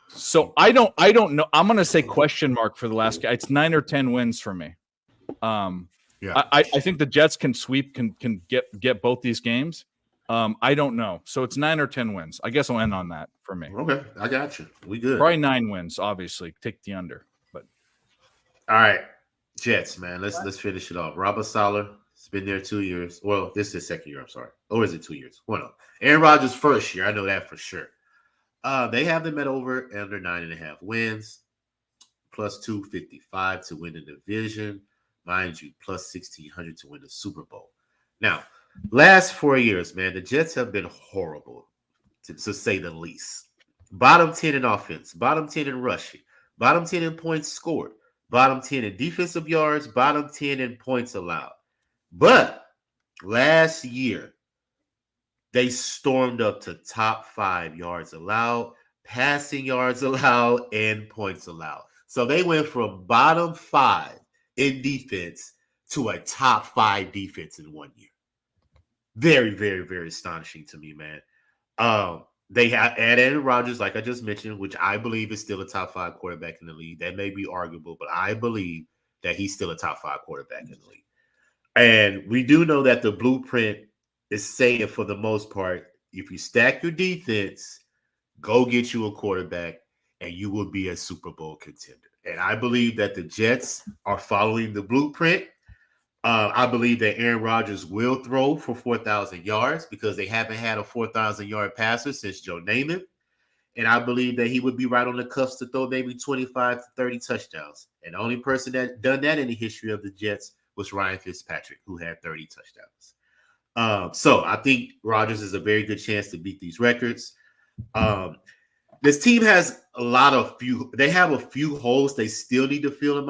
So I don't know. I'm going to say question mark for the last guy. It's 9 or 10 wins for me. Yeah. I think the Jets can sweep, can get both these games. I don't know. So it's 9 or 10 wins. I guess I'll end on that for me. Okay, I got you. We good. Probably 9 wins, obviously. Take the under. But All right, Jets, man. Let's finish it off. Robert Saleh has been there 2 years. Well, this is his second year. I'm sorry. Or is it 2 years? One of them. Aaron Rodgers' first year. I know that for sure. They have them at over under 9.5 wins, plus 255 to win the division. Mind you, plus 1,600 to win the Super Bowl. Now, last 4 years, man, the Jets have been horrible, to say the least. Bottom 10 in offense, bottom 10 in rushing, bottom 10 in points scored, bottom 10 in defensive yards, bottom 10 in points allowed. But last year, they stormed up to top 5 yards allowed, passing yards allowed, and points allowed. So they went from bottom 5 in defense to a top 5 defense in 1 year. Very, very, very astonishing to me, man. They have added Aaron Rodgers, like I just mentioned, which I believe is still a top 5 quarterback in the league. That may be arguable, but I believe that he's still a top 5 quarterback in the league. And we do know that the blueprint is saying, for the most part, if you stack your defense, go get you a quarterback, and you will be a Super Bowl contender. And I believe that the Jets are following the blueprint. I believe that Aaron Rodgers will throw for 4,000 yards because they haven't had a 4,000-yard passer since Joe Namath. And I believe that he would be right on the cusp to throw maybe 25 to 30 touchdowns. And the only person that done that in the history of the Jets was Ryan Fitzpatrick, who had 30 touchdowns. So I think Rodgers is a very good chance to beat these records. This team has they have a few holes they still need to fill, in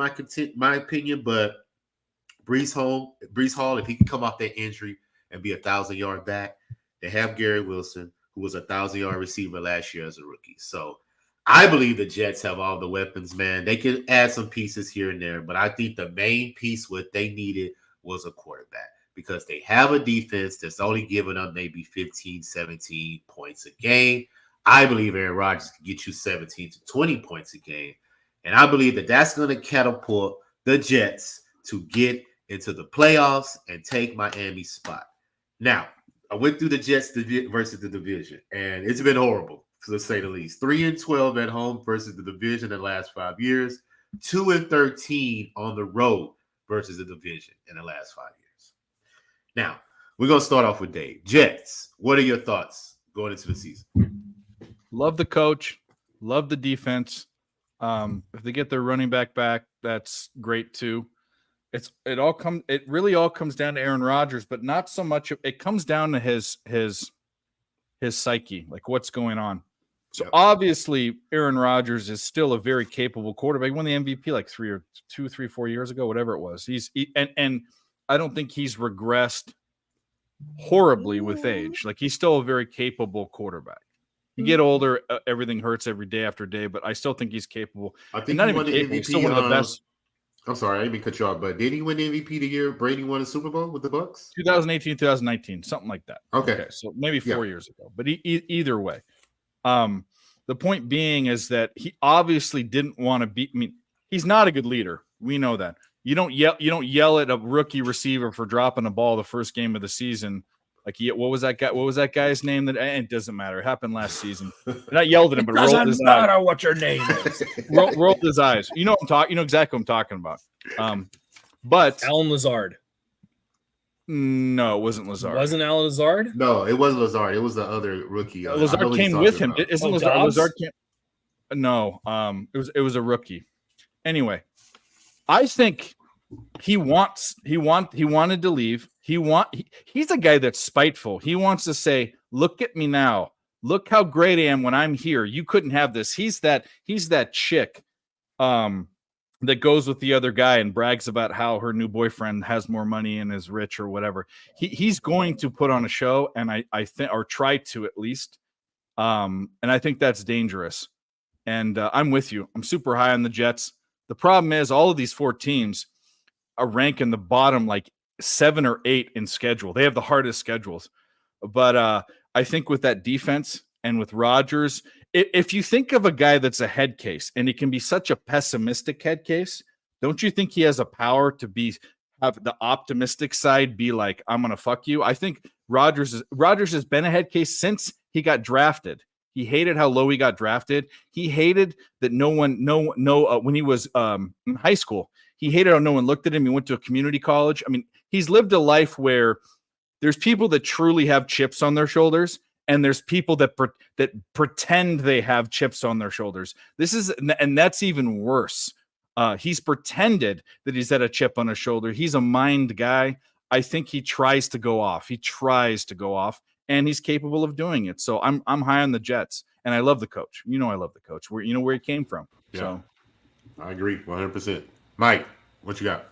my opinion, but Brees Hall, if he can come off that injury and be 1,000-yard back, they have Gary Wilson, who was a 1,000-yard receiver last year as a rookie. So I believe the Jets have all the weapons, man. They can add some pieces here and there, but I think the main piece what they needed was a quarterback, because they have a defense that's only giving up maybe 15, 17 points a game. I believe Aaron Rodgers can get you 17 to 20 points a game. And I believe that that's going to catapult the Jets to get into the playoffs and take Miami's spot. Now, I went through the Jets versus the division, and it's been horrible, to say the least. 3-12 at home versus the division in the last 5 years. 2-13 on the road versus the division in the last 5 years. Now, we're going to start off with Dave. Jets, what are your thoughts going into the season? love the coach, love the defense. If they get their running back, that's great too. It really all comes down to Aaron Rodgers, but not so much. It comes down to his psyche, like what's going on. So obviously Aaron Rodgers is still a very capable quarterback. He won the MVP like 4 years ago, whatever it was. And I don't think he's regressed horribly with age. Like he's still a very capable quarterback. You get older, everything hurts every day after day, but I still think he's capable. I think not he won even the capable, MVP. he's still one of the best. I'm sorry, I didn't mean to cut you off, but did he win the MVP the year Brady won the Super Bowl with the Bucs? 2018, 2019, something like that. Okay. So maybe 4 years ago, but either way. The point being is that he obviously didn't want to beat. I mean, he's not a good leader. We know that. You don't yell at a rookie receiver for dropping a ball the first game of the season. Like, what was that guy? What was that guy's name? It doesn't matter. It happened last season. And I yelled at him, but rolled his eyes. What your name is. rolled his eyes. You know what I'm talking. You know exactly what I'm talking about. But Alan Lazard. No, it wasn't Lazard. Wasn't Alan Lazard? No, it wasn't Lazard. It was the other rookie. Lazard came with him. Isn't Lazard? Dobbs? Lazard came. No, it was a rookie. Anyway, I think he wanted to leave. He's a guy that's spiteful. He wants to say, look at me now. Look how great I am when I'm here. You couldn't have this. He's that chick that goes with the other guy and brags about how her new boyfriend has more money and is rich or whatever. He's going to put on a show, and I think, or try to at least. And I think that's dangerous. And I'm with you. I'm super high on the Jets. The problem is all of these 4 teams are ranking the bottom like 7 or 8 in schedule. They have the hardest schedules. But I think with that defense and with Rodgers, if you think of a guy that's a head case and he can be such a pessimistic head case, don't you think he has a power to have the optimistic side be like, I'm going to fuck you? I think Rodgers has been a head case since he got drafted. He hated how low he got drafted. He hated that when he was in high school, he hated how no one looked at him. He went to a community college. I mean, he's lived a life where there's people that truly have chips on their shoulders, and there's people that pretend they have chips on their shoulders. And that's even worse. He's pretended that he's had a chip on his shoulder. He's a mind guy. I think he tries to go off. And he's capable of doing it. So I'm high on the Jets, and I love the coach. I love the coach. Where he came from. Yeah. So I agree 100%. Mike, what you got?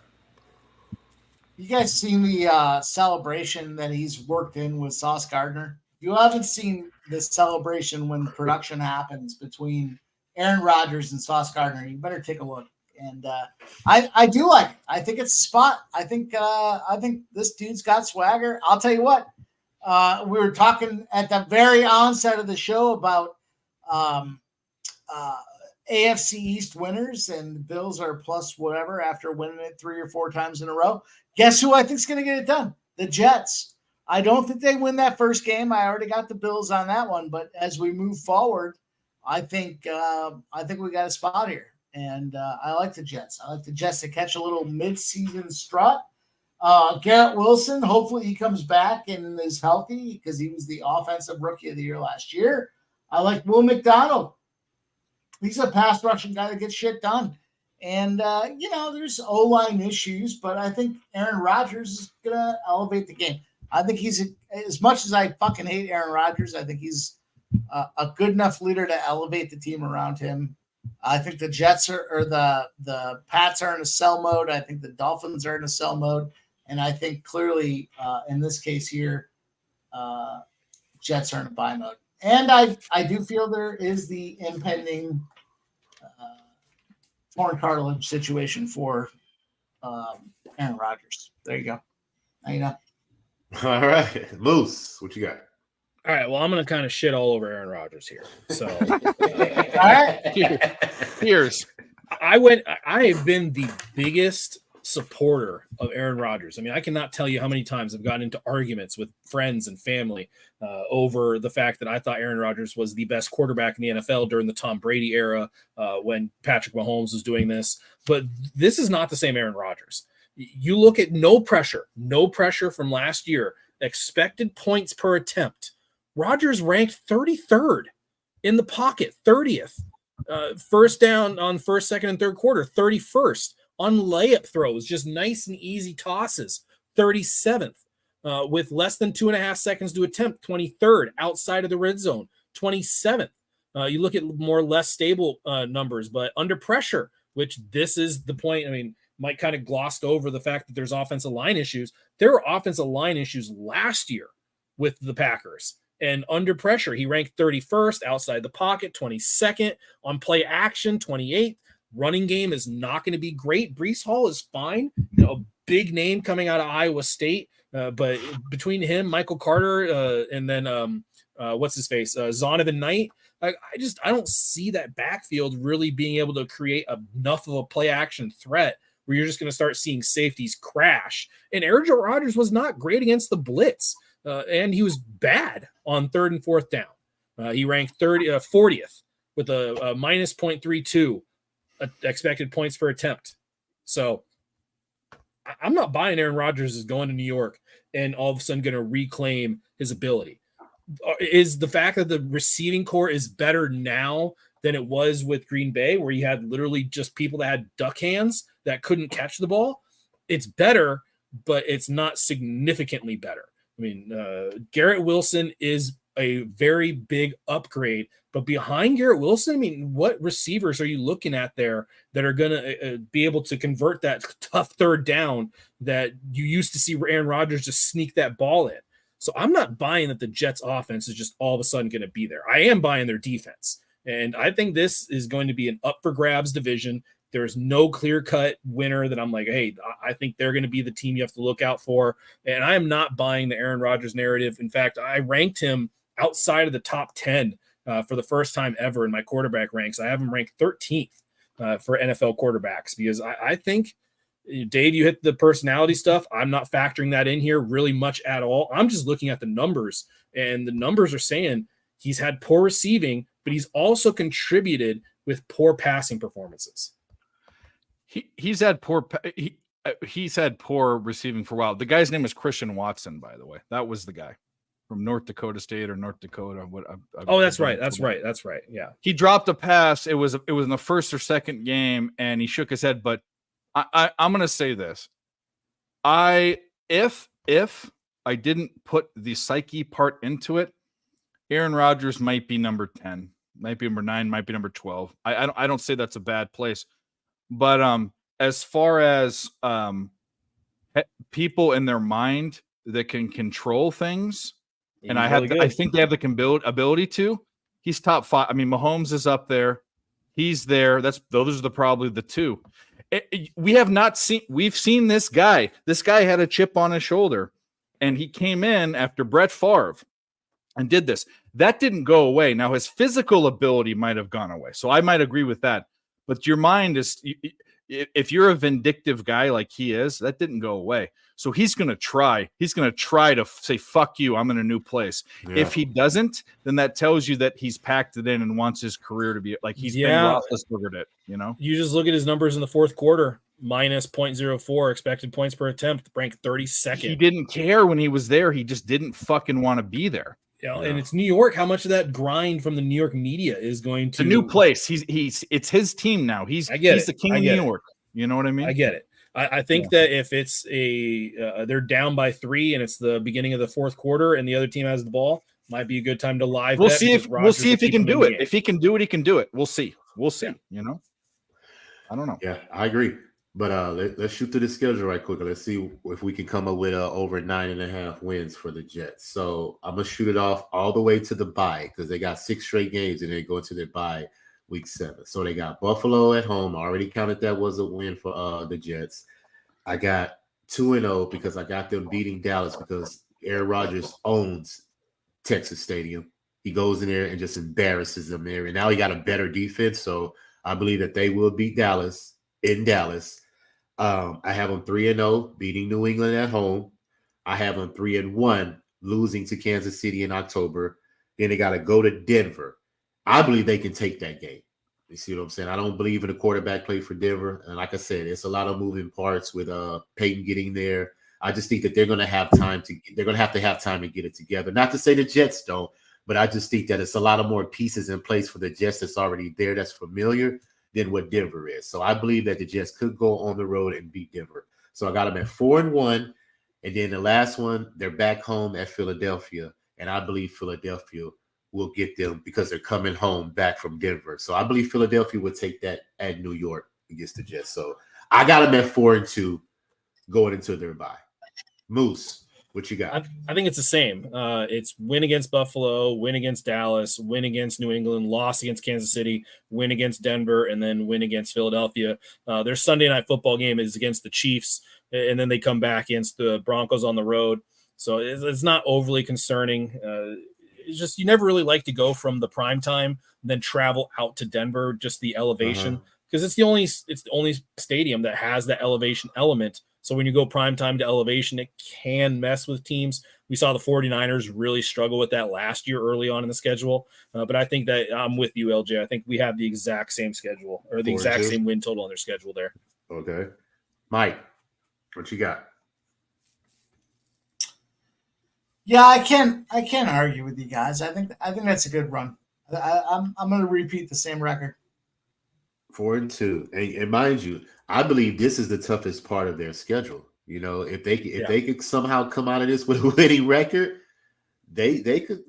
You guys seen the celebration that he's worked in with Sauce Gardner? If you haven't seen this celebration when production happens between Aaron Rodgers and Sauce Gardner, you better take a look. And I do like it. I think it's a spot. I think this dude's got swagger. I'll tell you what. We were talking at the very onset of the show about AFC East winners, and the Bills are plus whatever after winning it 3 or 4 times in a row. Guess who I think is going to get it done? The Jets. I don't think they win that first game. I already got the Bills on that one. But as we move forward, I think we got a spot here, and I like the Jets. I like the Jets to catch a little midseason strut. Garrett Wilson, hopefully he comes back and is healthy because he was the offensive rookie of the year last year. I like Will McDonald. He's a pass rushing guy that gets shit done. And, there's O-line issues, but I think Aaron Rodgers is going to elevate the game. I think he's, as much as I fucking hate Aaron Rodgers, I think he's a good enough leader to elevate the team around him. I think the Jets or the Pats are in a sell mode. I think the Dolphins are in a sell mode. And I think clearly in this case here, Jets are in a buy mode. And I do feel there is the impending torn cartilage situation for Aaron Rodgers. There you go. Now you know. All right. Moose, what you got? All right. Well, I'm going to kind of shit all over Aaron Rodgers here. So, All right. Here's. I have been the biggest supporter of Aaron Rodgers. I mean, I cannot tell you how many times I've gotten into arguments with friends and family over the fact that I thought Aaron Rodgers was the best quarterback in the NFL during the Tom Brady era when Patrick Mahomes was doing this. But this is not the same Aaron Rodgers. You look at no pressure from last year, expected points per attempt. Rodgers ranked 33rd in the pocket, 30th. First down on first, second, and third quarter, 31st. On layup throws, just nice and easy tosses, 37th. With less than 2.5 seconds to attempt, 23rd. Outside of the red zone, 27th. You look at more less stable numbers, but under pressure, which this is the point. I mean, Mike kind of glossed over the fact that there's offensive line issues. There were offensive line issues last year with the Packers. And under pressure, he ranked 31st, outside the pocket, 22nd, on play action, 28th. Running game is not going to be great. Breece Hall is fine. A big name coming out of Iowa State. But between him, Michael Carter, and then what's his face? Zonovan Knight. I don't see that backfield really being able to create enough of a play action threat where you're just going to start seeing safeties crash. And Aaron Rodgers was not great against the blitz. And he was bad on 3rd and 4th down. He ranked 40th with a minus 0.32 expected points per attempt. So I'm not buying Aaron Rodgers is going to New York and all of a sudden going to reclaim his ability. Is the fact that the receiving core is better now than it was with Green Bay, where you had literally just people that had duck hands that couldn't catch the ball. It's better, but it's not significantly better. I mean, Garrett Wilson is a very big upgrade, but behind Garrett Wilson, I mean, what receivers are you looking at there that are going to be able to convert that tough third down that you used to see Aaron Rodgers just sneak that ball in? So I'm not buying that the Jets offense is just all of a sudden going to be there. I am buying their defense. And I think this is going to be an up for grabs division. There's no clear-cut winner that I'm like, hey, I think they're going to be the team you have to look out for. And I am not buying the Aaron Rodgers narrative. In fact, I ranked him outside of the top 10 for the first time ever in my quarterback ranks. I have him ranked 13th for NFL quarterbacks because I think, Dave, you hit the personality stuff. I'm not factoring that in here really much at all. I'm just looking at the numbers, and the numbers are saying he's had poor receiving, but he's also contributed with poor passing performances. He's had poor receiving for a while. The guy's name is Christian Watson, by the way. That was the guy from North Dakota State or North Dakota. That's right. That's right. Yeah. He dropped a pass. It was in the first or second game, and he shook his head. But I'm going to say this. If I didn't put the psyche part into it, Aaron Rodgers might be number 10, might be number 9, might be number 12. I don't say that's a bad place. But as far as people in their mind that can control things, and I think they have the ability to. He's top 5. I mean, Mahomes is up there. He's there. Those are probably the two. We've seen this guy. This guy had a chip on his shoulder, and he came in after Brett Favre and did this. That didn't go away. Now his physical ability might have gone away, so I might agree with that. But your mind is, if you're a vindictive guy like he is, that didn't go away. So he's going to try. He's going to try to say, fuck you, I'm in a new place. Yeah. If he doesn't, then that tells you that he's packed it in and wants his career to be like he's been Roethlisbergered it, you know? You just look at his numbers in the fourth quarter, minus 0.04 expected points per attempt, ranked 32nd. He didn't care when he was there. He just didn't fucking want to be there. And it's New York. How much of that grind from the New York media is going to the new place? It's his team now. He's the king of New York. You know what I mean? I get it. I think that if it's they're down by 3 and it's the beginning of the fourth quarter and the other team has the ball, might be a good time to live. We'll see if he can do it. If he can do it, he can do it. We'll see. Yeah. You know, I don't know. Yeah, I agree. But let's shoot through the schedule right quick. Let's see if we can come up with over 9.5 wins for the Jets. So I'm gonna shoot it off all the way to the bye because they got 6 straight games and they go into their bye week 7. So they got Buffalo at home. I already counted that was a win for the Jets. I got 2-0 because I got them beating Dallas because Aaron Rodgers owns Texas Stadium. He goes in there and just embarrasses them there. And now he got a better defense. So I believe that they will beat Dallas in Dallas. I have them 3-0, beating New England at home. I have them 3-1, losing to Kansas City in October. Then they got to go to Denver. I believe they can take that game. You see what I'm saying? I don't believe in a quarterback play for Denver. And like I said, it's a lot of moving parts with Peyton getting there. I just think that they're going to have time to have time to get it together. Not to say the Jets don't, but I just think that it's a lot of more pieces in place for the Jets that's already there, that's familiar, than what Denver is. So I believe that the Jets could go on the road and beat Denver. So I got them at 4-1. And then the last one, they're back home at Philadelphia. And I believe Philadelphia will get them because they're coming home back from Denver. So I believe Philadelphia would take that at New York against the Jets. So I got them at 4-2 going into their bye. Moose, what you got? I think it's the same. It's win against Buffalo, win against Dallas, win against New England, loss against Kansas City, win against Denver, and then win against Philadelphia. Their Sunday night football game is against the Chiefs, and then they come back against the Broncos on the road. So it's not overly concerning. It's just you never really like to go from the prime time and then travel out to Denver, just the elevation, because it's the only stadium that has that elevation element. So when you go prime time to elevation, it can mess with teams. We saw the 49ers really struggle with that last year early on in the schedule. But I think that I'm with you, LJ. I think we have the exact same schedule or the exact same win total on their schedule there. Okay. Mike, what you got? Yeah, I can't argue with you guys. I think that's a good run. I'm going to repeat the same record. 4-2, and mind you, I believe this is the toughest part of their schedule. You know, if they could somehow come out of this with a winning record, they could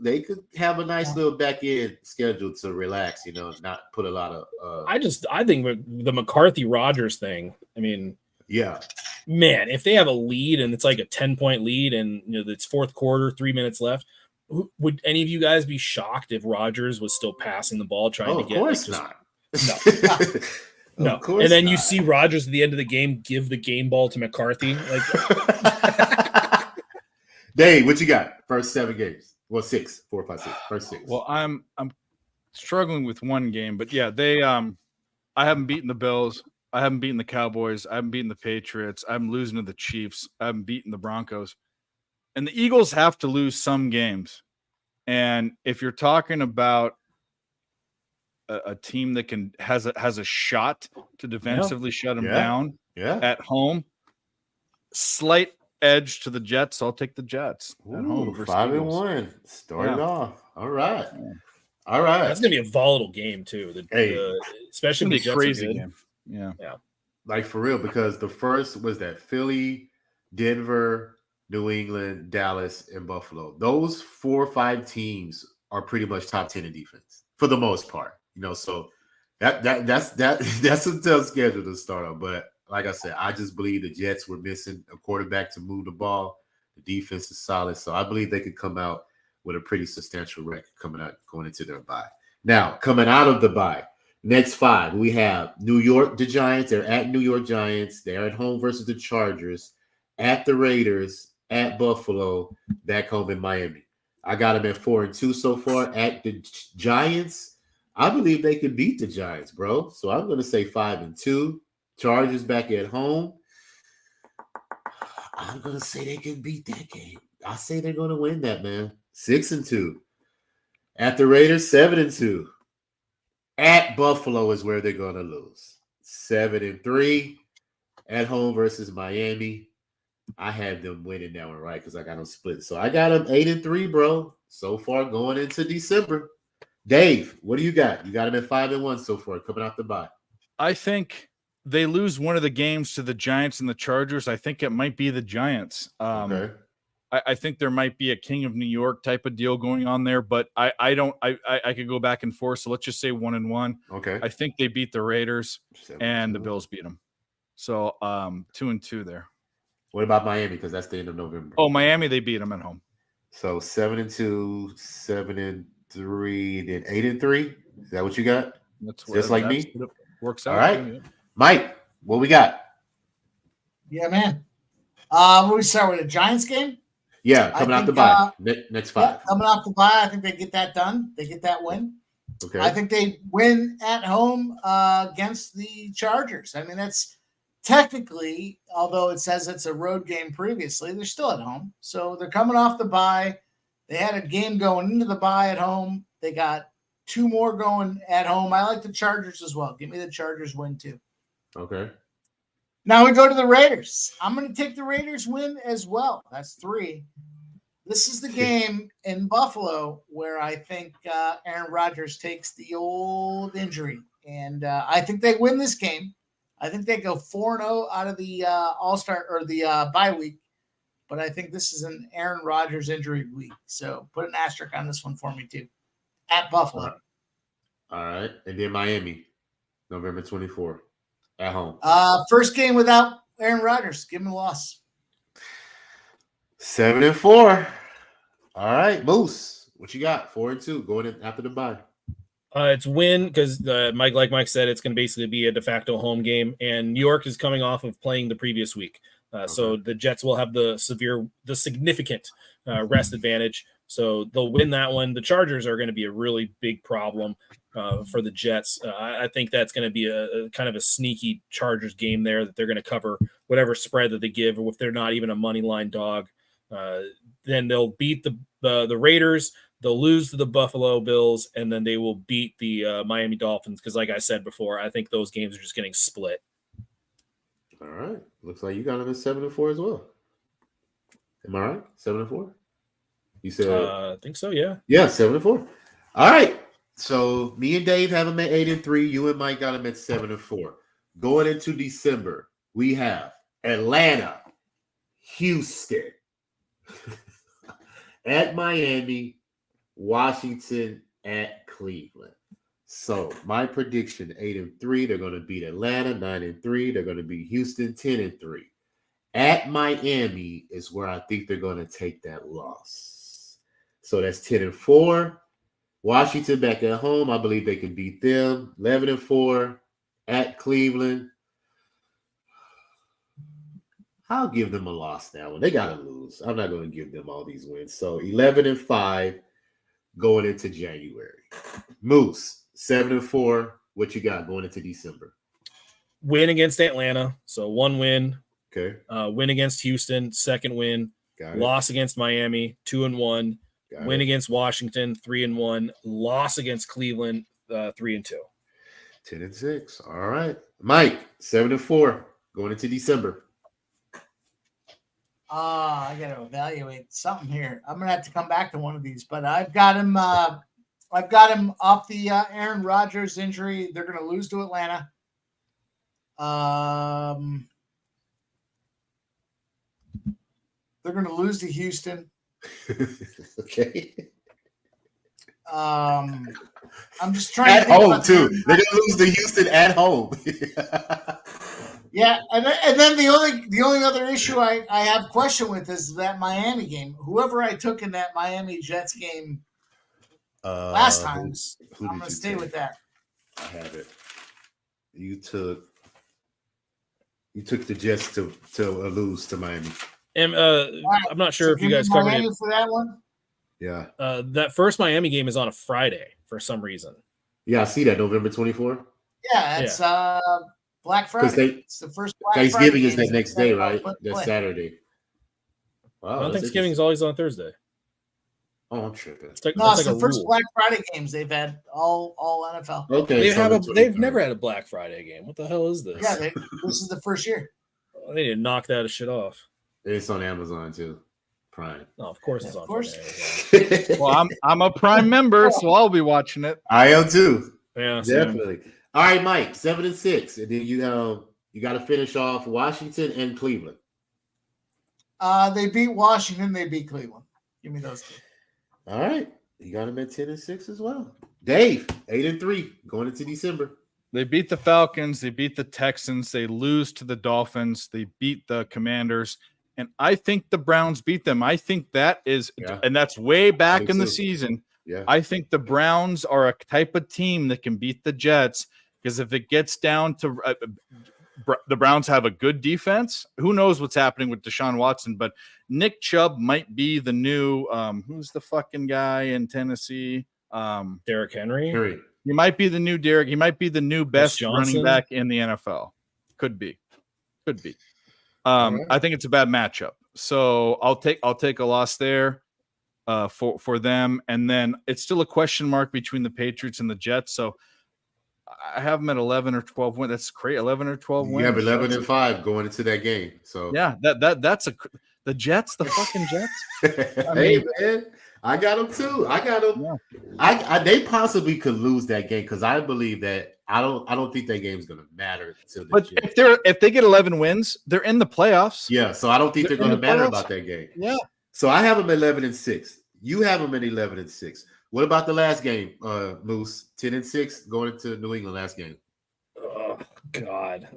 have a nice little back end schedule to relax. You know, not put a lot of. I think the McCarthy Rodgers thing. I mean, yeah, man, if they have a lead and it's like a 10-point lead and it's fourth quarter, 3 minutes left, would any of you guys be shocked if Rodgers was still passing the ball trying to get? Of course not. No. Of course and then not. you see Rodgers at the end of the game give the game ball to McCarthy. Like, Dave, what you got? First 7 games. Well, 6, 4, 5, 6. First 6. Well, I'm struggling with one game, but yeah, they I haven't beaten the Bills. I haven't beaten the Cowboys. I haven't beaten the Patriots. I'm losing to the Chiefs. I haven't beaten the Broncos. And the Eagles have to lose some games. And if you're talking about a team that has a shot to defensively shut them down at home, slight edge to the Jets. I'll take the Jets at home. 5-1. Started off. All right. All right. That's gonna be a volatile game too. Especially the the Jets crazy are good. game. Yeah. Like for real, because the first was that Philly, Denver, New England, Dallas, and Buffalo. Those 4 or 5 teams are pretty much top 10 in defense for the most part. You know, so that's a tough schedule to start on. But like I said, I just believe the Jets were missing a quarterback to move the ball. The defense is solid, so I believe they could come out with a pretty substantial record going into their bye. Now, coming out of the bye, next 5 we have New York, the Giants. They're at New York Giants. They're at home versus the Chargers, at the Raiders, at Buffalo, back home in Miami. I got them at 4-2 so far. At the Giants, I believe they could beat the Giants, bro. So I'm going to say 5-2. Chargers back at home. I'm going to say they can beat that game. I say they're going to win that, man. 6-2. At the Raiders, 7-2. At Buffalo is where they're going to lose. 7-3. At home versus Miami. I had them winning that one, right? Because I got them split. So I got them 8-3, bro. So far going into December. Dave, what do you got? You got them at 5-1 so far, coming out the bye. I think they lose one of the games to the Giants and the Chargers. I think it might be the Giants. Okay. I think there might be a King of New York type of deal going on there, but I could go back and forth. So let's just say 1-1. Okay. I think they beat the Raiders and the Bills beat them. So 2-2 there. What about Miami? Because that's the end of November. Oh, Miami, they beat them at home. So 7-2, 7-3, then 8-3. Is that what you got? That's just like me. Works out. All right, yeah. Mike, what we got? Yeah, man. We start with a Giants game. Yeah, coming out the bye. Next 5. Yeah, coming off the bye, I think they get that done. They get that win. Okay. I think they win at home against the Chargers. I mean, that's technically, although it says it's a road game previously, they're still at home. So they're coming off the bye. They had a game going into the bye at home. They got 2 more going at home. I like the Chargers as well. Give me the Chargers win too. Okay. Now we go to the Raiders. I'm going to take the Raiders win as well. That's 3. This is the game in Buffalo where I think Aaron Rodgers takes the old injury. And I think they win this game. I think they go 4-0 out of the All-Star or the bye week. But I think this is an Aaron Rodgers injury week. So put an asterisk on this one for me too. At Buffalo. All right. And then Miami, November 24th. At home. First game without Aaron Rodgers. Give him a loss. 7-4. All right, Moose. What you got? 4-2 going in after the bye. It's win because like Mike said, it's going to basically be a de facto home game, and New York is coming off of playing the previous week, so the Jets will have the significant rest advantage. So they'll win that one. The Chargers are going to be a really big problem for the Jets. I think that's going to be a kind of a sneaky Chargers game there that they're going to cover whatever spread that they give, or if they're not even a money line dog. Then they'll beat the Raiders. They'll lose to the Buffalo Bills, and then they will beat the Miami Dolphins because, like I said before, I think those games are just getting split. All right. Looks like you got them at 7-4 as well. Am I right? 7-4? You said I think so, yeah. Yeah, 7-4. All right. So me and Dave have them at 8-3. You and Mike got them at 7-4. Going into December, we have Atlanta, Houston, at Miami, Washington, at Cleveland. So my prediction: 8-3. They're going to beat Atlanta. 9-3. They're going to beat Houston. 10-3. At Miami is where I think they're going to take that loss. So that's 10-4. Washington back at home. I believe they can beat them. 11-4 at Cleveland. I'll give them a loss that one. They got to lose. I'm not going to give them all these wins. So 11-5 going into January. Moose, 7-4. What you got going into December? Win against Atlanta. So 1 win. Okay. Win against Houston. 2nd win. Got it. Loss against Miami. 2-1. Got Win it. against Washington. 3-1. Loss against Cleveland. 3-2. 10-6. All right. Mike, 7-4 going into December. I got to evaluate something here. I'm gonna have to come back to one of these, but I've got him. I've got him off the Aaron Rodgers injury. They're gonna lose to Atlanta. They're gonna lose to Houston. Okay. I'm just trying At to think home, about too. They're going to lose to Houston at home. Yeah, and then the only other issue I have question with is that Miami game. Whoever I took in that Miami Jets game last times, who I'm did gonna you stay take? with that. I have it. You took the Jets to lose to Miami. And I'm not sure So if you give me guys covered Miami it. for that one. Yeah. That first Miami game is on a Friday for some reason. Yeah, I see that. November 24th. Yeah, it's Black Because Friday. It's the first Black Thanksgiving Friday is that game next that day, they're right? gonna That's play. Saturday. Wow. Well, that's Thanksgiving is always on Thursday. Oh, I'm tripping. It's like, No, it's it's like the a first rule. Black Friday games they've had all NFL. Okay. They've never had a Black Friday game. What the hell is this? Yeah, this is the first year. They need to knock that shit off. It's on Amazon too. Prime. No, of course it's Of on. course. Friday. Well, I'm a Prime member, so I'll be watching it. I am too. Yeah, same. Definitely. All right, Mike, 7-6. And then you got to finish off Washington and Cleveland. They beat Washington. They beat Cleveland. Give me those two. All right. You got them at 10-6 as well. Dave, 8-3 going into December. They beat the Falcons. They beat the Texans. They lose to the Dolphins. They beat the Commanders. And I think the Browns beat them. I think that is, and that's way back in the season. Yeah. I think the Browns are a type of team that can beat the Jets because if it gets down to the Browns have a good defense. Who knows what's happening with Deshaun Watson? But Nick Chubb might be the new who's the fucking guy in Tennessee? Derrick Henry. He might be the new Derrick. He might be the new best Johnson? running back in the NFL. Could be. Right. I think it's a bad matchup. So I'll take a loss there for them. And then it's still a question mark between the Patriots and the Jets. So I have them at 11 or 12 wins. That's great. 11 or 12 wins. You have 11-5 going into that game. So yeah, that's the Jets, the fucking Jets. Hey man, I got them too. I got them. Yeah. They possibly could lose that game because I believe that I don't think that game's gonna matter to the But Jets. if they get 11 wins, they're in the playoffs. Yeah, so I don't think they're They're gonna in the matter playoffs. about that game. Yeah. So I have them at 11-6. You have them at 11-6. What about the last game, Moose? 10-6 going into New England last game. Oh God.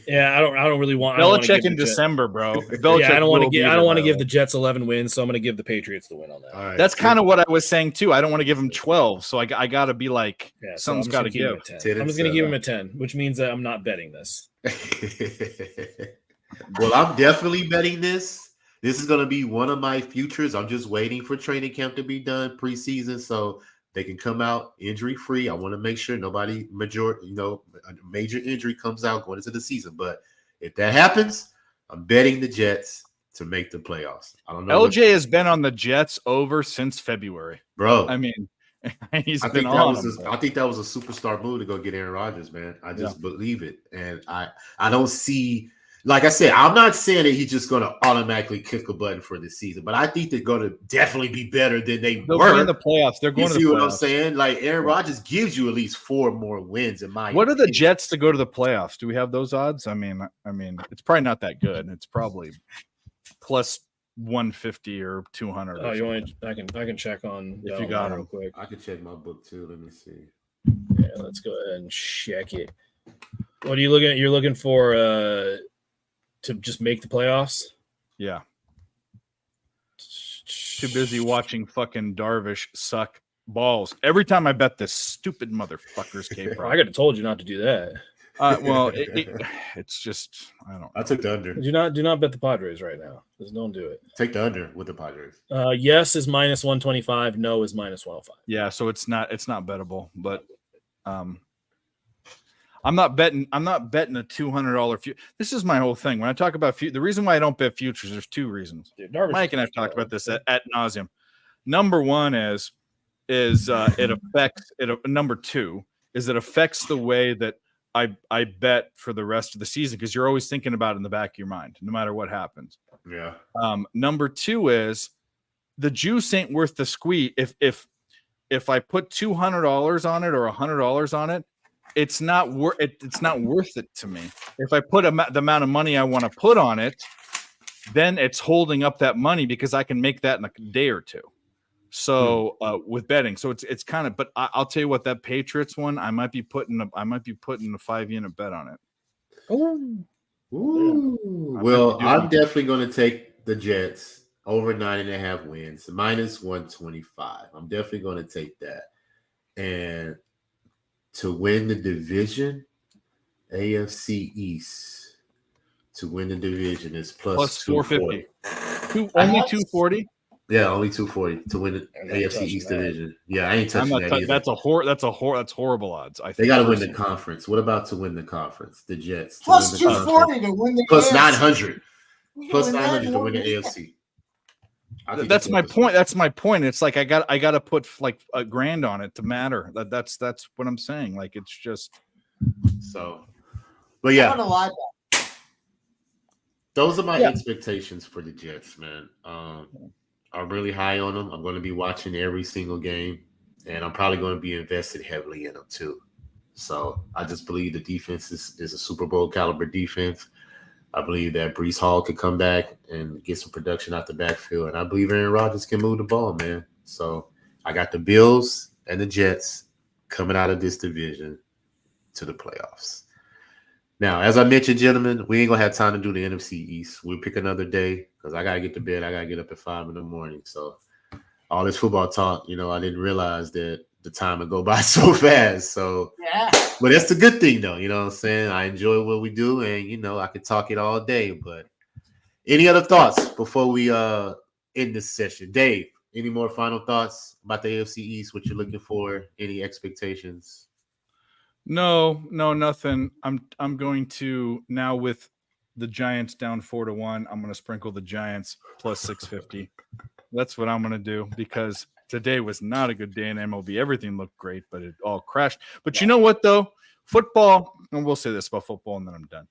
Yeah, I don't really want. I don't wanna Belichick give in the Jets- December, bro. Yeah, I don't want to give the Jets 11 wins, so I'm going to give the Patriots the win on that. All right. That's kind of what I was saying too. I don't want to give him 12, so I got to be like Yeah, so something's I'm got to just gonna give. give him a 10. I'm just going to give him a 10, which means that I'm not betting this. Well, I'm definitely betting this. This is going to be one of my futures. I'm just waiting for training camp to be done preseason so they can come out injury free. I want to make sure nobody a major injury comes out going into the season. But if that happens, I'm betting the Jets to make the playoffs. I don't know. LJ has been on the Jets over since February. Bro. I mean, he's I been think on. I think that was a superstar move to go get Aaron Rodgers, man. I just believe it, and I don't see like I said, I'm not saying that he's just going to automatically kick a button for this season, but I think they're going to definitely be better than they They'll were be in the playoffs. They're going You to see the playoffs. what I'm saying? Like Aaron Rodgers gives you at least 4 more wins in my What are the opinion. Jets to go to the playoffs? Do we have those odds? I mean, it's probably not that good. It's probably plus 150 or 200. Oh, you want? I can check on If you got real them. quick. I can check my book too. Let me see. Yeah, let's go ahead and check it. What are you looking at? You're looking for to just make the playoffs? Yeah. Too busy watching fucking Darvish suck balls. Every time I bet this stupid motherfuckers came I from. could have told you not to do that. Well, it's just I don't. I took the under. Do not bet the Padres right now. Just don't do it. Take the under with the Padres. Yes is minus 125. No is minus 105. Yeah, so it's not bettable, but I'm not betting a $200 This is my whole thing. When I talk about the reason why I don't bet futures, there's 2 reasons. Dude, Darvish Mike and I've talked about this at nauseum. Number one is it affects it. Number 2 is it affects the way that I bet for the rest of the season because you're always thinking about it in the back of your mind, no matter what happens. Yeah. Number 2 is the juice ain't worth the squeeze. If I put $200 on it or $100 on it, it's not worth it to me. If I put the amount of money I want to put on it, then it's holding up that money because I can make that in a day or 2. So with betting, so it's kind of. But I'll tell you what, that Patriots one, I might be putting a 5-unit bet on it. Ooh. Ooh. Well, I'm definitely going to take the Jets over 9.5 wins, minus 125. I'm definitely going to take that. And to win the division, AFC East, to win the division is plus 450. Only 240. Yeah, only 240 to win the AFC East division. Yeah, I ain't touching that either. That's horrible odds. I think they got to win the conference. What about to win the conference? The Jets plus 240 to win the plus AFC. 900. Plus 900 to win the AFC. That's my point. That's my point. It's like I got to put like $1,000 on it to matter. That's what I'm saying. Like it's just so. But yeah, I'm not gonna lie. those are my expectations for the Jets, man. I'm really high on them. I'm going to be watching every single game, and I'm probably going to be invested heavily in them too. So I just believe the defense is a Super Bowl caliber defense. I believe that Breece Hall could come back and get some production out the backfield, and I believe Aaron Rodgers can move the ball, man. So I got the Bills and the Jets coming out of this division to the playoffs. Now, as I mentioned, gentlemen, we ain't going to have time to do the NFC East. We'll pick another day because I got to get to bed. I got to get up at 5 in the morning. So all this football talk, I didn't realize that the time would go by so fast. So, Yeah. but that's the good thing, though. You know what I'm saying? I enjoy what we do, and, I could talk it all day. But any other thoughts before we end this session? Dave, any more final thoughts about the AFC East, what you're looking for, any expectations? No, nothing. I'm going to now with the Giants down 4-1. I'm going to sprinkle the Giants plus 650. That's what I'm going to do because today was not a good day in MLB. Everything looked great, but it all crashed. But you know what though? Football, and we'll say this about football, and then I'm done.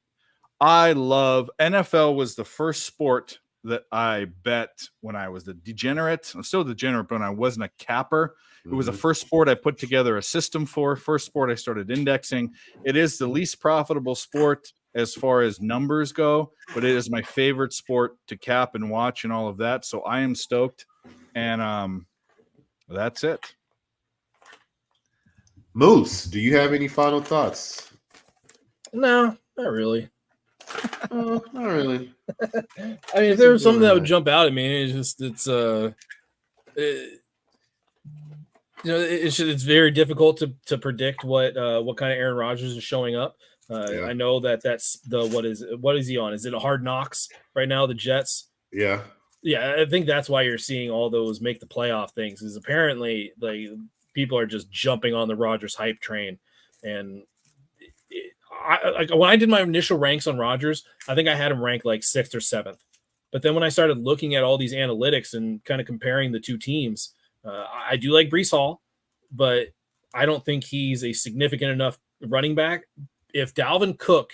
I love NFL. Was the first sport that I bet when I was the degenerate. I'm still degenerate, but when I wasn't a capper. It was the first sport I put together a system for. First sport I started indexing. It is the least profitable sport as far as numbers go, but it is my favorite sport to cap and watch and all of that. So I am stoked, and that's it. Moose, do you have any final thoughts? No, not really. Not really. I mean, if there was something that would jump out at me, it's very difficult to predict what kind of Aaron Rodgers is showing up. I know that's what is he on? Is it a Hard Knocks right now? The Jets. Yeah. Yeah, I think that's why you're seeing all those make the playoff things. Is apparently like people are just jumping on the Rodgers hype train, and when I did my initial ranks on Rodgers, I think I had him ranked like 6th or 7th. But then when I started looking at all these analytics and kind of comparing the two teams, I do like Breece Hall, but I don't think he's a significant enough running back. If Dalvin Cook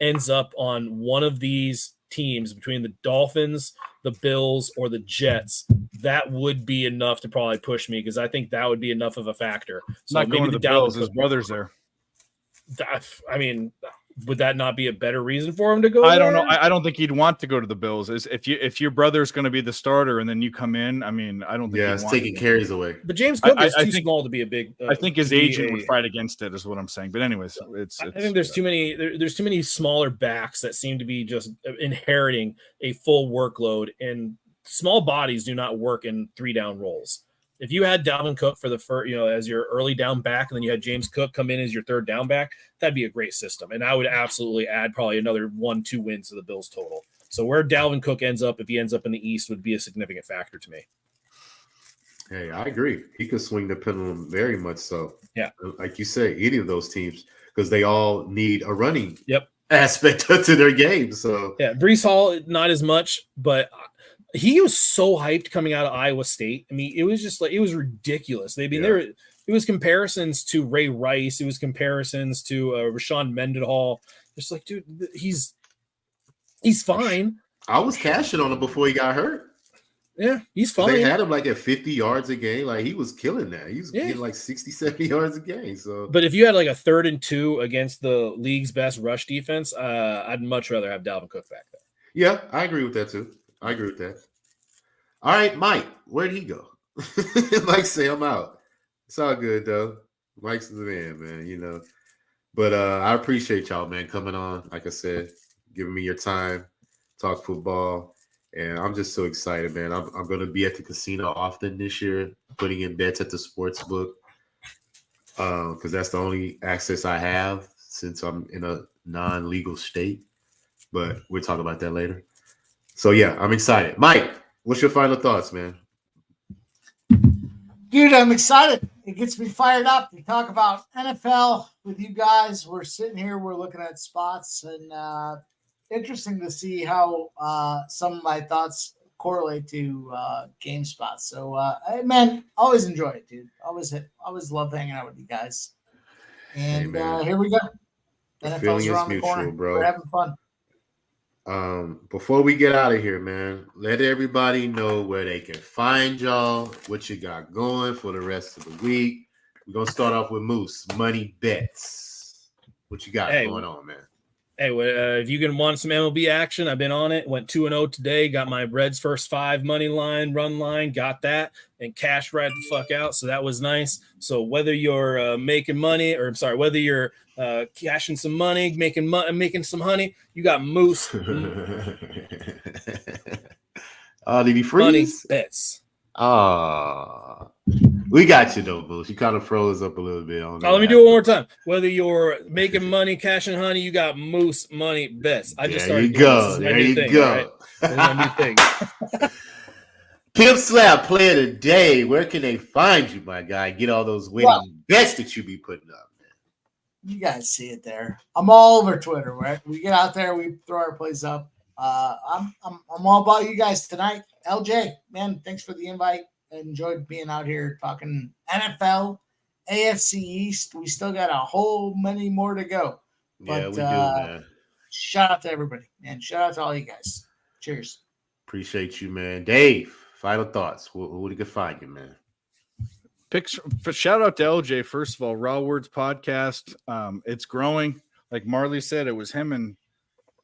ends up on one of these teams between the Dolphins, the Bills, or the Jets, that would be enough to probably push me, because I think that would be enough of a factor. So Not going to the Bills. His brother's there. I mean, would that not be a better reason for him to go? I don't know. I don't think he'd want to go to the Bills. If your brother's going to be the starter and then you come in, I mean, I don't think. Yeah, it's taking carries away. But James Cook is too small to be a big. I think his agent would fight against it, is what I'm saying. But anyways, I think there's too many. There's too many smaller backs that seem to be just inheriting a full workload, and small bodies do not work in 3-down roles. If you had Dalvin Cook for the first, as your early down back, and then you had James Cook come in as your 3rd down back, that'd be a great system. And I would absolutely add probably another 1-2 wins to the Bills total. So where Dalvin Cook ends up, if he ends up in the East, would be a significant factor to me. Hey, I agree. He could swing the pendulum very much so. Yeah. Like you say, any of those teams, because they all need a running Yep. aspect to their game. So yeah, Breece Hall, not as much, but he was so hyped coming out of Iowa State. I mean, it was just like, it was ridiculous. It was comparisons to Ray Rice. It was comparisons to Rashawn Mendenhall. Just like, dude, he's fine. I was cashing on him before he got hurt. Yeah, he's fine. They had him like at 50 yards a game. Like, he was killing that. He was getting like 60, 70 yards a game. So, but if you had like a 3rd and 2 against the league's best rush defense, I'd much rather have Dalvin Cook back there. Yeah, I agree with that too. I agree with that. All right, Mike, where'd he go? Mike say I'm out. It's all good though. Mike's the man, But I appreciate y'all, man, coming on. Like I said, giving me your time, talk football, and I'm just so excited, man. I'm going to be at the casino often this year, putting in bets at the sports book, because that's the only access I have since I'm in a non-legal state. But we'll talk about that later. So, yeah, I'm excited. Mike, what's your final thoughts, man? Dude, I'm excited. It gets me fired up to talk about NFL with you guys. We're sitting here, we're looking at spots, and interesting to see how some of my thoughts correlate to game spots. So, man, always enjoy it, dude. Always love hanging out with you guys. And here we go. NFL's around the corner. Bro. We're having fun. Before we get out of here, man, let everybody know where they can find y'all, what you got going for the rest of the week. We're gonna start off with Moose Money Bets. What you got going on, man? Hey, if you can want some MLB action, I've been on it. Went 2-0 today. Got my Reds first 5 money line, run line. Got that and cashed right the fuck out. So that was nice. So whether you're making money, or I'm sorry, whether you're cashing some money, making some honey, you got Moose. Did he freeze? Money bets. We got you though, Moose. You kind of froze up a little bit on that. Let me do it one more time. Whether you're making money, cashing honey, you got Moose Money Bets. I just started. There you go. That's my new thing. Pimp Slap Player Today. Where can they find you, my guy? Get all those winning bets that you be putting up, man. You guys see it there. I'm all over Twitter, right? We get out there, we throw our plays up. I'm all about you guys tonight. LJ, man, thanks for the invite. I enjoyed being out here talking NFL, AFC East. We still got a whole many more to go. But, yeah, we do, man. Shout out to everybody, man. Shout out to all you guys. Cheers. Appreciate you, man. Dave, final thoughts. Who you can find you, man? Shout out to LJ. First of all, RaWordz podcast. It's growing. Like Marley said, it was him and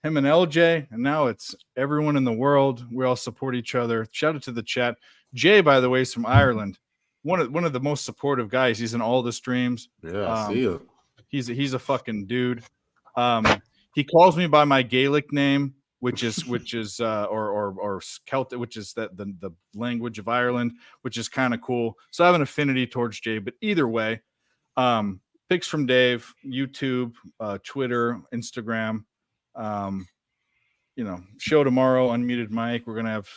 LJ, and now it's everyone in the world. We all support each other. Shout out to the chat. Jay, by the way, is from Ireland. One of the most supportive guys. He's in all the streams. Yeah, I see him. He's a fucking dude. He calls me by my Gaelic name, which is or Celtic, which is the language of Ireland, which is kind of cool. So I have an affinity towards Jay. But either way, picks from Dave, YouTube, Twitter, Instagram. Show tomorrow, unmuted mic. We're gonna have,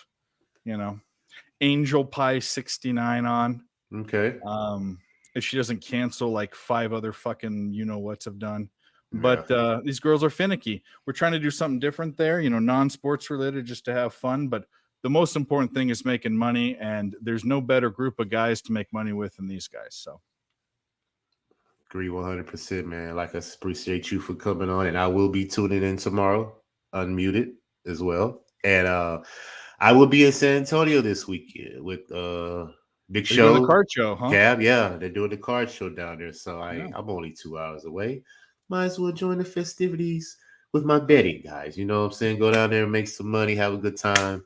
Angel Pie 69 on. Okay. If she doesn't cancel like 5 other fucking whats have done. But these girls are finicky. We're trying to do something different there, non-sports related, just to have fun. But the most important thing is making money, and there's no better group of guys to make money with than these guys. So Agree 100%, man. Like, I appreciate you for coming on, and I will be tuning in tomorrow, unmuted as well. And I will be in San Antonio this weekend with Big They're doing Show. the card show, huh? Cab, yeah, they're doing the card show down there. So Yeah. I'm only 2 hours away. Might as well join the festivities with my betting guys. You know what I'm saying? Go down there and make some money, have a good time,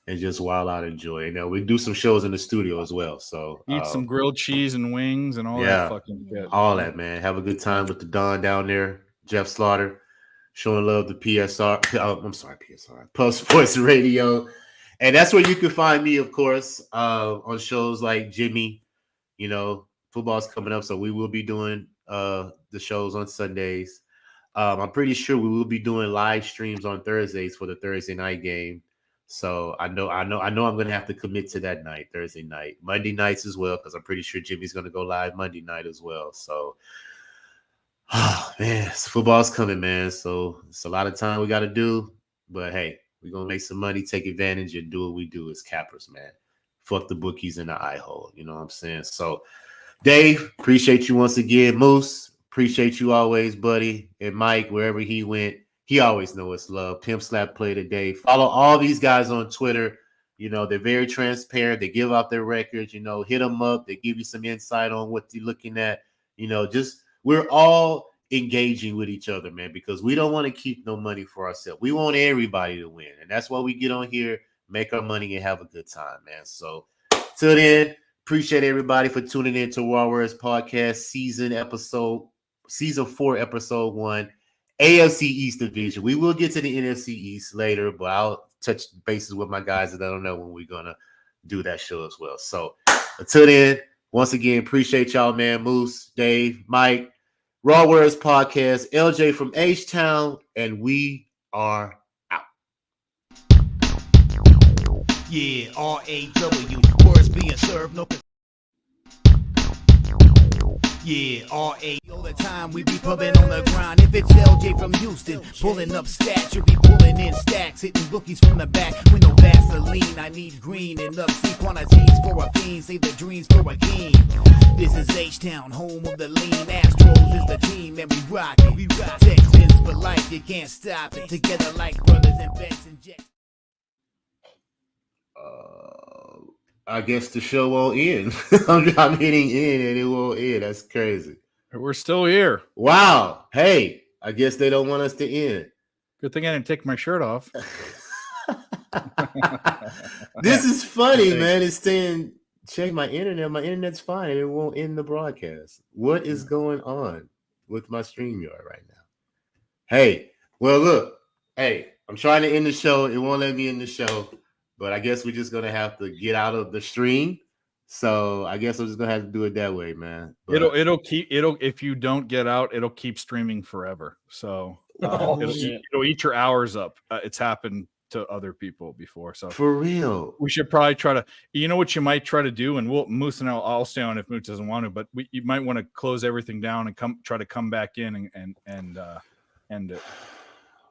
and just wild out, enjoy. You know, we do some shows in the studio as well. So Eat some grilled cheese and wings and all yeah, that fucking shit. all that, man. Have a good time with the Don down there, Jeff Slaughter, showing love to PSR. I'm sorry, PSR, Pub Sports Radio. And that's where you can find me, of course, on shows like Jimmy. You know, football's coming up, so we will be doing the shows on Sundays. I'm pretty sure we will be doing live streams on Thursdays for the Thursday night game. So I know I'm gonna have to commit to that night, Thursday night, Monday nights as well, because I'm pretty sure Jimmy's gonna go live Monday night as well. So, oh man, football's coming, man. So it's a lot of time we got to do, but hey, we're gonna make some money, take advantage, and do what we do as cappers, man. Fuck the bookies in the eye hole. You know what I'm saying? So, Dave, appreciate you once again. Moose, appreciate you always, buddy. And Mike, wherever he went, he always know it's love. Pimp Slap Play today. Follow all these guys on Twitter. You know, they're very transparent. They give out their records. You know, hit them up. They give you some insight on what you're looking at. You know, just we're all engaging with each other, man, because we don't want to keep no money for ourselves. We want everybody to win. And that's why we get on here, make our money, and have a good time, man. So till then, appreciate everybody for tuning in to RaWordz Podcast Season 4, Episode 1, AFC East Division. We will get to the NFC East later, but I'll touch bases with my guys that I don't know when we're going to do that show as well. So until then, once again, appreciate y'all, man. Moose, Dave, Mike, RaWordz Podcast, LJ from H-Town, and we are out. Yeah, R-A-W, words being served, no. Yeah, R.A. all the time, we be pubbing on the grind. If it's LJ from Houston, pulling up stats, you be pulling in stacks, hitting bookies from the back with no Vaseline. I need green and up see quantities for a fiend, save the dreams for a king. This is H-Town, home of the lean. Astros is the team, and we rock it. We rock Texans for life, you can't stop it. Together like brothers and bets and jets. I guess the show won't end. I'm hitting in and it won't end. That's crazy. We're still here. Wow. Hey, I guess they don't want us to end. Good thing I didn't take my shirt off. This is funny, man. It's saying check my internet. My internet's fine. It won't end the broadcast. What is going on with my StreamYard right now? Hey, well, look. Hey, I'm trying to end the show. It won't let me end the show. But I guess we're just gonna have to get out of the stream. So I guess I'm just gonna have to do it that way, man. But It'll if you don't get out, it'll keep streaming forever. So it'll eat your hours up. It's happened to other people before. So for real, we should probably try to. You know what you might try to do, and Moose and I'll stay on if Moose doesn't want to. But you might want to close everything down and try to come back in and end it.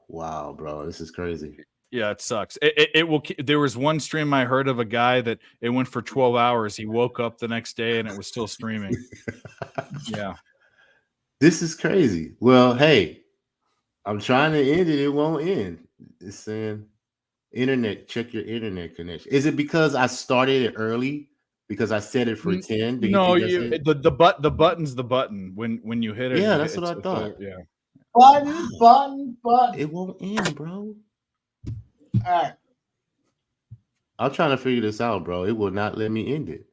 Wow, bro, this is crazy. Yeah, it sucks. It will. There was one stream I heard of a guy that it went for 12 hours. He woke up the next day and it was still streaming. Yeah. This is crazy. Well, hey, I'm trying to end it. It won't end. It's saying internet, check your internet connection. Is it because I started it early? Because I set it for 10? No, the button's the button. When you hit it. Yeah, that's what I thought. Yeah. Button. It won't end, bro. All right. I'm trying to figure this out, bro. It will not let me end it.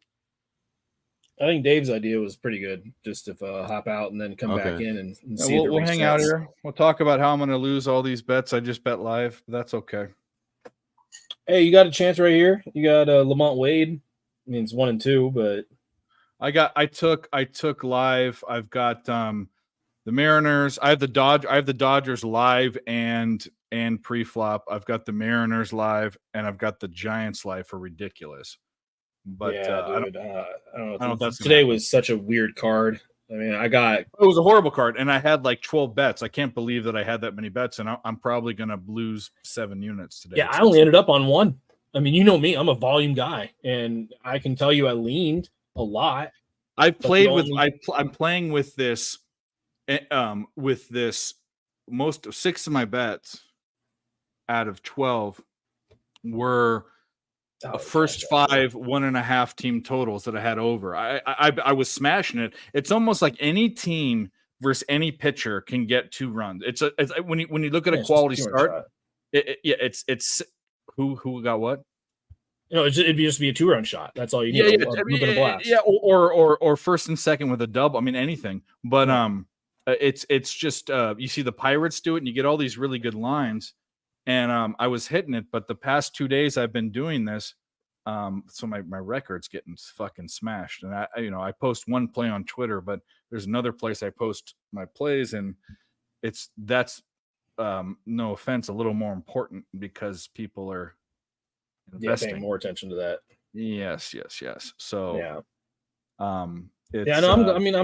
I think Dave's idea was pretty good. Just to hop out and then come back in and see if it we'll hang out here. We'll talk about how I'm going to lose all these bets. I just bet live. That's okay. Hey, you got a chance right here. You got Lamont Wade. I mean, it's 1 and 2, but I took live. I've got the Mariners. I have the Dodgers live and pre-flop. I've got the Mariners live and I've got the Giants live for ridiculous. But yeah, I dude, I don't know. That's Today was such a weird card. I mean, it was a horrible card, and I had like 12 bets. I can't believe that I had that many bets, and I'm probably going to lose 7 units today. Yeah, I only ended up on 1. I mean, you know me, I'm a volume guy, and I can tell you I leaned a lot, I've played with only- I'm playing with this most of 6 of my bets out of 12 were first 5 1.5 team totals that I had over. I was smashing it. It's almost like any team versus any pitcher can get 2 runs. It's when you look at a quality start, it's who got what? It'd just be a 2-run shot. That's all you need. Or first and second with a double. I mean, anything. But it's just you see the Pirates do it, and you get all these really good lines. And I was hitting it, but the past 2 days I've been doing this, so my record's getting fucking smashed. And I post one play on Twitter, but there's another place I post my plays, and that's no offense, a little more important because people are investing paying more attention to that. Yes. So I'm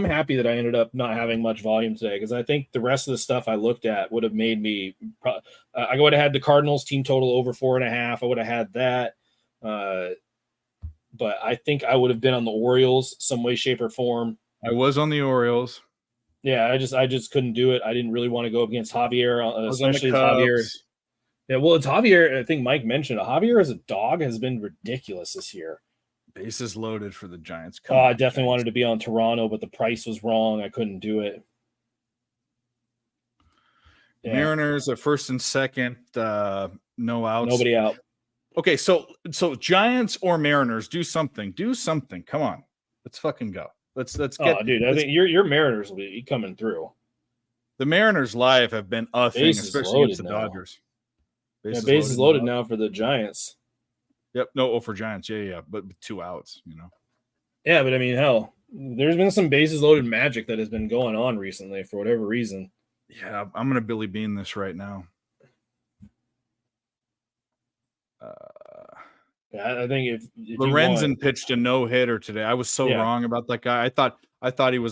happy that I ended up not having much volume today, because I think the rest of the stuff I looked at would have made me. I would have had the Cardinals team total over 4.5. I would have had that, but I think I would have been on the Orioles some way, shape, or form. I was on the Orioles. Yeah, I just couldn't do it. I didn't really want to go against Javier, especially Javier. Yeah, well, it's Javier. I think Mike mentioned it. Javier as a dog has been ridiculous this year. Bases loaded for the Giants. I definitely wanted to be on Toronto, but the price was wrong. I couldn't do it. Yeah. Mariners are first and second, no outs. Nobody out. Okay, so Giants or Mariners, do something. Come on, let's fucking go. Let's get. Oh, dude, I think your Mariners will be coming through. The Mariners live have been a thing, especially against the Dodgers. Bases loaded now for the Giants. Yep. No, for Giants. Yeah. But with 2 outs, Yeah, but I mean, hell, there's been some bases loaded magic that has been going on recently for whatever reason. Yeah, I'm going to Billy Bean this right now. I think if Lorenzen pitched a no-hitter today. I was so wrong about that guy. I thought he was